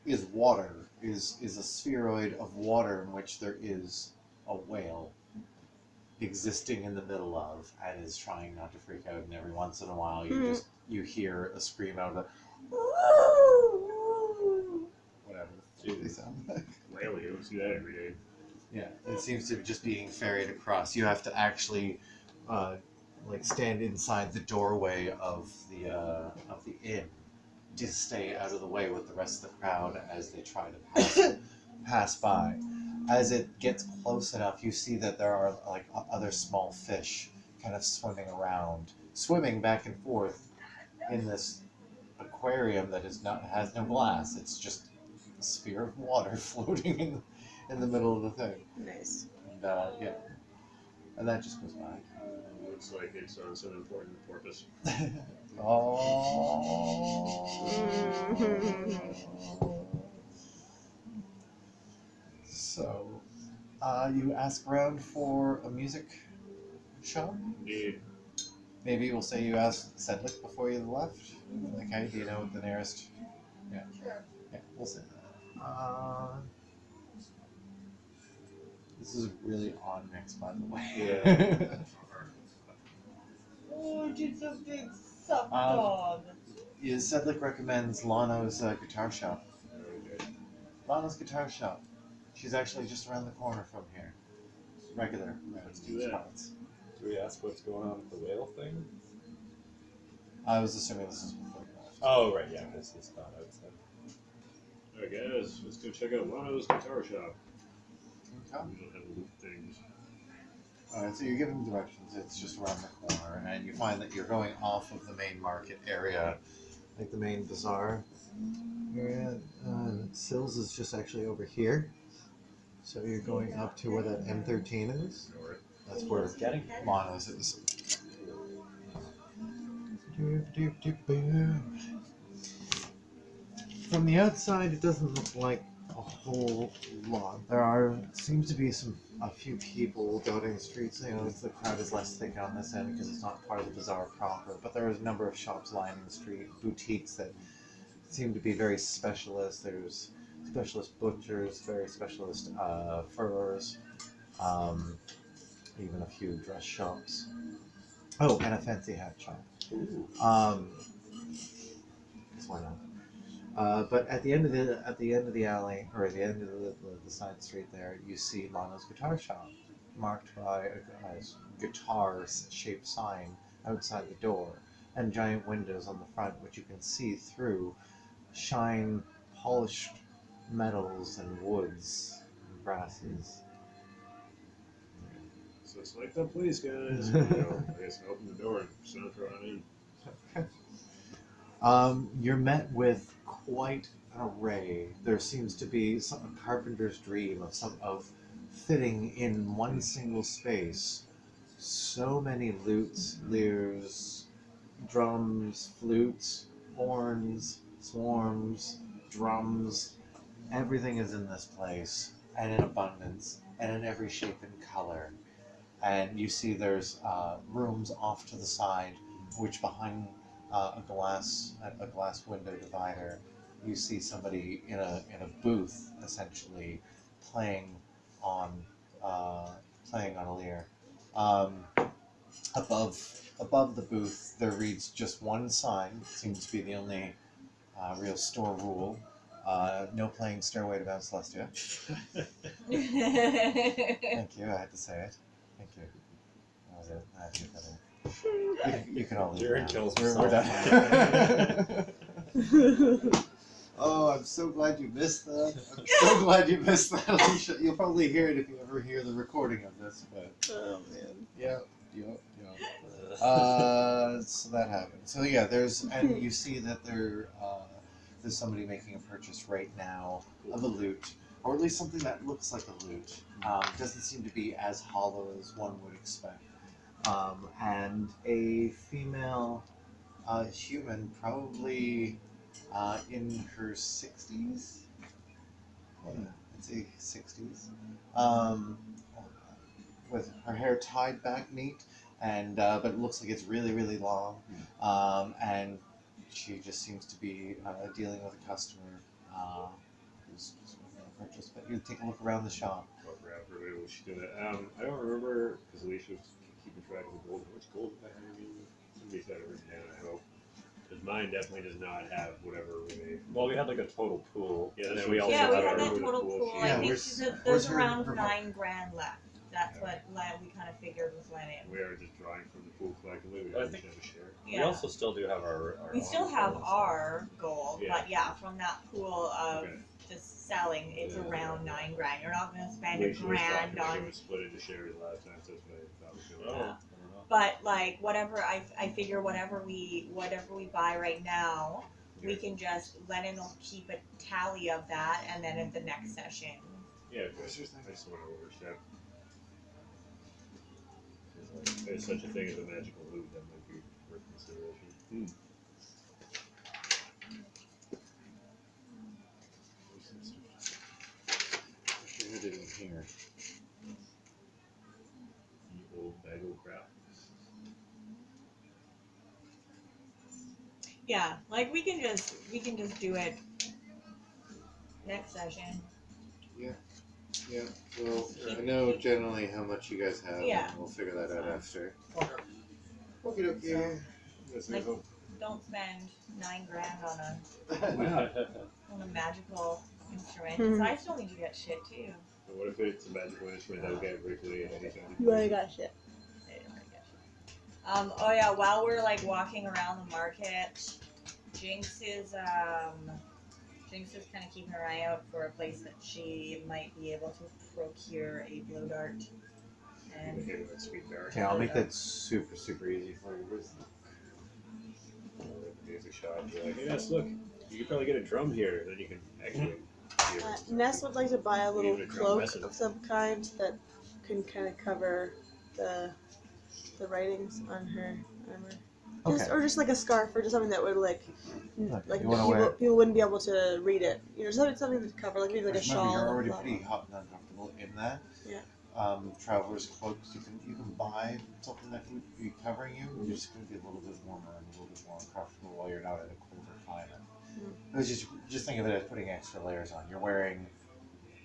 is water, is a spheroid of water in which there is a whale existing in the middle of, and is trying not to freak out. And every once in a while, you hear a scream out of whatever they sound like. Whaley, you don't see that every day. Yeah, it seems to be just being ferried across. You have to actually, stand inside the doorway of the inn to stay out of the way with the rest of the crowd as they try to pass by. As it gets close enough, you see that there are other small fish kind of swimming back and forth in this aquarium that has no glass. It's just a sphere of water floating in the middle of the thing. Nice. And and that just goes by. Looks like it's on some important porpoise. So, you ask around for a music shop? Indeed. Maybe we'll say you asked Sedlick before you left. Okay, do you know what the nearest? Yeah. Sure. Yeah, we'll say that. This is really odd mix, by the way. Yeah. Oh, it's a big suck dog. Yeah, Sedlick recommends Lano's guitar shop. Okay. Lana's guitar shop. She's actually just around the corner from here. Regular. Let's do that. Spots. Do we ask what's going on with the whale thing? I was assuming this is before you left. Oh, right, yeah, this is not outside. Alright guys, let's go check out Lano's guitar shop. Okay. We don't have loot things. Alright, so you're given directions. It's just around the corner, and you find that you're going off of the main market area, like the main bazaar area. Sills is just actually over here. So you're going up to where that M13 is. North. That's where Getting Lana's is. From the outside, it doesn't look like a whole lot. Seems to be a few people dotting the streets. You know, the crowd is less thick on this end because it's not part of the bazaar proper. But there is a number of shops lining the street, boutiques that seem to be very specialist. There's specialist butchers, very specialist furrowers, even a few dress shops. Oh, and a fancy hat shop. Why not? But at the end of the alley, or at the end of the side street there, you see Lano's guitar shop, marked by a guitar-shaped sign outside the door, and giant windows on the front, which you can see through, shine polished metals and woods and brasses. So it's like that place, guys. I guess open the door and saunter on in. You're met with quite an array. There seems to be a carpenter's dream of fitting in one single space so many lutes, lyres, drums, flutes, horns, swarms, drums. Everything is in this place, and in abundance. and in every shape and color. And you see there's rooms off to the side, which behind a glass window divider, you see somebody in a booth essentially playing on a lyre. Above the booth, there reads just one sign. Seems to be the only real store rule. No playing Stairway to Mount Celestia. Thank you. I had to say it. Thank you. That was it. I had to get that in. You can all leave Jared now. kills We're himself. done. Oh, I'm so glad you missed that. I'm so glad you missed that, Alicia. You'll probably hear it if you ever hear the recording of this, but Oh man. yeah. So that happened. So yeah, and you see that there's somebody making a purchase right now of a lute, or at least something that looks like a lute. Doesn't seem to be as hollow as one would expect. And a female human, probably in her 60s. I'd say 60s. With her hair tied back neat, and but it looks like it's really, really long. And she just seems to be dealing with a customer who's just making a purchase. But you take a look around the shop. Oh, crap, really, what she doing that? I don't remember, because Alicia was keeping track of the gold. How much gold did I have? Somebody said it written down, I hope. Because mine definitely does not have whatever we made. Well, we had like a total pool. Yeah, and that's then we what- also Yeah, we had had our that with the total pool pool. sheet. I Yeah, think where's- there's where's her around remote? $9,000 left. That's what we kind of figured was let in. We are just drawing from the pool collectively. We I don't think- have a share. We Yeah. also still do have our We own still have pools. our gold, Yeah. but yeah, from that pool of Okay. just selling, it's Yeah. around $9,000. You're not gonna spend Alicia was talking $1,000 like it on. was split into shares last time, so that's what I thought was going Oh, on. I don't know. But like whatever I figure whatever we buy right now, we Yeah. can just Lennon will keep a tally of that, and then at the next session. Yeah, good. I just want to overstep. There's such a thing as a magical loot that might be worth consideration. I had it in here. You old bag of crap. Yeah, like we can just do it next session. Yeah, well, I know generally how much you guys have, Yeah. and we'll figure that out after. Okay. Okay. Like, don't spend $9,000 on a But magical instrument. Mhm. So I still need to get shit too. what if it's a magical instrument that'll get briefly anytime? You already got shit. Oh yeah, while we're like walking around the market, Jinx is kind of keeping her eye out for a place that she might be able to procure a blow dart. And Okay, that's sweet dark. Okay, I'll make that super, super easy for you. Music shop. You're like, hey, Ness, look, you could probably get a drum here. Then you can actually. Ness would like to buy a little Even a drum cloak message. of some kind that can kind of cover the writings on her armor. Just, Okay. or just like a scarf, or just something that would like You wanna wear- people wouldn't be able to read it. You know, something to cover, like maybe like a Remember, shawl. you're or already blah, pretty blah. hot and uncomfortable in that. Yeah. Traveler's cloaks, you can buy something that would be covering you. You're just going to be a little bit warmer and a little bit more uncomfortable while you're not in a colder climate. It was just think of it as putting extra layers on. You're wearing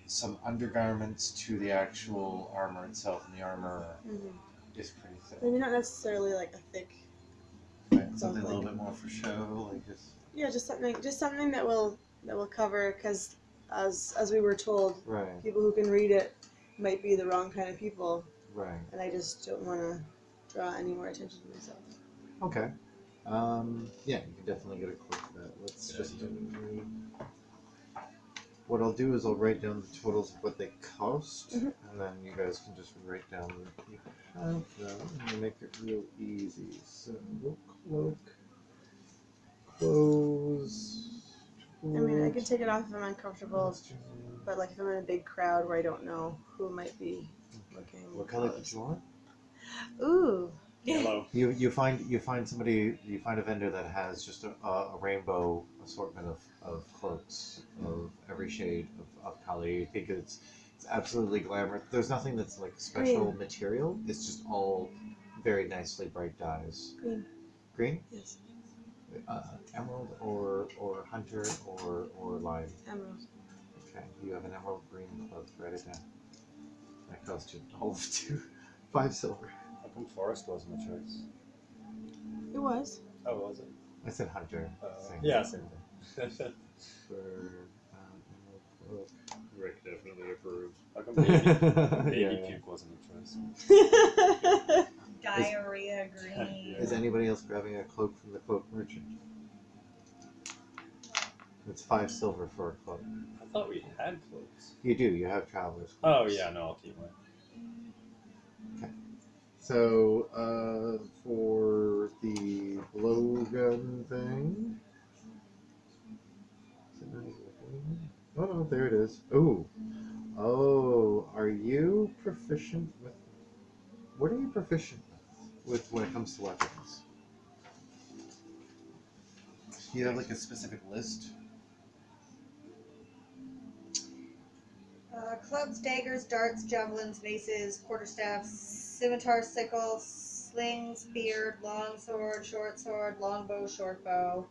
some undergarments to the actual armor itself, and the armor Mhm. is pretty thick. Maybe not necessarily like a thick. Right? Something a little bit more for show, like this. Yeah, just something that will cover, because as we were told, Right, people who can read it might be the wrong kind of people, right. and I just don't want to draw any more attention to myself. Okay. Yeah, you can definitely get a cloak for that. Let's just. What I'll do is I'll write down the totals of what they cost, Mhm. and then you guys can just write down what you have them, and we'll make it real easy. So, cloak, clothes. I mean, I can take it off if I'm uncomfortable, but like if I'm in a big crowd where I don't know who might be looking. What color did you want? Ooh. Hello. You find a vendor that has just a rainbow assortment of cloaks of every shade of color. You think It's absolutely glamorous. There's nothing that's like special Green. material. It's just all very nicely bright dyes. Green. Green? Yes. Emerald or hunter or lime. Emerald. Okay, you have an emerald green cloak. Write it down. That cost you all of 5 silver. How come forest wasn't a choice? It was. Oh, was it? I said hunter. Yeah, same thing. For emerald cloak. Rick definitely approves. How come baby Yeah. puke wasn't a choice? Diarrhea green. Is anybody else grabbing a cloak from the cloak merchant? It's 5 silver for a cloak. I thought we had cloaks. You do. You have travelers. Oh cloaks. yeah, no, I'll keep mine. So, for the blowgun thing. Is it not even working? Oh no, there it is. Ooh. Oh, are you proficient with. What are you proficient with when it comes to weapons? Do you have like a specific list? Clubs, daggers, darts, javelins, maces, quarterstaffs, scimitar, sickle, sling, spear, long sword, longbow, short bow.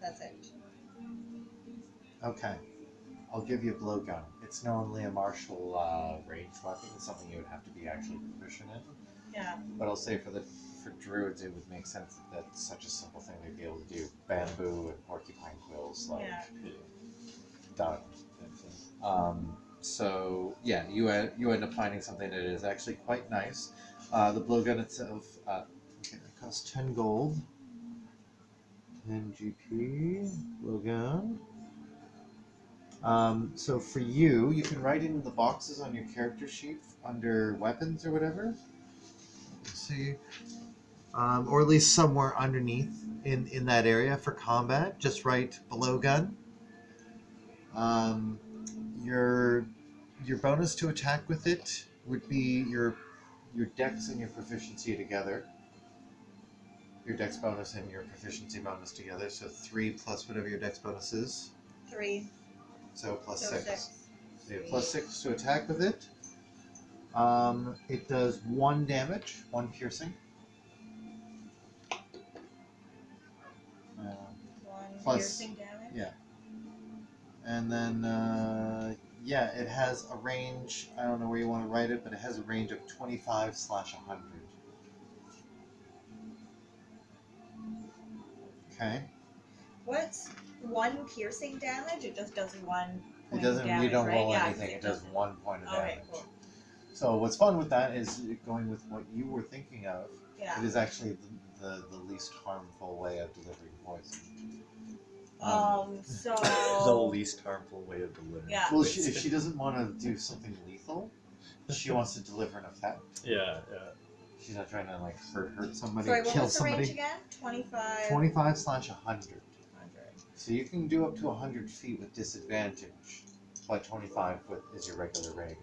That's it. Okay. I'll give you a blowgun. It's normally a martial ranged weapon. It's something you would have to be actually proficient in. Yeah. But I'll say for druids, it would make sense that that's such a simple thing they'd be able to do. Bamboo and porcupine quills, like Yeah. done. So yeah, you end up finding something that is actually quite nice. The blowgun itself, it costs 10 gold, 10 GP. Blowgun. So for you, you can write in the boxes on your character sheet under weapons or whatever. Let's see, or at least somewhere underneath in that area for combat. Just write blowgun. Your bonus to attack with it would be your dex and your proficiency together. Your dex bonus and your proficiency bonus together. So 3 plus whatever your dex bonus is. 3. So plus So 6. 6. So you have plus 6 to attack with it. It does 1 damage, 1 piercing. One Plus- piercing damage. Yeah. And then, yeah, it has a range, I don't know where you want to write it, but it has a range of 25/100. Okay. What's 1 piercing damage? It just does 1 It point doesn't, of damage, you don't right? roll Yeah, anything, it does 1 point of Okay, damage. cool. So what's fun with that is going with what you were thinking of. Yeah. It is actually the least harmful way of delivering poison. So The least harmful way of delivering. Yeah. Well, if she doesn't want to do something lethal, she wants to deliver an effect. Yeah. She's not trying to like hurt somebody, Sorry, what kill was the range somebody. again? 25. 25/100. So you can do up to 100 feet with disadvantage, but 25 is your regular range.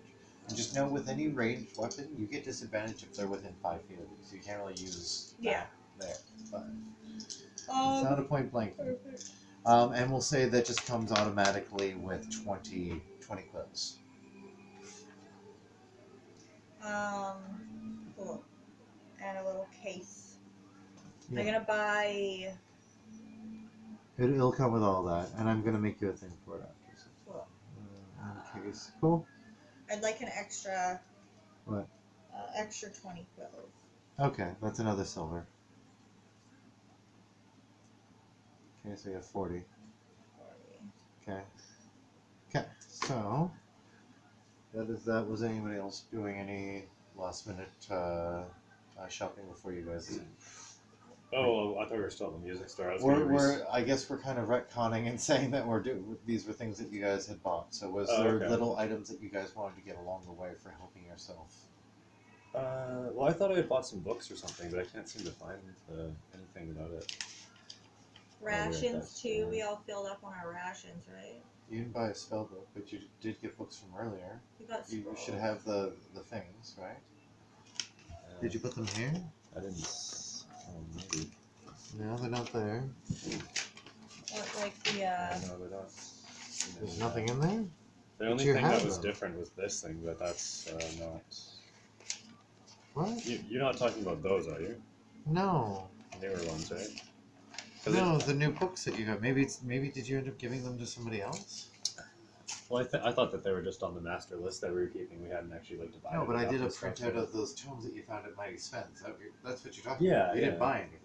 And just know with any ranged weapon, you get disadvantage if they're within 5 feet of you. So you can't really use that there. But it's not a point blank. Perfect. And we'll say that just comes automatically with 20 quills. Cool. And a little case. Yeah. I'm gonna buy. It'll come with all that, and I'm going to make you a thing for it after. So. Cool. In case. Cool. I'd like an extra. What? Extra 20 quills. Okay, that's another silver. Okay, so you have 40. 40. Okay, so that is that. Was anybody else doing any last minute shopping before you guys? Oh, I thought we were still at the music store. I was gonna I guess we're kind of retconning and saying that these were things that you guys had bought. So was Oh, there okay. little items that you guys wanted to get along the way for helping yourself? well, I thought I had bought some books or something, but I can't seem to find anything about it. Rations that's too. fine. We all filled up on our rations, right? You didn't buy a spell book, but you did get books from earlier. We got You scrolls. should have the things, right? Did you put them here? I didn't. Maybe. No, they're not there. What, like the No, they're not. There's nothing in there? The only you thing have that was them. different was this thing, but that's not. What? You're not talking about those, are you? No. Newer ones, right? 'Cause No, the new books that you have. Maybe did you end up giving them to somebody else? Well, I thought that they were just on the master list that we were keeping. We hadn't actually like divided. No, but it I up did a and stuff, printout so- of those tomes that you found at Mighty Sven's. That's what you're talking Yeah, about. You yeah. didn't buy anything.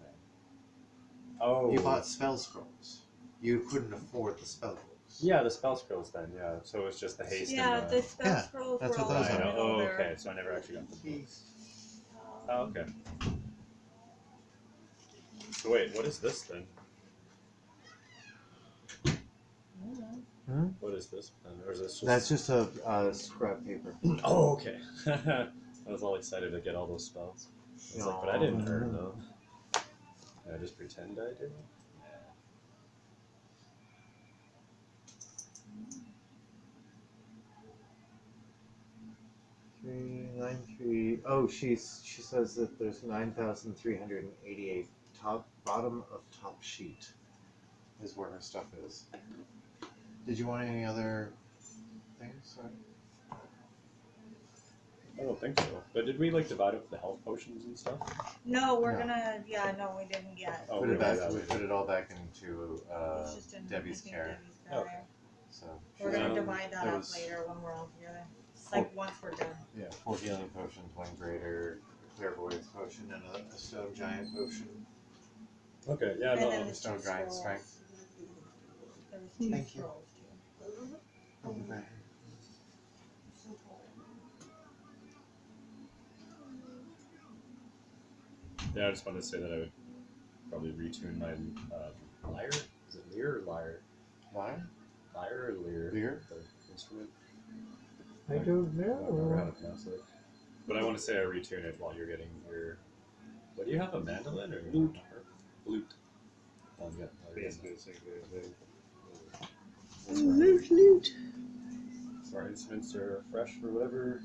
Oh. You bought spell scrolls. You couldn't afford the spell books. Yeah, the spell scrolls then. Yeah, so it was just the haste. Yeah, and the spell Yeah, scrolls that's were what all those I are. know. in Oh, there. okay. So I never actually got the books. Oh, okay. So wait, what is this then? Hmm? What is this then? Or is this just? That's just a scrap paper. Oh, okay. I was all excited to get all those spells. I was like, but I didn't earn them. Can I just pretend I did? Yeah. 393. Oh, she says that there's 9,388 bottom of top sheet is where her stuff is. Did you want any other things? Or? I don't think so. But did we like divide up the health potions and stuff? No, we're No. gonna. Yeah, no, we didn't yet. Oh, Put we it back. did that We later. put it all back into It's just in Debbie's I think care. Debbie's care. Okay. So We're she's- gonna divide that it up was- later when we're all together. Like once we're done. Yeah, 4 healing potions, 1 greater clairvoyance potion, and a stone giant potion. Okay, yeah, And no. then the there's stone two giant scrolls. strength. There was 2 Thank you. scrolls too. Okay. Yeah, I just wanted to say that I would probably retune my lyre. Is it lyre or lyre? Why? Lyre or lyre? Lyre? The instrument. I don't I don't remember how know. to pronounce it. But I want to say I retune it while you're getting your. What do you have? A mandolin or Lute. Flute. Oh, yeah. Basically the same thing. Loot. Our instruments are fresh for whatever.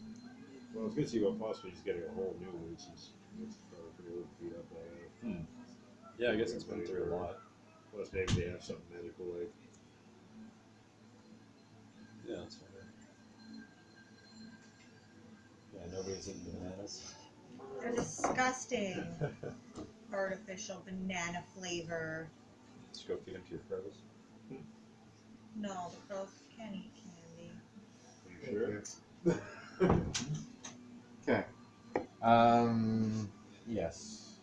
Well, it's good to see what possibly he's getting a whole new one since it's probably pretty little beat up by now. Yeah, I guess it's been through a lot. Plus maybe they have something magical like. Yeah, that's fair. Yeah, nobody's eating bananas. They're disgusting. Artificial banana flavor. Just go feed them to your crows. No, the crows can't eat candy. Are you sure? Okay. Yes.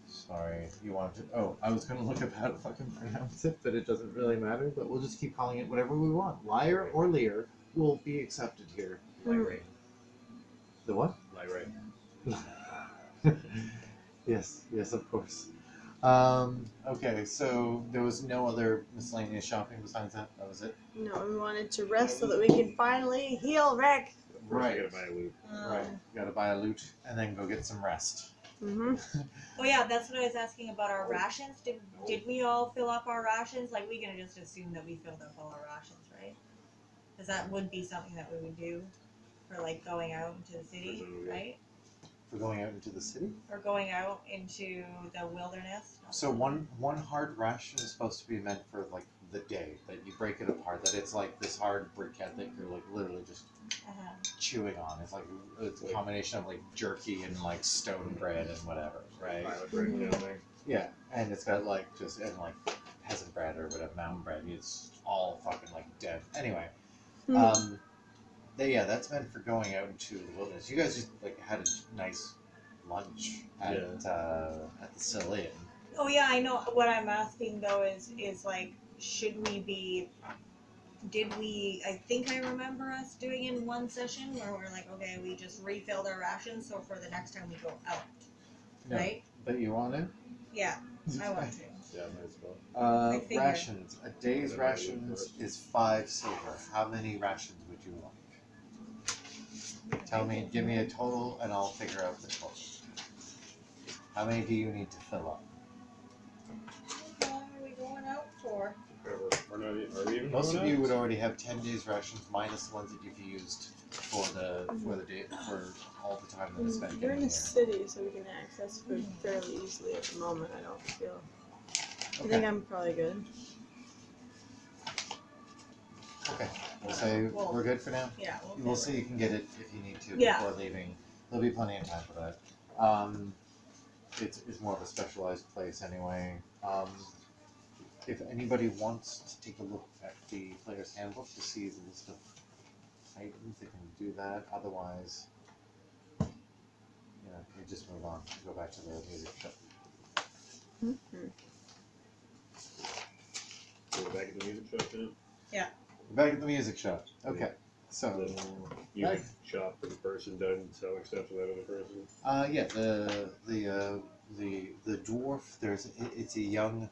Sorry. You want to. Oh, I was going to look up how to fucking pronounce it, but it doesn't really matter. But we'll just keep calling it whatever we want. Lyre or Lear will be accepted here. Lyre. The what? Lyre. Yes, of course. Okay, so there was no other miscellaneous shopping besides that? That was it? No, we wanted to rest so that we can finally heal Rick. First I gotta buy a loot. Right. You gotta buy a loot and then go get some rest. Mm-hmm. Oh yeah, that's what I was asking about our rations. Did we all fill up our rations? Like we can just assume that we filled up all our rations, right? Because that would be something that we would do for like going out into the city, right? For going out into the city? Or going out into the wilderness. So one hard ration is supposed to be meant for like the day, that you break it apart, that it's like this hard briquette that you're like literally just chewing on. It's like it's a combination of like jerky and like stone bread and whatever, right? Pilot breakdown thing. Yeah, and it's got like just and like peasant bread or whatever, mountain bread. It's all fucking like dead. Anyway, that's meant for going out into the wilderness. You guys just like had a nice lunch at the Sill Inn. Oh yeah, I know. What I'm asking though is like, should we be? Did we? I think I remember us doing in one session where we're like, okay, we just refilled our rations, so for the next time we go out, No. right? But you want it? Yeah, I want to. Yeah, might as well. I figured. Rations. A day's rations is 5 silver. How many rations would you like? Tell me, give me a total, and I'll figure out the total. How many do you need to fill up? How long are we going out for? Are we even Most going of you out? would already have 10 days rations minus the ones that you've used for the day for all the time that it's spent We're getting in here. the city, so we can access food fairly easily at the moment. I don't feel. I think Okay. I'm probably good. Okay, we'll say Well, we're good for now. Yeah. We'll see you can get it if you need to Yeah. before leaving. There'll be plenty of time for that. It's more of a specialized place anyway. If anybody wants to take a look at the player's handbook to see the list of items, they can do that. Otherwise, you just move on. Go back to the music shop. So we're back at the music shop now. We're back at the music shop. Okay, so Music shop for the person done selling stuff to that other person. yeah, the dwarf. It's a young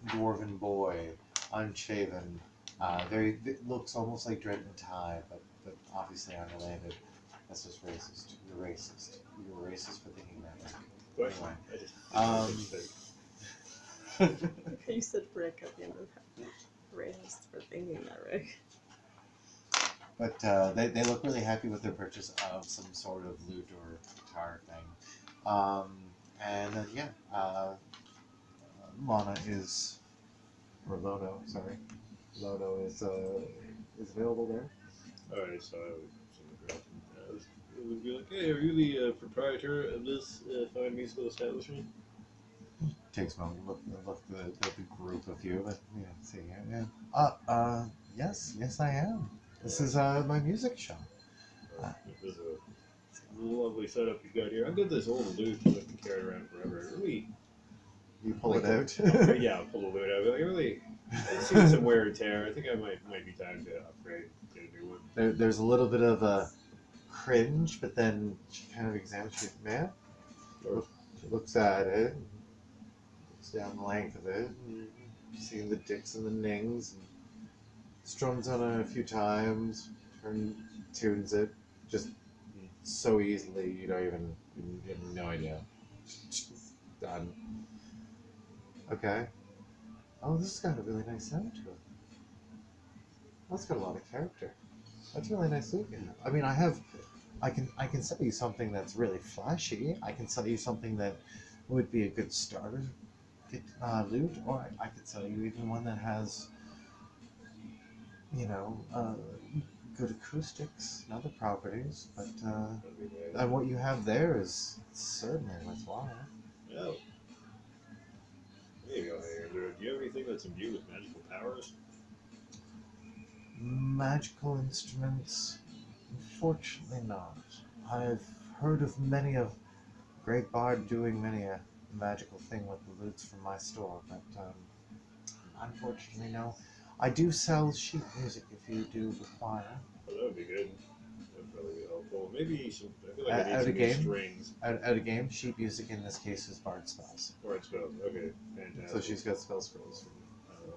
dwarven boy, unshaven. It looks almost like Dread and Tie, but obviously unrelated. That's just racist. You're racist. You're racist for thinking that way. What? Anyway, I just You said brick at the end of that. Racist for thinking that, right? but they look really happy with their purchase of some sort of lute or guitar thing. And then Lana is, or Lono, sorry, Lono is available there. Alright, so I would be like, hey, are you the proprietor of this fine musical establishment? Takes a moment to look at the group of you, but see here, yeah. Yes, I am. This is my music shop. This is a lovely setup you've got here. I've got this old lute that I've been carrying around forever. Really, You pull it out. yeah, I'll pull the lute out. Like, really, I've seen some wear and tear. I think I might be time to upgrade, get a new one. There's a little bit of a cringe, but then she kind of examines it. Man, she looks at it, looks down the length of it, seeing the dicks and the nings, and strums on it a few times, tunes it, just so easily you have no idea. Done. Okay. Oh, this has got a really nice sound to it. That's got a lot of character. That's really nice looking. I mean, I can sell you something that's really flashy. I can sell you something that would be a good starter lute, or I could sell you even one that has, good acoustics and other properties. But and what you have there is certainly worthwhile. Oh. There you go, Andrew. Do you have anything that's imbued with magical powers? Magical instruments? Unfortunately not. I've heard of many of Great Bard doing many a magical thing with the lutes from my store, but unfortunately no. I do sell sheet music if you do require. Oh, that would be good. That would probably be helpful. Maybe some. I feel like I need Out some of new game? strings. At a game, sheet music in this case is Bard spells. Or it spells. Okay, fantastic. So she's got spell scrolls.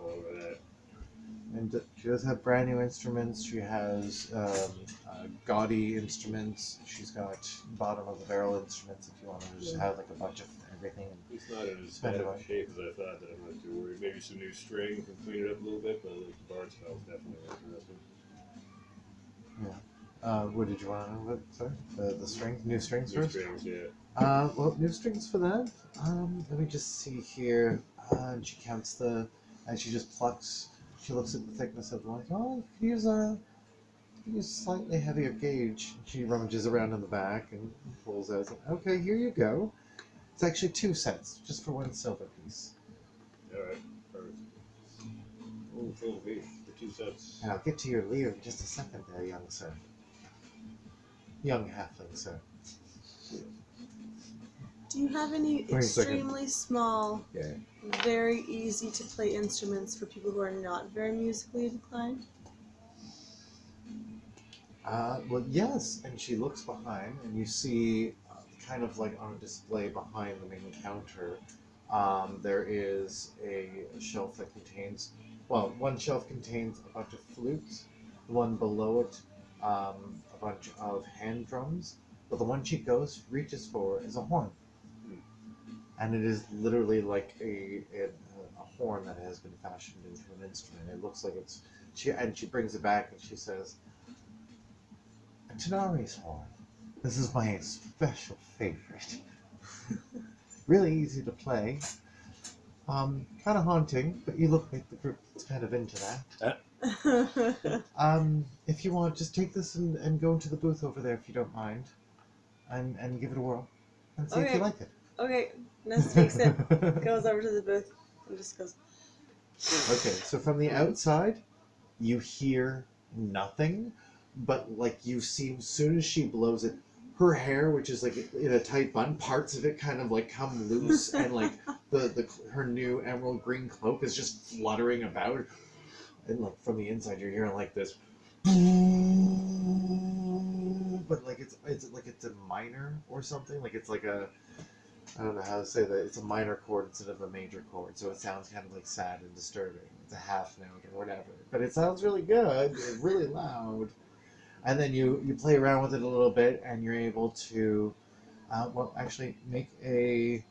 All over that. And she does have brand new instruments. She has gaudy instruments. She's got bottom of the barrel instruments if you want to just have like a bunch of everything. It's not in as Spend bad it of on. a shape as I thought that I'm not too worried. Maybe some new strings and clean it up a little bit, but like the bard spell's definitely interesting. What did you want to know about? Sorry? The strings? New strings New first? strings, yeah. Well, new strings for that. Let me just see here. And she counts and she just plucks. She looks at the thickness of the one. Oh, you could use a slightly heavier gauge. She rummages around in the back and pulls out. Okay, here you go. It's actually 2 cents, just for 1 silver piece. Alright, perfect. Oh, full beef for 2 cents. And I'll get to your leer in just a second there, young sir. Young halfling, sir. Do you have any Wait a second. extremely small, Yeah. very easy to play instruments for people who are not very musically inclined? Well, yes. And she looks behind, and you see, kind of like on a display behind the main counter, there is a shelf that contains, one shelf contains a bunch of flutes, the one below it, a bunch of hand drums, but the one she reaches for is a horn. And it is literally like a horn that has been fashioned into an instrument. It looks like she brings it back and she says, "A Tanari's horn. This is my special favorite. Really easy to play. Kind of haunting, but you look like the group that's kind of into that." If you want, just take this and go into the booth over there if you don't mind, and give it a whirl, and see if you Okay. like it. Okay, Ness takes it, goes over to the booth, and just goes. Okay, so from the outside, you hear nothing, but like you see, as soon as she blows it, her hair, which is like in a tight bun, parts of it kind of like come loose, and like her new emerald green cloak is just fluttering about, and like from the inside, you're hearing like this, but like it's like it's a minor or something, like it's like a. I don't know how to say that. It's a minor chord instead of a major chord, so it sounds kind of like sad and disturbing. It's a half note or whatever, but it sounds really good. It's really loud. And then you play around with it a little bit, and you're able to, well, actually make an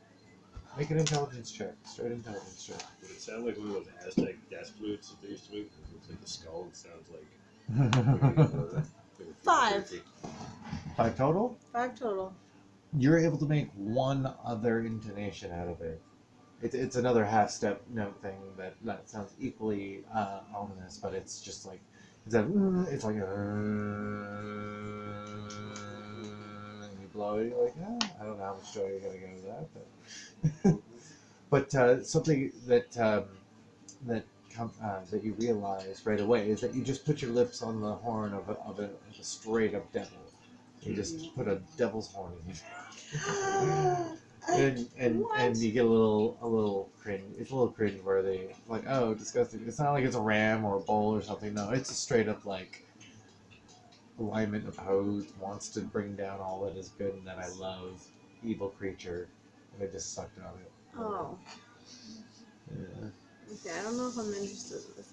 intelligence check, straight intelligence check. Would it sound like one of those Aztec gas flutes that they used to make? It looks like the skull. It sounds like. 5. 5 total. 5 total. You're able to make one other intonation out of it. It's another half step note thing that sounds equally ominous, but it's just like it's like and you blow it. You're like, I don't know how much joy you're gonna get out of that, but something that that you realize right away is that you just put your lips on the horn of a straight up devil. You just put a devil's horn in you. And you get a little cringe. It's a little cringe worthy. Like, oh, disgusting. It's not like it's a ram or a bull or something. No, it's a straight up like alignment opposed, wants to bring down all that is good and that I love, evil creature, and I just sucked on it. Oh. Yeah. Okay, I don't know if I'm interested in this.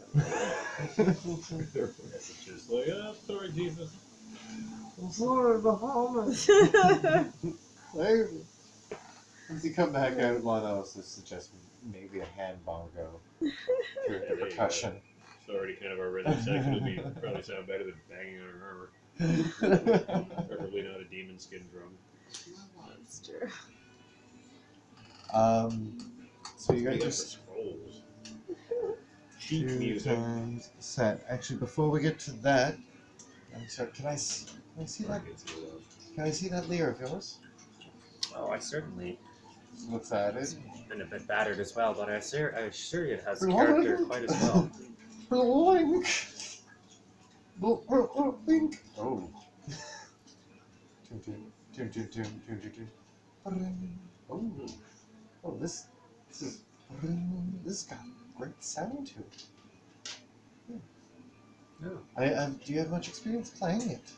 It's just like, oh, sorry, Jesus. I'm sorry, Bahamas. Once you come back out, Lana also suggests maybe a hand bongo for the percussion. It's already kind of our rhythm section. It'll probably sound better than banging on an armor. Preferably not a demon skin drum. That's true. So you got Like your the scrolls. Sheet 2 music. times set. Actually, before we get to that, I'm sorry. Can I see that? Can I see that lyre of yours? Oh, I certainly Looks at it. been a bit battered as well, but I assure you it has Blink. character quite as well. Blink. Blink. Oh. Oh. Oh, this has got great sound to it. Yeah. Do you have much experience playing it?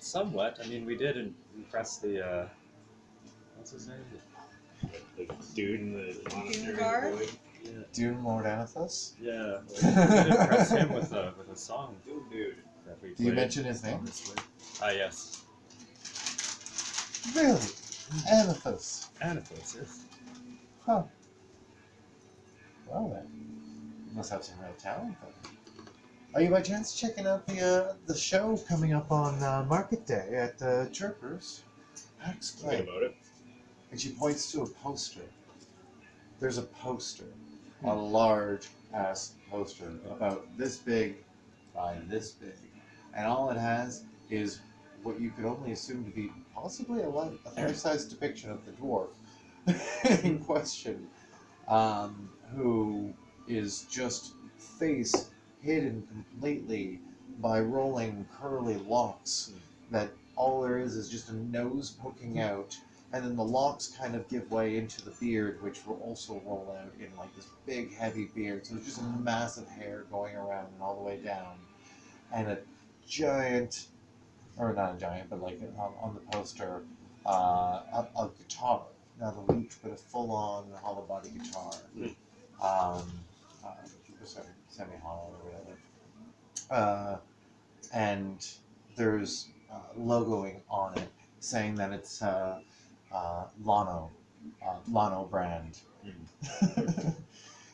Somewhat. I mean, we did impress the what's his name? The dude in the monastery. Guard? Yeah. Dune Mordanthus? Yeah. We did impress him with a song Dude. that we Do you played. mention his name? Yes. Really? Amathus. Anathos, yes. Huh. Well then. You must have some real talent then. Are you by chance checking out the show coming up on Market Day at Chirpers? Think Explain. about it. And she points to a poster. There's a poster. A large ass poster about this big by this big. And all it has is what you could only assume to be possibly a life-size depiction of the dwarf in question, who is just face hidden completely by rolling curly locks that all there is just a nose poking out, and then the locks kind of give way into the beard, which will also roll out in like this big heavy beard. So it's just a massive hair going around and all the way down, and a giant, or not a giant, but like on the poster, a guitar, not a lute, but a full-on hollow body guitar. Semi-hollow or whatever. And there's logoing on it saying that it's Lano brand.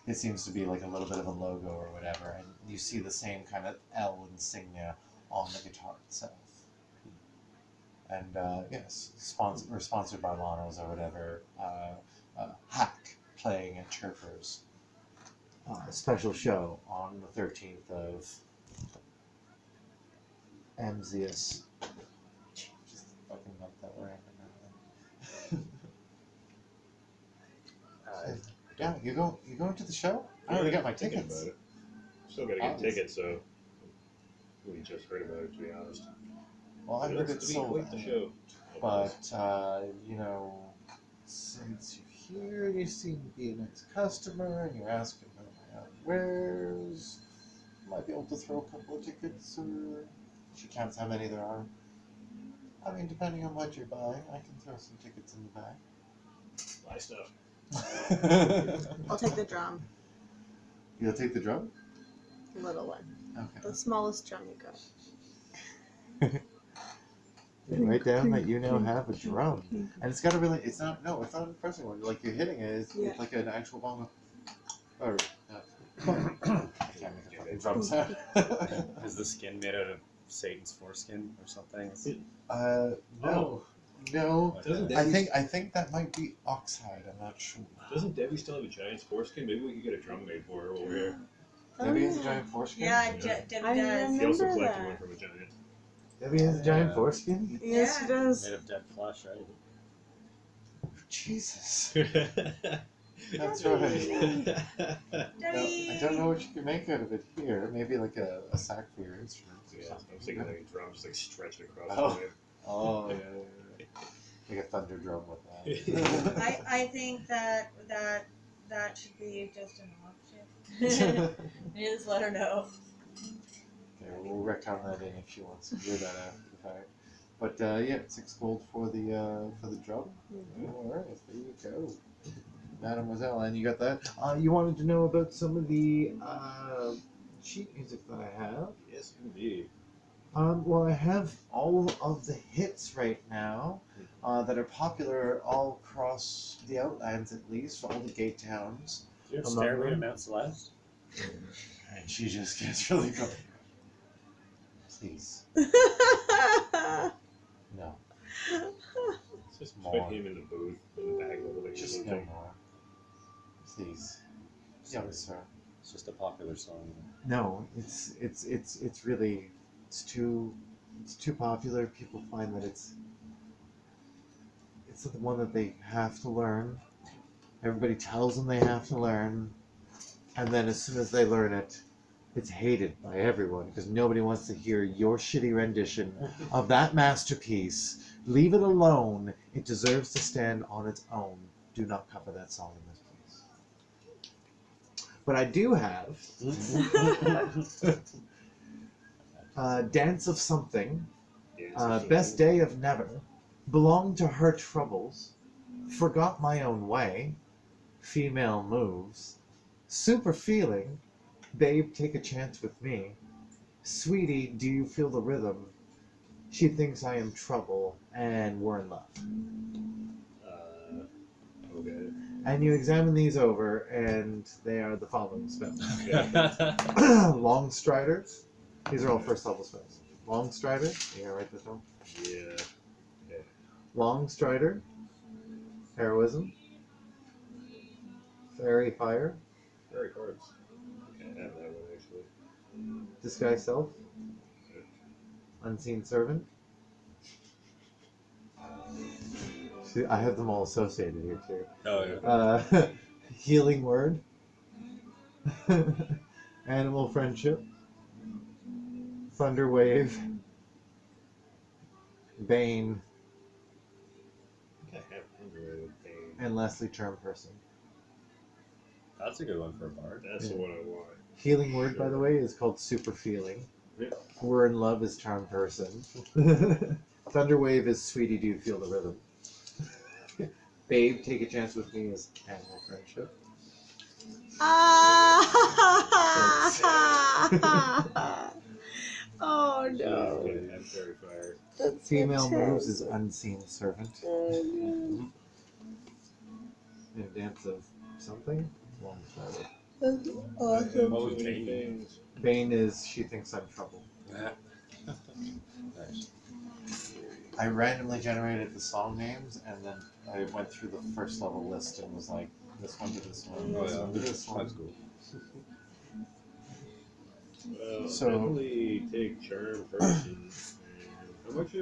It seems to be like a little bit of a logo or whatever, and you see the same kind of L insignia on the guitar itself. And yes, sponsored by Lano's or whatever. Hack playing at Chirpers. special show on the 13th of Amzius. Just fucking month that we're in now. Yeah, you going to the show? I already got my Thinking tickets. about it. Still gotta get tickets, so we just heard about it, to be honest. Well, I heard it's sold quite the out. show. But, you know, since you're here and you seem to be an ex-customer and you're asking about my wares, might be able to throw a couple of tickets, or she counts how many there are. I mean, depending on what you're buying, I can throw some tickets in the Buy stuff. bag. I'll take the drum. You'll take the drum? The little one. Okay. The smallest drum you got. Write down that you now have a drum. And it's got a really, it's not a pressing one. Like, you're hitting it, it's like an actual bongo. Or, I can't make a fucking drum sound. Is the skin made out of Satan's foreskin or something? No. No. Doesn't I Debbie, think that might be oxhide, I'm not sure. doesn't Debbie still have a giant foreskin? Maybe we could get a drum made for her over here. Debbie has a giant foreskin? Yeah, Yeah. Debbie I does. remember He also collected that. one from a giant. Debbie has a giant Yeah. foreskin? Yes, she does. Made of dead flesh, right? Jesus. That's right. Debbie! I don't know what you can make out of it here. Maybe like a sack for your instruments or Yeah, I something. was thinking like a drum just like stretched across Oh. the way. Oh, yeah. Like a thunder drum with that. I think that should be just an option. Just let her know. Okay, we'll retcon that in if she wants to hear that after the fact. But yeah, 6 gold for the drum. All right, there you go, Mademoiselle. And you got that. You wanted to know about some of the sheet music that I have. Yes, indeed. Well, I have all of the hits right now that are popular all across the Outlands, at least, all the gate towns. Do you have I'm Stairway to not- Mount Celeste? And she just gets really good. Please, no, Just More. put him in the booth in the back of the like just no more. Please, young sir. It's just a popular song. No, it's really too popular. People find that it's the one that they have to learn. Everybody tells them they have to learn, and then as soon as they learn it, it's hated by everyone because nobody wants to hear your shitty rendition of that masterpiece. Leave it alone. It deserves to stand on its own. Do not cover that song in this place. But I do have Dance of Something, Best Day of Never, Belong to Her Troubles, Forgot My Own Way, Female Moves, Super Feeling, Babe Take a Chance with Me, Sweetie Do You Feel the Rhythm, She Thinks I Am Trouble, and We're in Love. Okay. And you examine these over, and they are the following spells. Long Strider. These are all first level spells. Long Strider. You gotta write this down. Yeah. Long Strider. Heroism. Fairy Fire. Very cards. Can't have that one actually. Disguise Self. Unseen Servant. See, I have them all associated here too. Oh, yeah. Healing Word. Animal Friendship. Thunder Wave. Bane. I think I have underrated thing. And Leslie Charm Person. That's a good one for a bard. That's the one I want. Healing Word, by the way, is called Super Feeling. Yeah. We're in Love is Charm Person. Thunder Wave is Sweetie Do You Feel the Rhythm. Babe, Take a Chance with Me is Animal Friendship. Oh no. Okay, have Fairy Fire. That's Female fantastic. Moves is Unseen Servant. Oh, no. And Dance of Something? Long Strider. That's awesome. What was Too many Bane? things. Bane is She Thinks I'm Trouble. Nice. I randomly generated the song names and then I went through the first level list and was like, This one to this one. Oh, This yeah. one to this one. That's cool. So- Definitely take charm first. And how much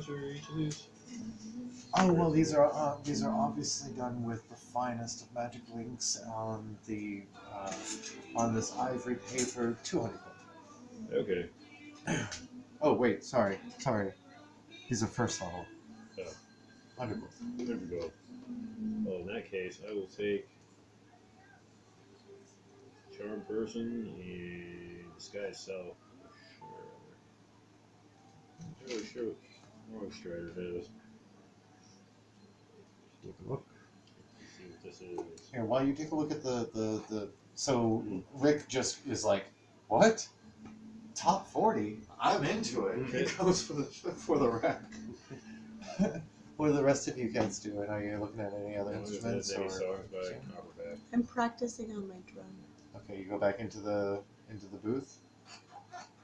are each of these? Oh well, these are obviously done with the finest of magic links on this ivory paper. 200 gold. Okay. Oh wait, sorry. These are first level. Oh. 100 gold. There we go. Well, in that case, I will take charm person and disguise self. Sure. Really sure what Wrong Strider is. Take a look. Let's see what this is. Here, while you take a look at the so Rick just is like, what? Top 40? I'm into it. He goes for the rack. What do the rest of you guys do? And are you looking at any other instruments? Any Or... songs by Copperback. I'm practicing on my drum. Okay, you go back into the booth,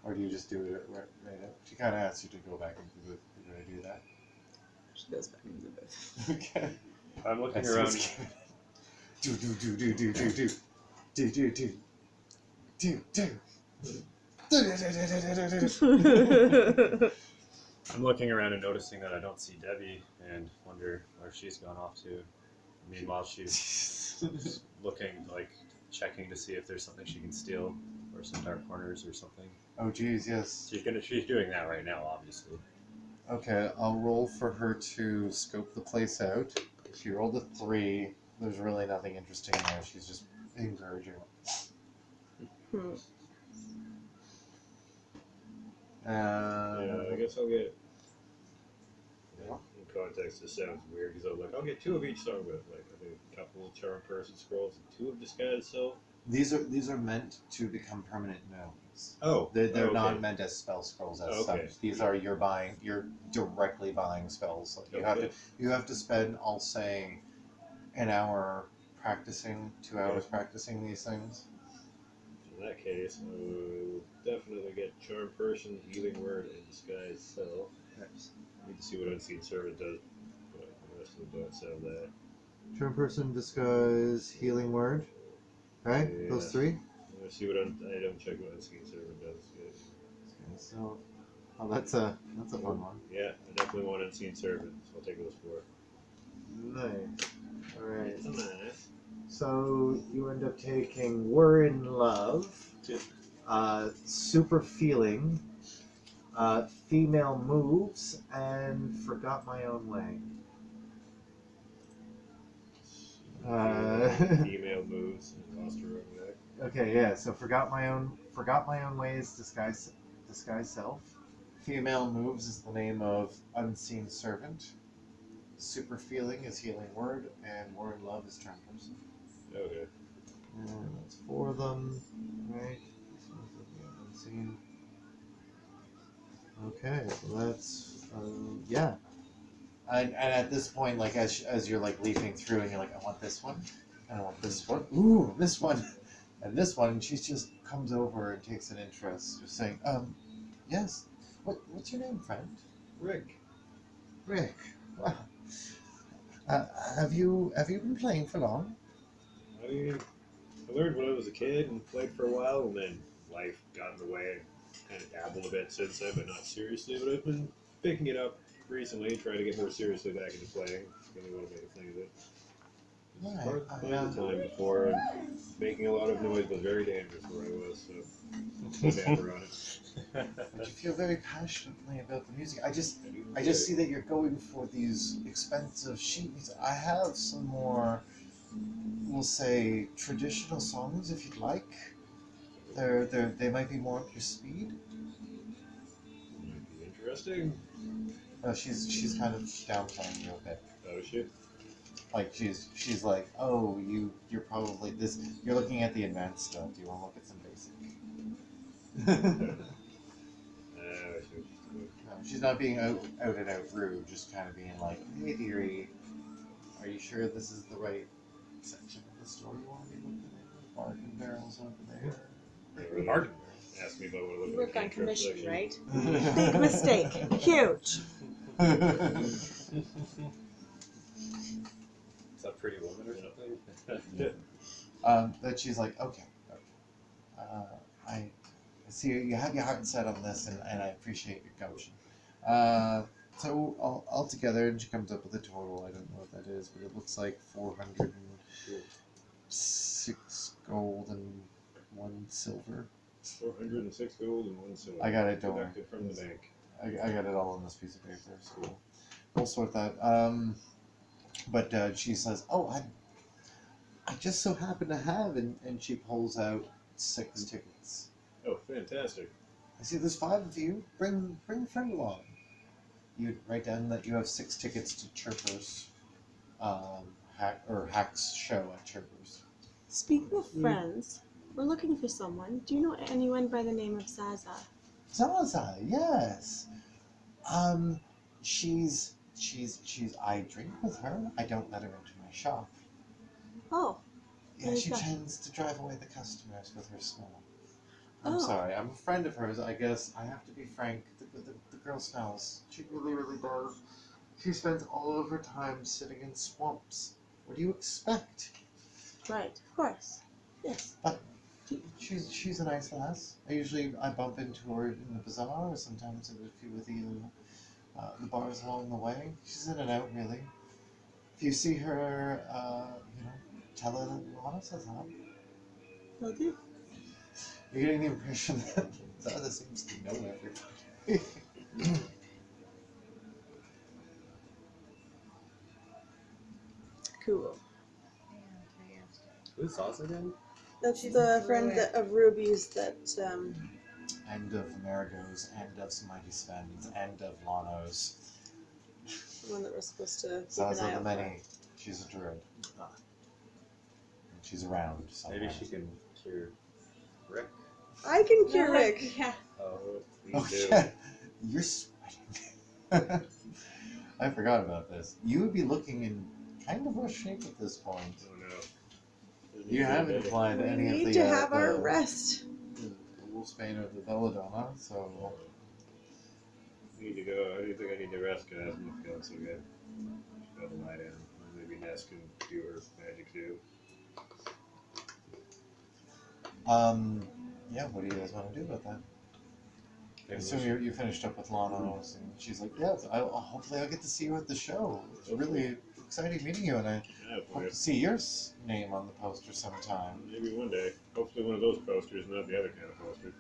or do you just do it right up? She kind of asks you to go back into the booth. You're gonna do that. She goes back into the booth. Okay. I'm looking That's around. what's do. I'm looking around and noticing that I don't see Debbie and wonder where she's gone off to. Meanwhile, she's looking, like, checking to see if there's something she can steal or some dark corners or something. Oh geez, yes. She's doing that right now, obviously. Okay, I'll roll for her to scope the place out. She rolled a 3. There's really nothing interesting there. She's just encouraging. Yeah, I guess I'll get. Yeah. In context, this sounds weird because I'm like, I'll get 2 of each song, but like I think a couple of charm person scrolls and 2 of disguise self. These are meant to become permanent gnomes. Oh, They're okay. not meant as spell scrolls as Okay. such. These are you're directly buying spells. So you have to spend, I'll say, an hour practicing, 2 hours practicing these things. In that case, I will definitely get charm person, healing word, and disguise self. Need to see what unseen servant does. But the rest of them don't sound that. Turn person, disguise, healing word. Right? Yeah. Those 3? Let's see what I don't check what unseen servant does. Okay, so that's a fun one. Yeah, I definitely want unseen servant, so I'll take those 4. Nice. Alright. Nice. So you end up taking We're in Love, Super Feeling, Female Moves, and Forgot My Own Way. Female moves and lost her own way. Okay, yeah. So Forgot My Own Way is disguise self. Female Moves is the name of Unseen Servant. Super Feeling is Healing Word, and We're in Love is Charm Person. Okay. And that's 4 of them, right? This one's looking at Unseen. Okay, so that's yeah. And at this point, like as you're like leafing through, and you're like, I want this one, and I want this one. Ooh, this one, and this one. And she just comes over and takes an interest, just saying, yes. What's your name, friend? Rick. Rick. Wow. Have you been playing for long? I learned when I was a kid and played for a while, and then life got in the way and kind of dabbled a bit since then, but not seriously. But I've been picking it up recently, trying to get more seriously back into playing. Really want to make a thing of it. Right. Hard to find the time before, and making a lot of noise was very dangerous where I was, so my bad on it. But you feel very passionately about the music. I just see that you're going for these expensive sheet music. I have some more, we'll say, traditional songs if you'd like. They might be more up your speed. Might be interesting. No, she's kind of downplaying you a bit. Oh, shit. Like she's like, oh, you're probably this. You're looking at the advanced stuff. Do you want to look at some basic? I see what she's doing. No, she's not being out and out rude. Just kind of being like, hey, dearie, are you sure this is the right section of the store you want to be looking at? Bargain barrels over there. Pardon? Ask me about what I look You at work the on cantrip commission, section. right? Big mistake. Huge. Is that Pretty Woman or something? That she's like, okay, I see you have your heart and set on this, and I appreciate your gumption. So altogether, and she comes up with a total. I don't know what that is, but it looks like 406 gold and 1 silver. 406 gold and 1 silver. I got it. Don't worry. Deducted from the bank. I got it all on this piece of paper, so we'll sort that. But she says, "Oh, I just so happen to have," and she pulls out 6 tickets. Oh, fantastic. I see there's 5 of you. Bring a friend along. You write down that you have 6 tickets to Chirpers, Hack's show at Chirpers. Speaking of friends, we're looking for someone. Do you know anyone by the name of Zaza? Zaza, yes. She's I drink with her. I don't let her into my shop. Oh, Yeah, she Okay. tends to drive away the customers with her smell. I'm Oh. sorry. I'm a friend of hers. I guess I have to be frank. The girl smells. She really, really does. She spends all of her time sitting in swamps. What do you expect? right, of course. Yes. She's a nice lass. I bump into her in the bazaar, or sometimes at a few of the bars along the way. She's in and out, really. If you see her, tell her that Lana says hi. Will do. You're getting the impression that Zada seems to know everybody. Cool. Who's Zaza again? That's She's the a friend druid. of Ruby's that, End of Amerigo's, end of Mighty Sven's, end of Lano's. the one that we're supposed to keep an Zaza eye the out Many. She's a druid. And she's around somewhere. Maybe she can cure Rick. for. I can cure Rick. Yeah. Oh, Oh yeah, you're sweating. I forgot about this. You would be looking in kind of rough shape at this point. Oh no. You haven't applied We any of need the to have our the rest. Wolfsbane or the Belladonna, so I need to go. I think I need to rest because I'm not feeling so good. Just gotta lie down. Maybe Ness can do her magic too. yeah. What do you guys want to do about that? I maybe we assume should- you finished up with Lana's, and she's like, "Yes, hopefully I'll get to see you at the show. It's really exciting meeting you, and I Yeah, hope to see your name on the poster sometime." maybe one day. Hopefully one of those posters, not the other kind of poster.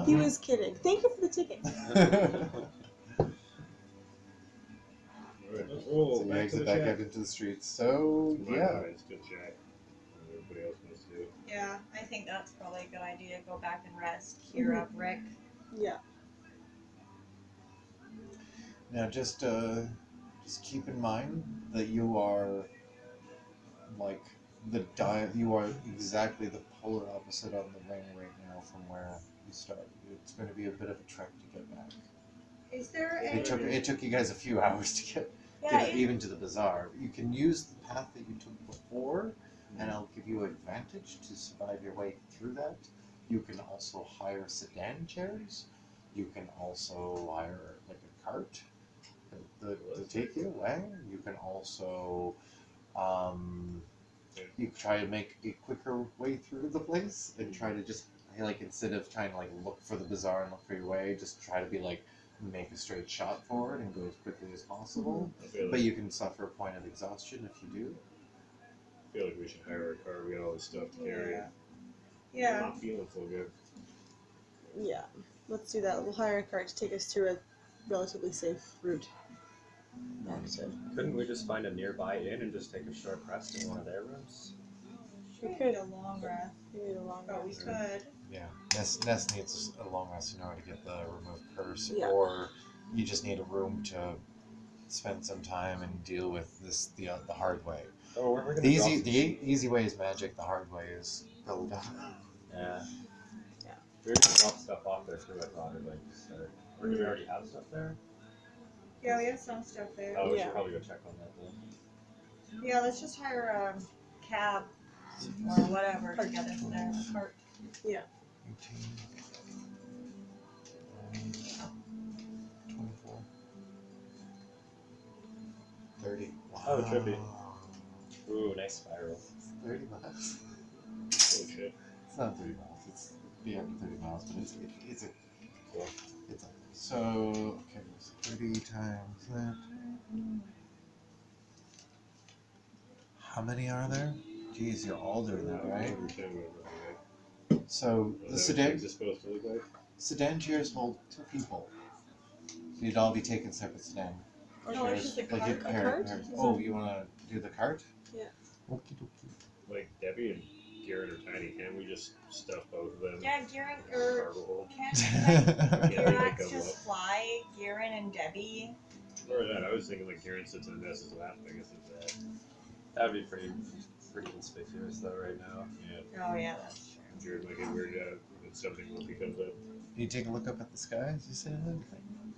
He was kidding. Thank you for the ticket. Alright, let's roll. So you Back to exit the back chat. out into the streets. So My yeah, mind still chat. Everybody else wants to do. Yeah, I think that's probably a good idea. Go back and rest, cure up Rick. Yeah. now just keep in mind that you are like you are exactly the polar opposite on the ring right now from where you started. It's going to be a bit of a trek to get back. Is there It took you guys a few hours to get even to the bazaar. You can use the path that you took before, and I'll give you advantage to survive your way through that. You can also hire sedan chairs. You can also hire like a cart to take you away. You can also you try to make a quicker way through the place and try to just like instead of trying to like look for the bazaar and look for your way, just try to be like make a straight shot forward and go as quickly as possible. I feel But like, you can suffer a point of exhaustion if you do. we should hire a car. We got all this stuff to carry. I'm Yeah. not feeling so good. Yeah. Let's do that. We'll hire a cart to take us through a relatively safe route back to. Couldn't we just find a nearby inn and just take a short rest in one of their rooms? We We could. need a long rest, We need a long but we rest. could. Yeah. Ness needs a long rest in order to get the removed curse, Yeah. or you just need a room to spend some time and deal with the hard way. Oh, we're gonna The drop easy way is magic. The hard way is Belladonna. Yeah. Yeah. We were gonna drop stuff off there too, I thought, or like start. Or do we already have stuff there? Yeah, we have some stuff there. Oh, we Yeah. should probably go check on that then. Yeah, let's just hire a cab or whatever to get us there. A cart. 18, 24, 30. Wow. Oh, trippy. Ooh, nice spiral. 30 miles. Oh shit. It's not 30 miles. It's beyond 30 miles, but it's a Cool. it's up there. So okay, so 30 times that. How many are there? Jeez, you're all doing that, right? So the sedan Is supposed to look like? sedan chairs hold 2 people. So you'd all be taking separate sedan No, it's chairs. just a Like you'd cart. pair- cart? pair- Oh, you want to do the cart? Yeah. Okie dokie. Like Debbie and Garrett are tiny. Can't we just stuff both of them? Yeah, Garen in the or cargo hold? can't Yeah, they Girax come just up. fly Garen and Debbie? Or that, I was thinking like Garrett sits on Ness's lap. I guess it's that. That would be pretty conspicuous though right now. Yeah. Oh yeah, that's true. Jared might get weirded out if something lumpy comes up. You take a look up at the sky as you say that?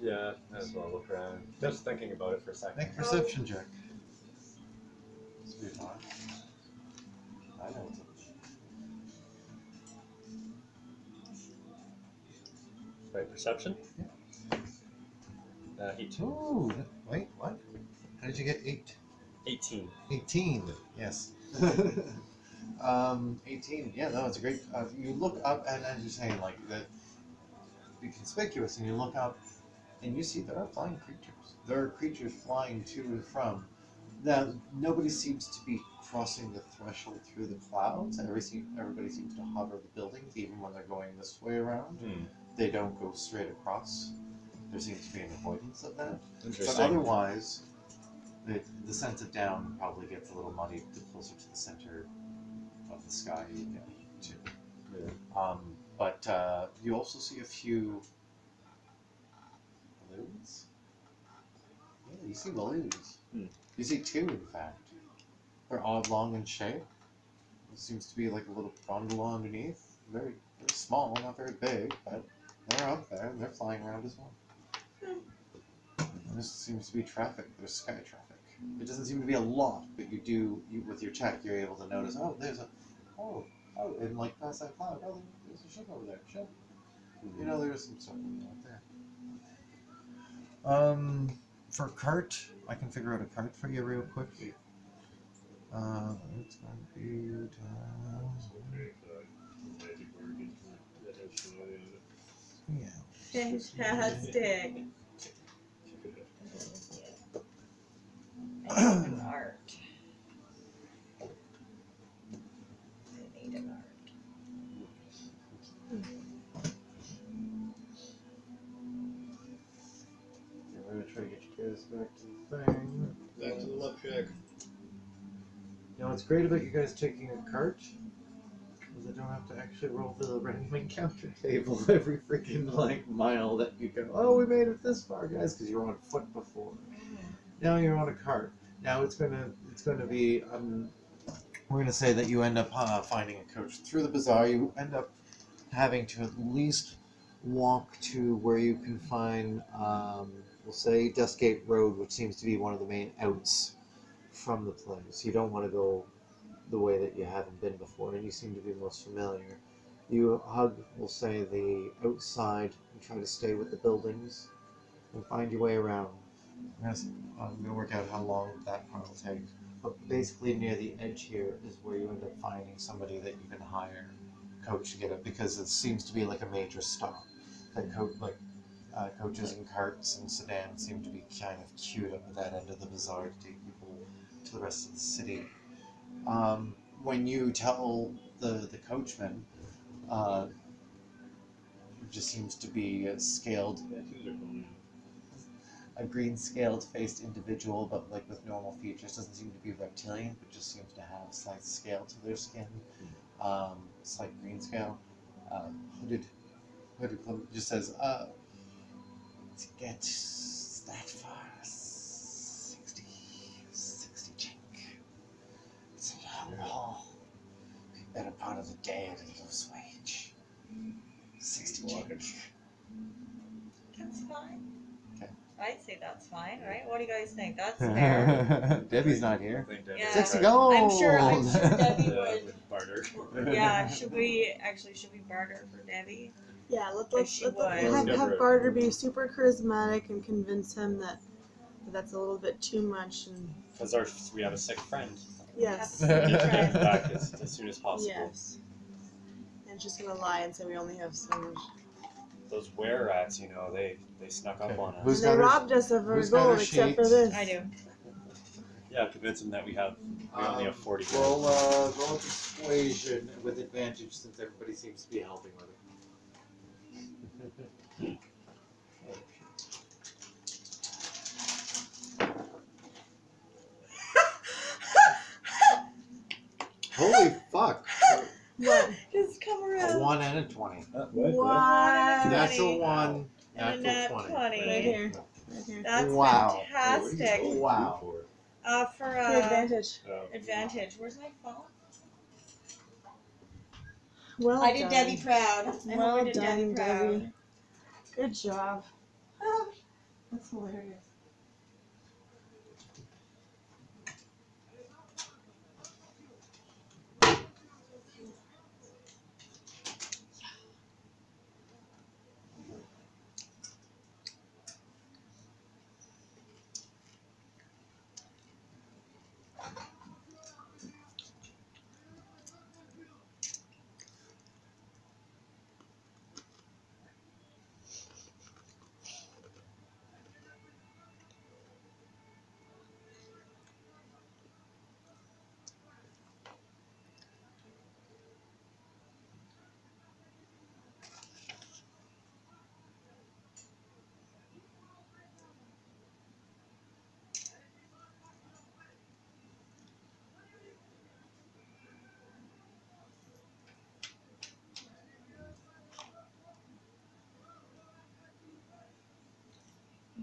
Yeah, might as well look around. Just thinking about it for a second. Make a perception check. Sweetheart. I know what's up. Right, perception? Yeah. 18. Ooh, wait, what? How did you get 8? 18. 18, yes. 18, yeah, no, it's a great. You look up, and as you're saying, like, that, be conspicuous, and you look up, and you see there are flying creatures. There are creatures flying to and from. Now, nobody seems to be crossing the threshold through the clouds. Everybody seems to hover the buildings, even when they're going this way around. They don't go straight across. There seems to be an avoidance of that. But Interesting. otherwise, the sense of down probably gets a little muddy the closer to the center of the sky you get to. Yeah. But you also see a few balloons. Yeah, you see balloons. You see 2, in fact. They're oblong in shape. It seems to be like a little gondola underneath. Very, very small, not very big, but they're up there and they're flying around as well. And there seems to be traffic. There's sky traffic. It doesn't seem to be a lot, but you with your check, you're able to notice. Oh, there's a, and like past that cloud. Oh, there's a ship over there. Ship. You know, there's some stuff out there. For cart, I can figure out a cart for you real quick. It's going to be. Yeah. Fantastic. I need an art. I need an art. I'm going to try to get you guys back to the thing. Back to the luck check. You know what's great about you guys taking a cart is I don't have to actually roll the random encounter table every freaking like mile that you go. Oh, we made it this far, guys, because you were on foot before. Now you're on a cart. Now it's gonna be. We're gonna say that you end up finding a coach through the bazaar. You end up having to at least walk to where you can find, we'll say, Dustgate Road, which seems to be one of the main outs from the place. You don't want to go the way that you haven't been before, and you seem to be most familiar. You hug, we'll say, the outside and try to stay with the buildings and find your way around. I'm going to work out how long that part will take. But basically near the edge here is where you end up finding somebody that you can hire, coach to get it, because it seems to be like a major stop. That coaches and carts and sedans seem to be kind of queued up at that end of the bazaar to take people to the rest of the city. When you tell the coachman, it just seems to be a scaled, a green scaled faced individual, but like with normal features. Doesn't seem to be reptilian, but just seems to have a slight scale to their skin, slight green scale. Hooded clothing, just says, to get that far, 60 chink. It's a long haul. Be better part of the day at a loose wage. 60 chink. That's fine. Okay. I'd say that's fine, right? What do you guys think? That's fair. Debbie's not here. I think Debbie Yeah. 60 tried- gold! I'm sure Debbie Yeah, would. with barter. Yeah, should we barter for Debbie? Yeah, let's If she would. have Barter be super charismatic and convince him that but that's a little bit too much. And Because we have a sick friend. yes, Get back as soon as possible. yes. And she's gonna lie and say we only have so much. Those were rats, you know, they snuck up Okay. on us. Who's And they got her- robbed us of our who's got her gold except for sheets? this. I do. Yeah, convince them that we only have 40 Roll, gold. roll persuasion with advantage since everybody seems to be helping with it. Holy fuck! What? Just come A around. 1 and a 20. What? Natural 1, And a natural nat 20. 20. Right here. Right here. That's Wow. fantastic. Wow. For For advantage. advantage. Where's my phone? Well I did done. Debbie proud. I hope Well I did done, Debbie proud. Debbie. Good job. That's hilarious.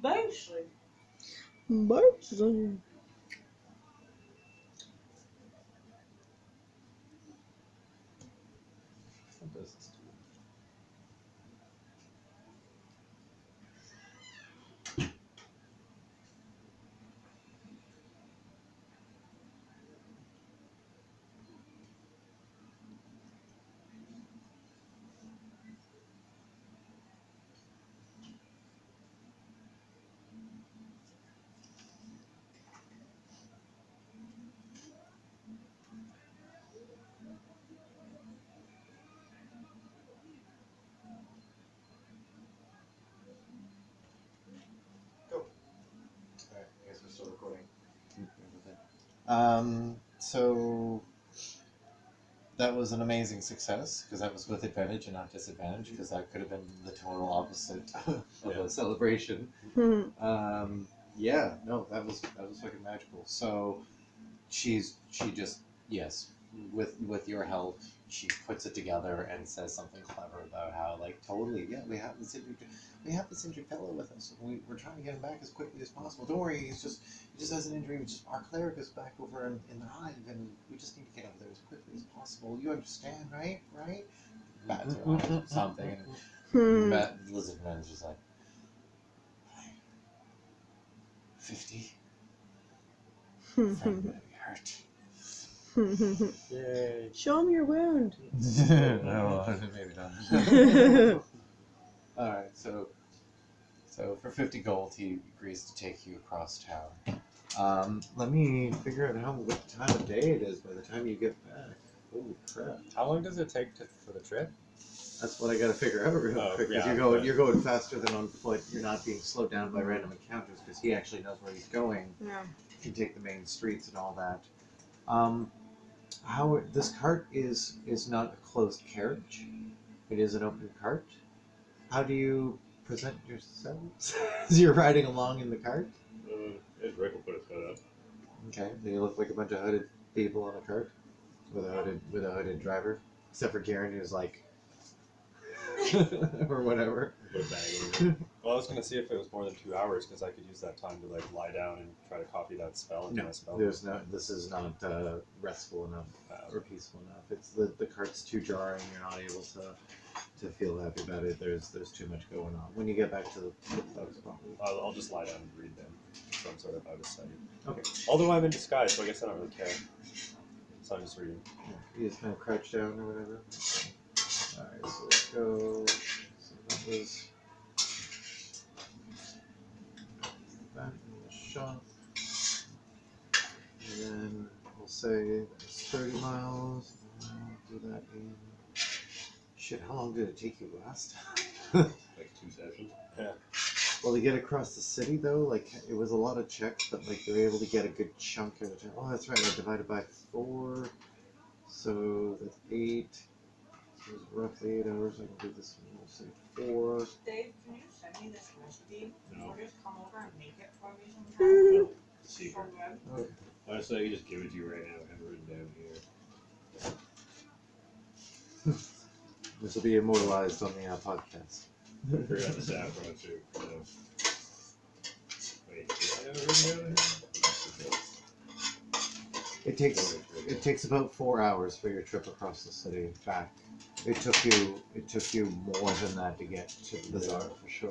Mostly. Mostly. What does this do? Alright, I guess we're still recording. So that was an amazing success because that was with advantage and not disadvantage because that could have been the total opposite of Yeah. a celebration. Yeah, no, that was fucking magical. So she just yes, with your help, she puts it together and says something clever about how like totally we have this injured fellow with us and we're trying to get him back as quickly as possible. Don't worry, he just has an injury. Our cleric is back over in the hive and we just need to get over there as quickly as possible. You understand, right? Right? Bats her eyes or something and Lizard Man's just like 50. Friend might be hurt. Yay. Show him your wound. No, maybe not. Alright, so for 50 gold, he agrees to take you across town. Let me figure out what time of day it is by the time you get back. Holy crap. How long does it take for the trip? That's what I gotta figure out real quick. Because yeah, you're going faster than on foot. You're not being slowed down by random encounters because he actually knows where he's going. Yeah. He can take the main streets and all that. This cart is not a closed carriage. It is an open cart. How do you present yourselves as you're riding along in the cart? Rick will put his hood up. Okay, do you look like a bunch of hooded people on a cart with a hooded driver, except for Garen, who's like, or whatever. Put a bag in. Well, I was gonna see if it was more than 2 hours because I could use that time to like lie down and try to copy that spell into my spell. There's no. This is not restful enough or peaceful enough. It's the cart's too jarring. You're not able to feel happy about it. There's too much going on. When you get back to the thugs, probably. I'll just lie down and read them. Some sort of out of sight. Okay. Although I'm in disguise, so I guess I don't really care. So I'm just reading. Yeah, you just kind of crouch down or whatever. Alright, so let's go. So that was that in the shot. And then we'll say that's 30 miles. We'll do that in. Shit, how long did it take you last? Like 2 sessions. Yeah. Well, to get across the city though, like it was a lot of checks, but like they were able to get a good chunk of it. Oh, that's right. I divided by 4, so that's 8. So it's roughly 8 hours. I can do this one. We'll say 4. Dave, can you send me this recipe? No. Or just come over and make it for me sometime? No. Secret. For good? Honestly, I can just give it to you right now. I have it written down here. This will be immortalized on the podcast. I forgot the saffron too. So. Wait, did I have it written down here? It takes about 4 hours for your trip across the city. In fact, it took you more than that to get to the bazaar for sure.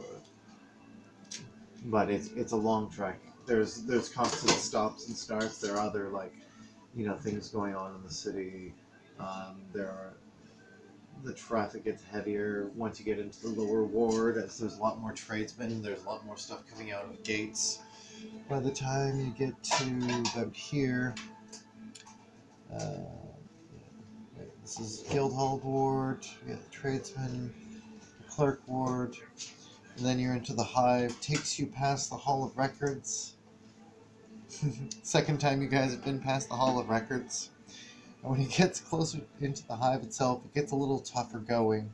But it's a long trek. There's constant stops and starts. There are other things going on in the city. The traffic gets heavier once you get into the lower ward, as there's a lot more tradesmen. There's a lot more stuff coming out of gates. By the time you get to about here. This is Guildhall ward, we got the tradesman, the clerk ward, and then you're into the hive. Takes you past the Hall of Records. Second time you guys have been past the Hall of Records. And when it gets closer into the hive itself, it gets a little tougher going.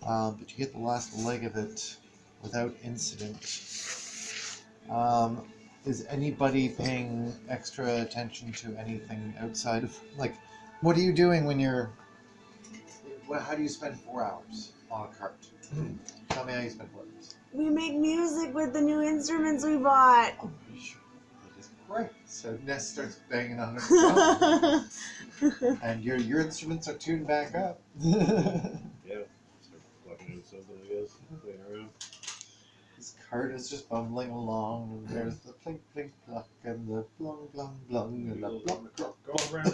But you get the last leg of it without incident. Is anybody paying extra attention to anything outside of, what are you doing when you're... how do you spend 4 hours on a cart? Tell me how you spend 4 hours. We make music with the new instruments we bought. Oh, sure. That is great. So Ness starts banging on her drum, and your instruments are tuned back up. Yeah. Start plucking in something, I guess. Playing around. This cart is just bumbling along, and there's the plink plink pluck, and the blung blung blung, and the pluck pluck. Go around.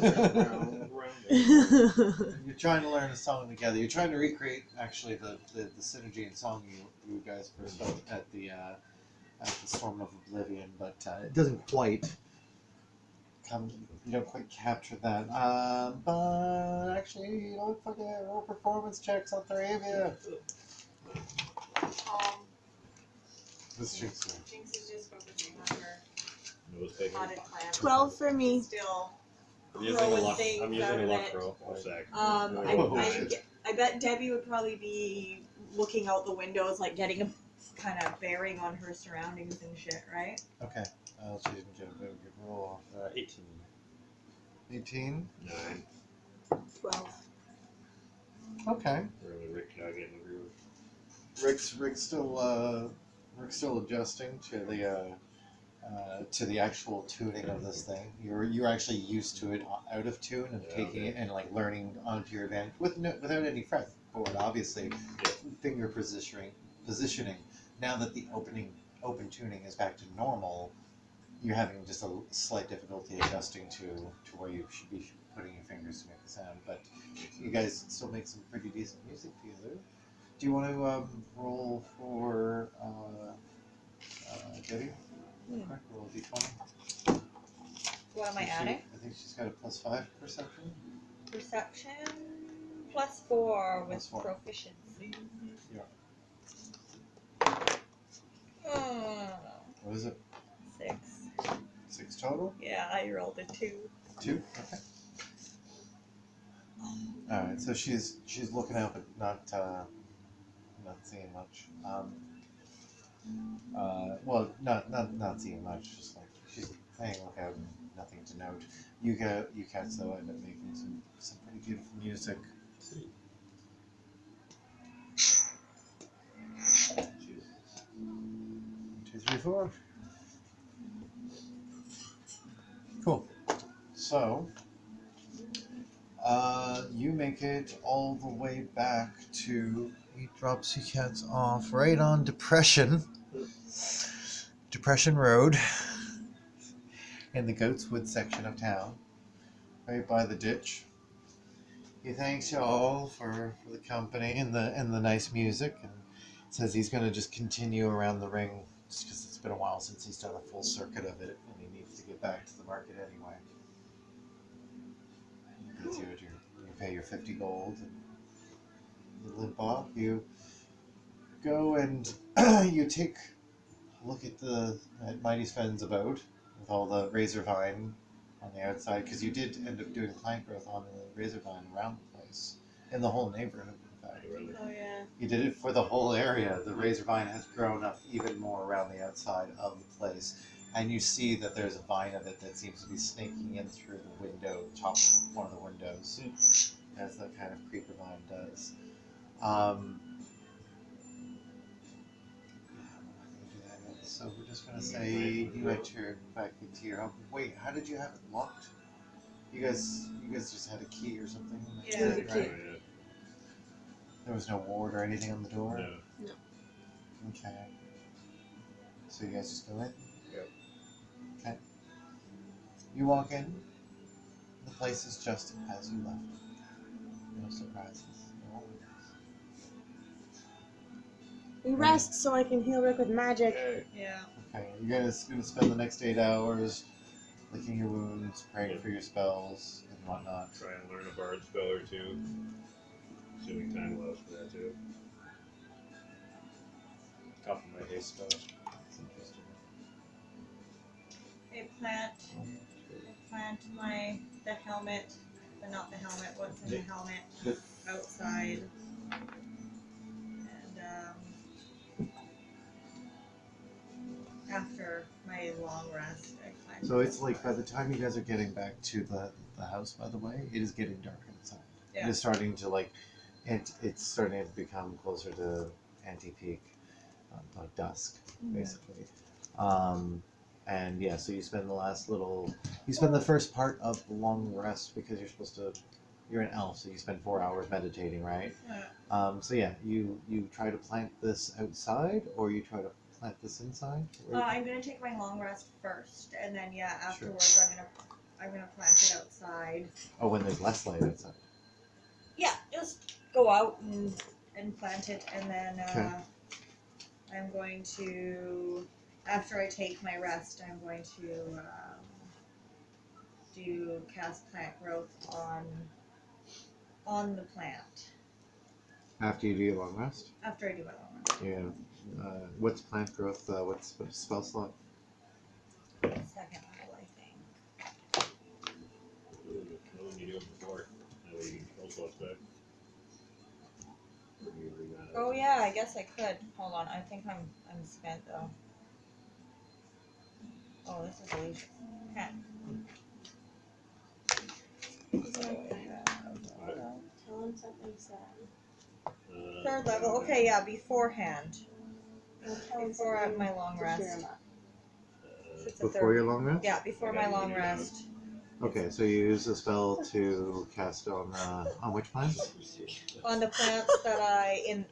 You're trying to learn a song together. You're trying to recreate actually the synergy and song you guys first felt at the Storm of Oblivion, but it doesn't quite come. You don't quite capture that. But actually, you don't fucking roll performance checks on 3 of you. What's Jinx doing? Jinx is just focusing on her Nose taking. potted plant. 12 for me. Still I'm using a Growing luck. things I'm out using a of luck it. roll. All sack. I bet Debbie would probably be looking out the windows, like getting a kind of bearing on her surroundings and shit, right? Okay. She's gonna get a good roll. 18. 18. 9. 12. Okay. Really, Rick not getting the groove. Rick's still adjusting to the actual tuning of this thing. You're actually used to it out of tune and taking it and learning onto your advantage without any fretboard. Obviously, finger positioning. Now that the open tuning is back to normal, you're having just a slight difficulty adjusting to where you should be putting your fingers to make the sound. But you guys still make some pretty decent music together. Do you want to roll for Debbie? Quick, roll a d20. What am I adding? I think she's got a +5 perception. Perception +4 with +4. proficiency. Yeah. Oh, What is it? 6. 6 total? Yeah, I rolled a 2. 2? Okay. Alright, so she's looking out but not seeing much. Not seeing much, just she's playing lookout and nothing to note. You cats though end up making some pretty beautiful music. Jesus. 2, 3, 4. Cool. So, you make it all the way back to... He drops you cats off right on Depression Road in the Goatswood section of town, right by the ditch. He thanks you all for the company and the nice music, and says he's going to just continue around the ring just because it's been a while since he's done a full circuit of it, and he needs to get back to the market anyway. You do it, you pay your 50 gold, and you limp off. You go and you take a look at Mighty Sven's abode with all the razor vine on the outside, because you did end up doing plant growth on the razor vine around the place, in the whole neighborhood, in fact. Oh yeah. You did it for the whole area. The razor vine has grown up even more around the outside of the place. And you see that there's a vine of it that seems to be snaking in through the window, top of one of the windows, as that kind of creeper vine does. So we're just going to say you enter back into your home. Wait, how did you have it locked? You guys just had a key or something? Yeah. There's a key. Yeah. There was no ward or anything on the door? No. Okay. So you guys just go in? Yep. Okay. You walk in. The place is just as you left. No surprises. No worries. We rest so I can heal Rick with magic. Yeah. Okay, you're gonna spend the next 8 hours licking your wounds, praying for your spells, and whatnot. Try and learn a bard spell or two. Assuming time allows for that too. Top of my haste spell. That's interesting. I plant the helmet, but not the helmet. What's in the helmet outside, and after my long rest, I plant. So it's like by the time you guys are getting back to the house, by the way, it is getting dark inside. Yeah. It is starting to it's starting to become closer to anti-peak, like dusk, basically. And yeah, so you spend the first part of the long rest because you're an elf, so you spend 4 hours meditating, right? So yeah, you try to plant this outside, or you try to plant this inside? I'm gonna take my long rest first, and then afterwards I'm gonna plant it outside. Oh, when there's less light outside. Yeah, just go out and plant it, and then Okay. I'm going to, after I take my rest, I'm going to do cast plant growth on the plant. After you do your long rest? After I do my long rest. Yeah. What's plant growth? What's spell slot? Second level, I think. Well, when you do it before, that way you can kill stuff back. Or you leave that Oh out. yeah, I guess I could. Hold on, I think I'm spent though. Oh, this is illusion. Okay. Tell him something sad. Third level. Okay, yeah, beforehand. Tell him Before something my long to cheer rest. him up. It's a Before third. your long rest? Yeah, before my long rest. Okay, so you use the spell to cast on which plants? On the plants that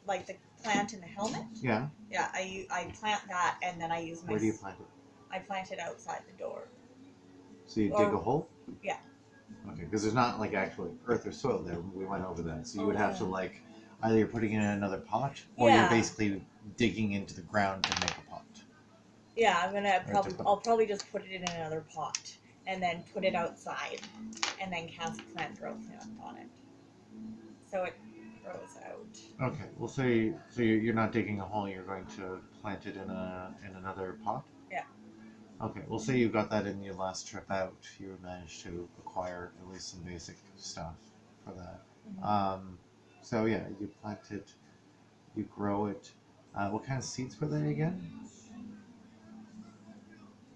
like the plant in the helmet. Yeah. Yeah, I plant that, and then I use my. Where do you plant it? I plant it outside the door. So you dig Or- a hole? Yeah. Okay, because there's not like actually earth or soil there. We went over that. So you would have to yeah. like either you're putting it in another pot, or Yeah. you're basically digging into the ground to make a pot. Yeah, I'm gonna Right, I'll probably just put it in another pot, and then put it outside, and then cast plant growth on it, so it grows out. Okay, well, so you're not digging a hole. You're going to plant it in another pot. Yeah. Okay, well, say you got that in your last trip out. You managed to acquire at least some basic stuff for that. So yeah, you plant it, you grow it. What kind of seeds were they again?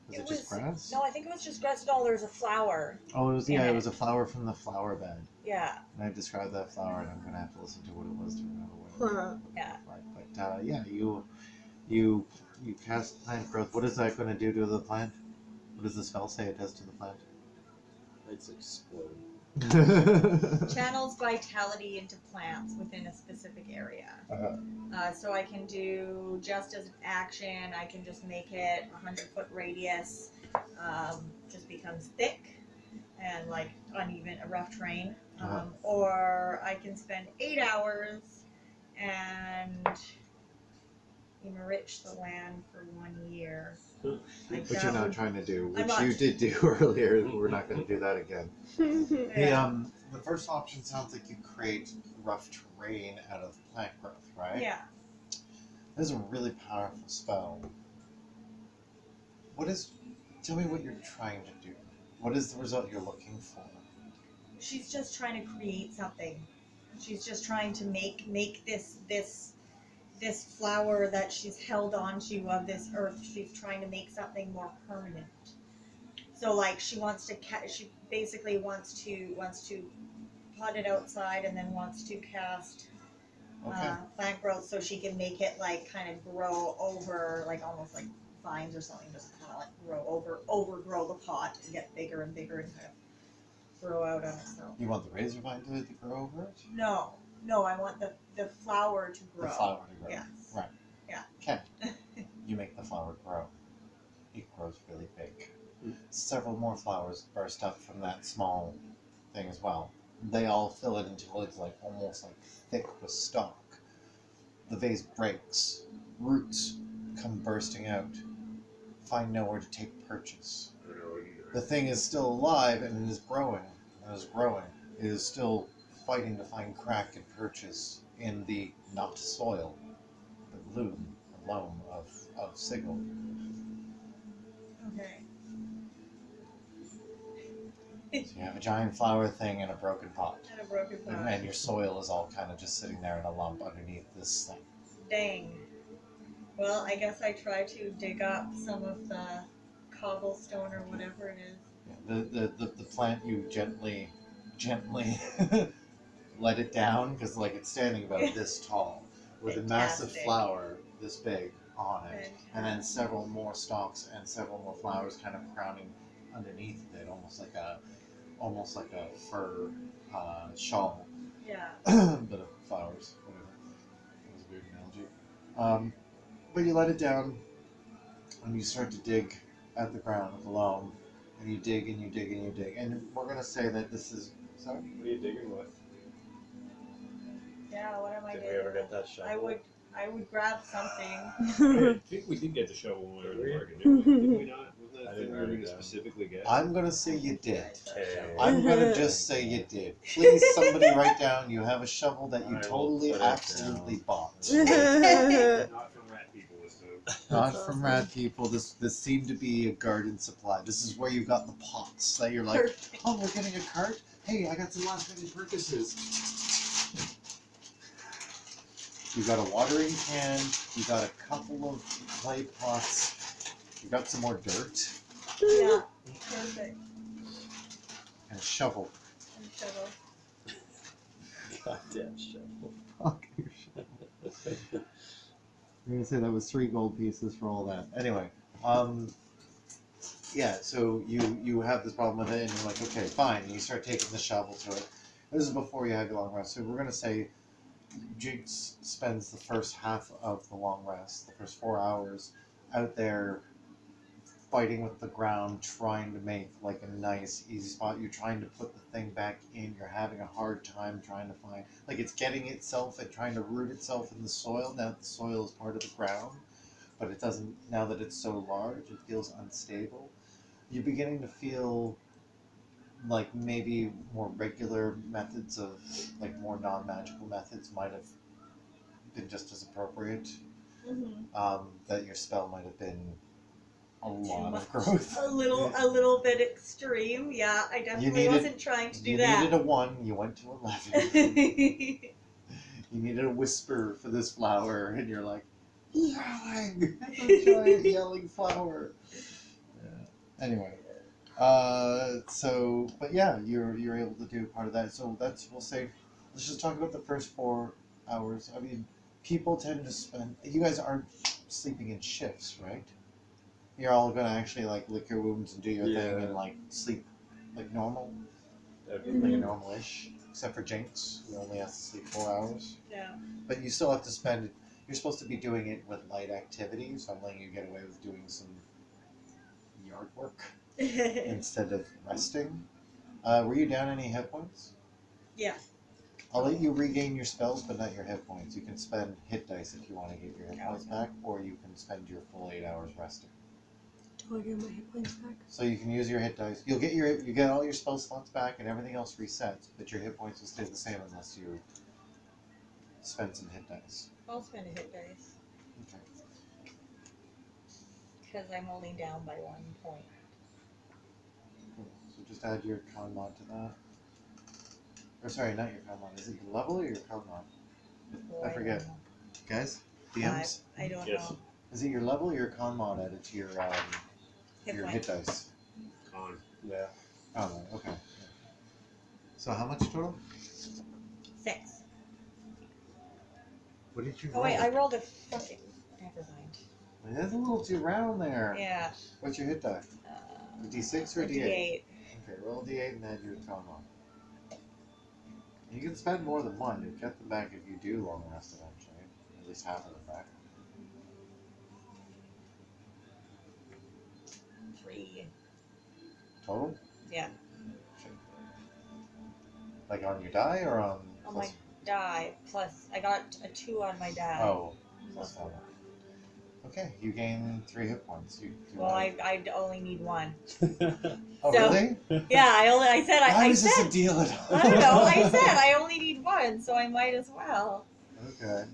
Was it just grass? No, I think it was just grass. No, there's a flower. Oh, it was in it it. was a flower from the flower bed. Yeah, And I described that flower, and I'm gonna have to listen to what it was to remember what it was. yeah. But yeah, you cast plant growth. What is that going to do to the plant? What does the spell say it does to the plant? It's explode. Channels vitality into plants within a specific area. So I can do, just as an action, I can just make it 100-foot radius, just becomes thick and like uneven, a rough terrain. Or I can spend 8 hours and enrich the land for 1 year. Which that you're not would- trying to do, I'm which not- you did do earlier. We're not going to do that again. The first option sounds like you create rough terrain out of plant growth, right? Yeah. This is a really powerful spell. Tell me what you're trying to do. What is the result you're looking for? She's just trying to create something. She's just trying to make this flower that she's held onto of this earth. She's trying to make something more permanent. So like she wants to she basically wants to pot it outside and then wants to cast Okay. plant growth so she can make it like kind of grow over, like almost like vines or something, just kind of like overgrow the pot and get bigger and bigger and kind of grow out on itself. You want the razor vine to grow over it? No, I want the flower to grow. The flower to grow. Yes. Right. Yeah. Okay. You make the flower grow. It grows really big. Several more flowers burst up from that small thing as well. They all fill it until it's like almost like thick with stalk. The vase breaks. Roots come bursting out. Find nowhere to take purchase. I don't know either. The thing is still alive and it is growing. It is still fighting to find crack and purchase in the not soil, but loam of sigil. Okay. So you have a giant flower thing in a broken pot. And a broken pot. And your soil is all kind of just sitting there in a lump underneath this thing. Dang. Well, I guess I try to dig up some of the cobblestone or whatever it is. Yeah, the plant, you gently let it down because like it's standing about this tall with a massive Fantastic. flower this big on it, and then several more stalks and several more flowers kind of crowning underneath it, almost like a fur shawl. Yeah. But of flowers, whatever. That was a weird analogy. But you let it down, and you start to dig at the ground with the loam, and you dig and you dig and you dig. And we're gonna say that this is. Sorry. What are you digging with? Yeah, what am I Did doing? we ever get that shovel? I would grab something. I think we did get the shovel when we were in the market, didn't we? Did we not? Wasn't that I the thing didn't we were write going it to down. specifically get? I'm gonna say you did. Okay. I'm gonna just say you did. Please, somebody write down. You have a shovel that you I will totally, put it absolutely down. bought. Not from rat people this time. Not That's from awesome. rad people. This seemed to be a garden supply. This is where you got the pots that you're like, Perfect. oh, we're getting a cart. Hey, I got some last minute purchases. You got a watering can. You got a couple of clay pots. You got some more dirt Yeah. Perfect. and a shovel. And shovel. Goddamn shovel. Fuck your shovel. I'm gonna say that was 3 gold pieces for all that. Anyway, yeah. So you have this problem with it, and you're like, okay, fine. And you start taking the shovel to it. This is before you have your long rest. So we're gonna say Jinx spends the first half of the long rest, the first 4 hours, out there fighting with the ground, trying to make like a nice, easy spot. You're trying to put the thing back in. You're having a hard time trying to find, like it's getting itself and trying to root itself in the soil. Now that the soil is part of the ground, but it doesn't, now that it's so large, it feels unstable. You're beginning to feel like maybe more regular methods of, like more non-magical methods might have been just as appropriate. Mm-hmm. That your spell might have been a lot much. of growth. A little bit extreme. Yeah, I definitely needed- wasn't trying to do You that. needed a 1, you went to 11. You needed a whisper for this flower, and you're like, yelling! A giant yelling flower. Yeah. Anyway. But yeah, you're able to do part of that. So we'll say, let's just talk about the first 4 hours. I mean, people tend to spend, you guys aren't sleeping in shifts, right? You're all gonna actually like lick your wounds and do your thing Yeah. and like sleep like normal, That'd be like like normal-ish, except for Jinx, who only has to sleep 4 hours. Yeah. But you still have to spend it. You're supposed to be doing it with light activity, so I'm letting you get away with doing some yard work instead of resting. Were you down any hit points? Yeah. I'll let you regain your spells, but not your hit points. You can spend hit dice if you want to get your hit points back, or you can spend your full 8 hours resting. Do I get my hit points back? So you can use your hit dice. You get all your spell slots back, and everything else resets, but your hit points will stay the same unless you spend some hit dice. I'll spend a hit dice Okay. because I'm only down by 1 point. Cool. So just add your con mod to that. Or sorry, not your con mod. Is it your level or your con mod? Oh, I forget. don't know. Guys, DMs. I don't Yes. know. Is it your level or your con mod added to your Hit your point. hit dice? Con. Yeah. Oh, right, okay. So how much total? 6. What did you Oh roll? wait, I rolled a fucking. Never mind. That's a little too round there. Yeah. What's your hit die? A D6 or a D8? D8. Okay, roll a D8 and add your con mod. You can spend more than one. You'll get them back if you do long rest eventually. At least half of them back. 3. Total? Yeah. Like on your die or on? On my die. Plus, I got a 2 on my die. Oh, plus one. Okay, you gain 3 hit points. You Well, I only need 1. Oh, so- really? Yeah, I said How I is this said a deal at all? I don't know. I said I only need 1, so I might as well. Okay.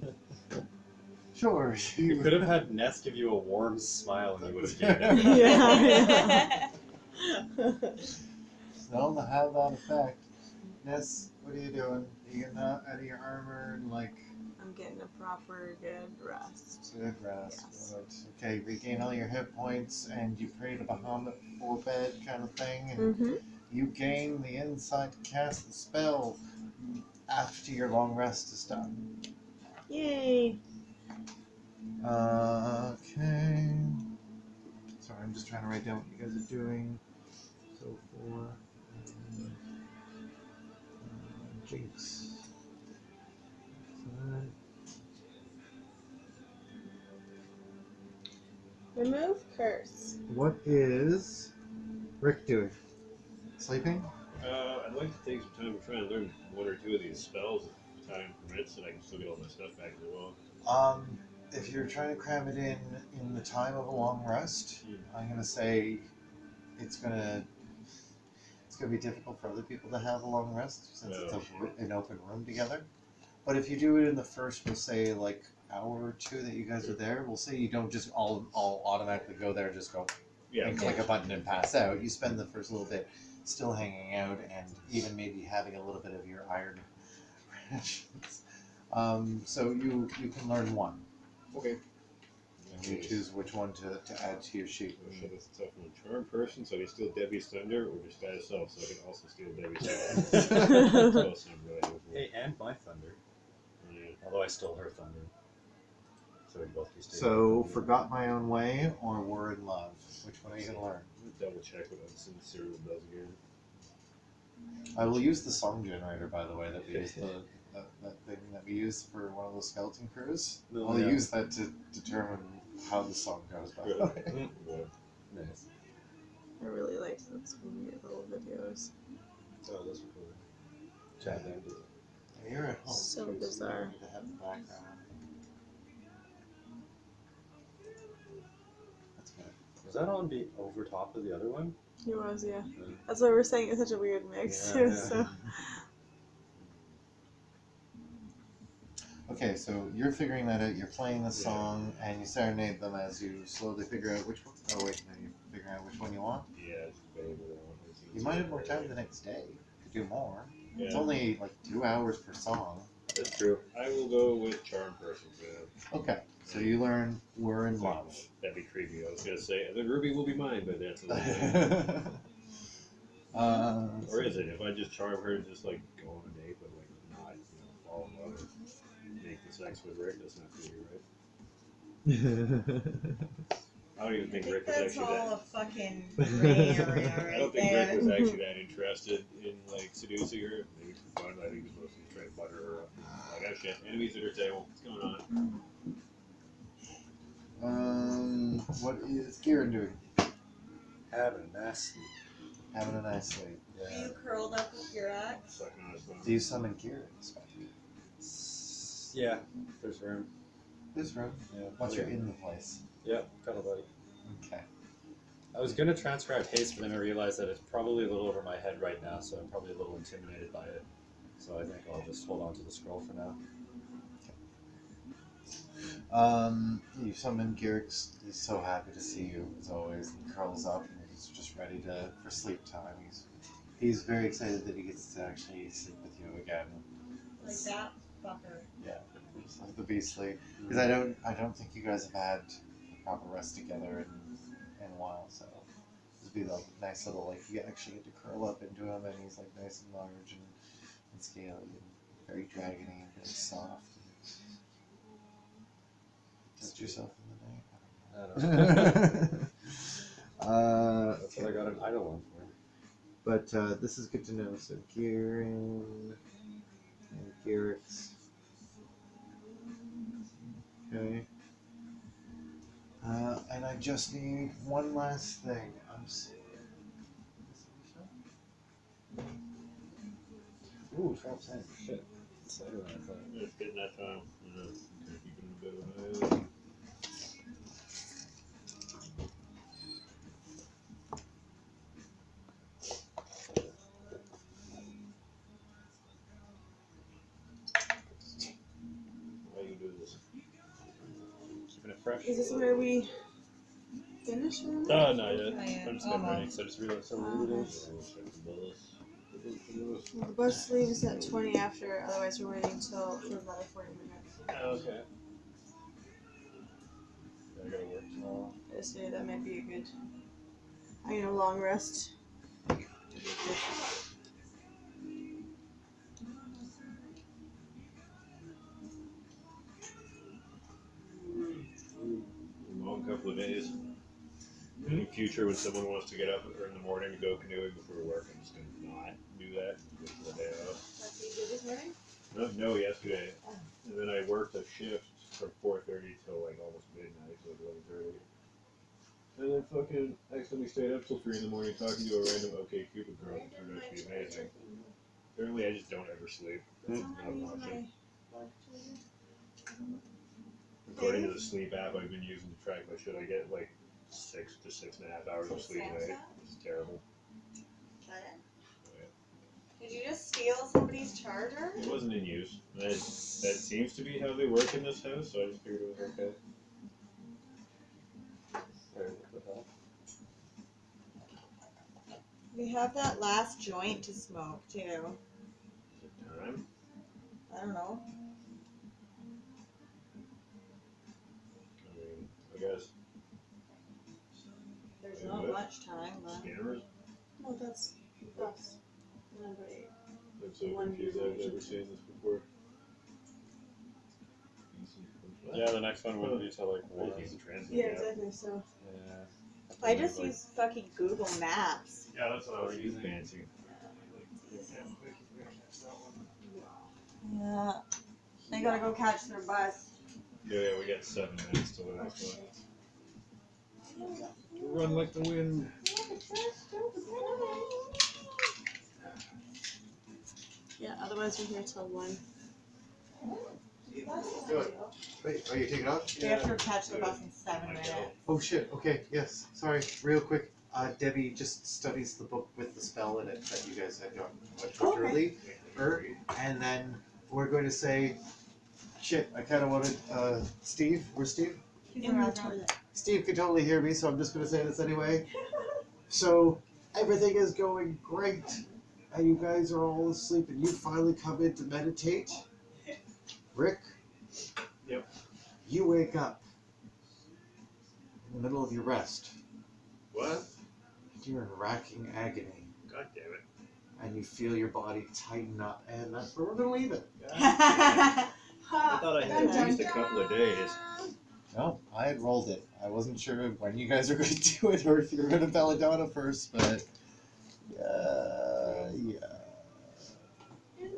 Sure. You could have had Ness give you a warm smile and you would have gained it. Yeah. They'll have that effect. Ness, what are you doing? Are you getting out of your armor and like I'm getting a proper good rest. good rest? Yes. Good. Okay, regain all your hit points and you pray to Bahamut before bed kind of thing. And Mm-hmm. you gain the insight to cast the spell after your long rest is done. Yay. Okay. Sorry, I'm just trying to write down what you guys are doing. So for Jinx. Remove curse. What is Rick doing? Sleeping? I'd like to take some time to try and learn 1 or 2 of these spells if time permits, and I can still get all my stuff back as well. If you're trying to cram it in the time of a long rest, I'm gonna say it's gonna be difficult for other people to have a long rest since it's an open room together. But if you do it in the first, we'll say like hour or 2 that you guys are there, we'll say you don't just all automatically go there and just go Yeah. and click a button and pass out. You spend the first little bit still hanging out and even maybe having a little bit of your iron rations. So you can learn 1. Okay. And you choose which one to add to your sheet. So that's a tough one. Charm person, so I can steal Debbie's thunder, or disguise self, so I can also steal Debbie's thunder. Close, I'm really looking for. Hey, and my thunder. Yeah. Although I stole her thunder. So we'd both be staying. So, Forgot My Own Way or Were in Love? Which one are you going to learn? Double check what Unsincere does again. I will use the song generator, by the way, that we used that thing that we used for one of those skeleton crews. Oh, I'll yeah. use that to determine how the song goes, by the way. Yeah. Nice. I really like those weird little videos. Oh, those were cool. Chat and You're at home. So too, bizarre. you need to have the background. That's good. Was that on be over top of the other one? He was, yeah. Yeah. That's why we're saying it's such a weird mix, Yeah, too. yeah. So Okay, so you're figuring that out. You're playing the song, and you serenade them as you slowly figure out which one. Oh wait, no, you're figuring out which one you want. Yeah, it's vague, but I want to see You might have more time the next day to do more. It's Yeah. only like 2 hours per song. That's true. I will go with Charm person for now. Okay, so you learn "We're in Love." That'd be creepy. I was gonna say, and then Ruby will be mine, but that's a little bit. Or is it? If I just charm her and just like go on a date, but like not, fall in love and make the sex with Rick, that's not creepy, right? I don't even think Rick was That's actually all that. a fucking gray area I right don't think there. Rick was actually that interested in like seducing her. Maybe for fun. I think he was mostly trying to butter her up. Like, oh shit, enemies at her table. What's going on? What is Kieran doing? Have a nasty. Having a nice sleep. Are you curled up with your ex? Sucking on his thumb. Do you summon Kieran's? Yeah, there's room. This room. Yeah. Once you're in the place. Yeah, cuddle buddy. Okay. I was gonna transcribe haste, but then I realized that it's probably a little over my head right now, so I'm probably a little intimidated by it. So I think I'll just hold on to the scroll for now. You summon Garrick's. He's so happy to see you as always. He curls up and he's just ready for sleep time. He's very excited that he gets to actually sleep with you again. Like that fucker. Yeah, just like the beastly. Because I don't think you guys have had a proper rest together in a while. So it'd be like nice little like you actually get to curl up into him and he's like nice and large and scaly and very dragony and very soft. Touch yourself in the night. I don't know. That's what I okay. got an idle one for. But this is good to know. So Kieran and Garrett's. Okay. And I just need one last thing. I'm seeing. Ooh, 12%. Shit. It's later than I thought. It's getting that time. You know, keeping a bit of an eye out. Why you do this? Keeping it fresh. Is this where we finish? With? Oh, not yet. Not yet. I'm just getting ready, Almost. so I just realized how rude it is. Well, the bus leaves at 20 after, otherwise we're waiting till for another 40 minutes. Okay. I gotta work tomorrow. I just say that might be a good, a long rest. Long couple of days. In the future, when someone wants to get up in the morning to go canoeing before work, I'm just gonna not do that. Just for the day off. That's what you did this morning? No, yesterday. And then I worked a shift from 4:30 till like almost midnight, so 11:30. And then fucking accidentally stayed up till 3 in the morning talking to a random OK Cupid girl. It turned out to be amazing. Apparently, I just don't ever sleep. That's not an option. According to the sleep app I've been using to track my shit, I get like 6 to 6.5 hours of sleep a night. It's terrible. Did you just steal somebody's charger? It wasn't in use. That seems to be how they work in this house, so I just figured it was okay. We have that last joint to smoke too. Is it time? I don't know. I mean, I guess. There's not much time left. Scammers? No, that's bus. Number 8. I'm so One confused. year I've never seen this before. Yeah, the next one would be till like 1. Easy translate. Yeah, exactly. So Yeah. I just use fucking Google Maps. Yeah, that's what I was using. Fancy. Yeah. They gotta go catch their bus. Yeah, we got 7 minutes till the next one. Run like the wind. yeah, otherwise we're here till 1. Do it. Wait, are you taking off? We have to catch the bus in 7 minutes. Oh shit, okay, yes, sorry, real quick. Debbie just studies the book with the spell in it that you guys had done early. And then we're going to say, shit, I kind of wanted, Steve, where's Steve? He's In the around. toilet. Steve can totally hear me, so I'm just going to say this anyway. So, everything is going great, and you guys are all asleep, and you finally come in to meditate. Rick? Yep. You wake up in the middle of your rest. What? You're in racking agony, God damn it. and you feel your body tighten up, and that's where we're going to leave it. I thought I had at least a couple of days. No, I had rolled it. I wasn't sure when you guys were going to do it, or if you were going to Belladonna first, but yeah.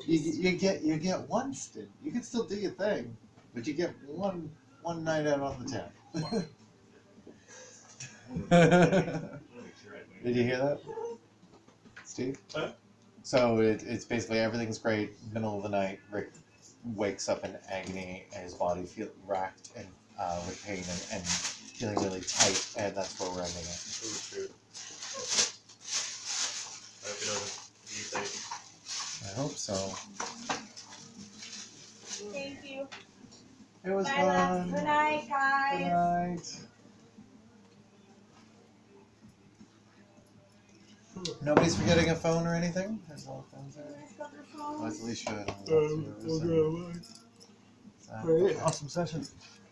You get one stint. You can still do your thing, but you get one night out on the town. Did you hear that? Steve? Huh? So it's basically everything's great. Middle of the night, Rick wakes up in agony, and his body feels racked and with pain and feeling really tight, and that's where we're ending it. Oh, shoot. I hope he doesn't mutate. I hope so. Thank you. It was Bye, love. fun. Good night, guys. Good night. Nobody's forgetting a phone or anything? There's all the phones there. Oh, it's Alicia. Great, awesome session.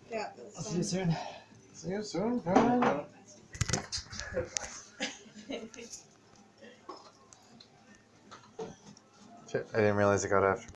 Yeah. I'll see you soon. See you soon. Bye. Shit, I didn't realize it got after.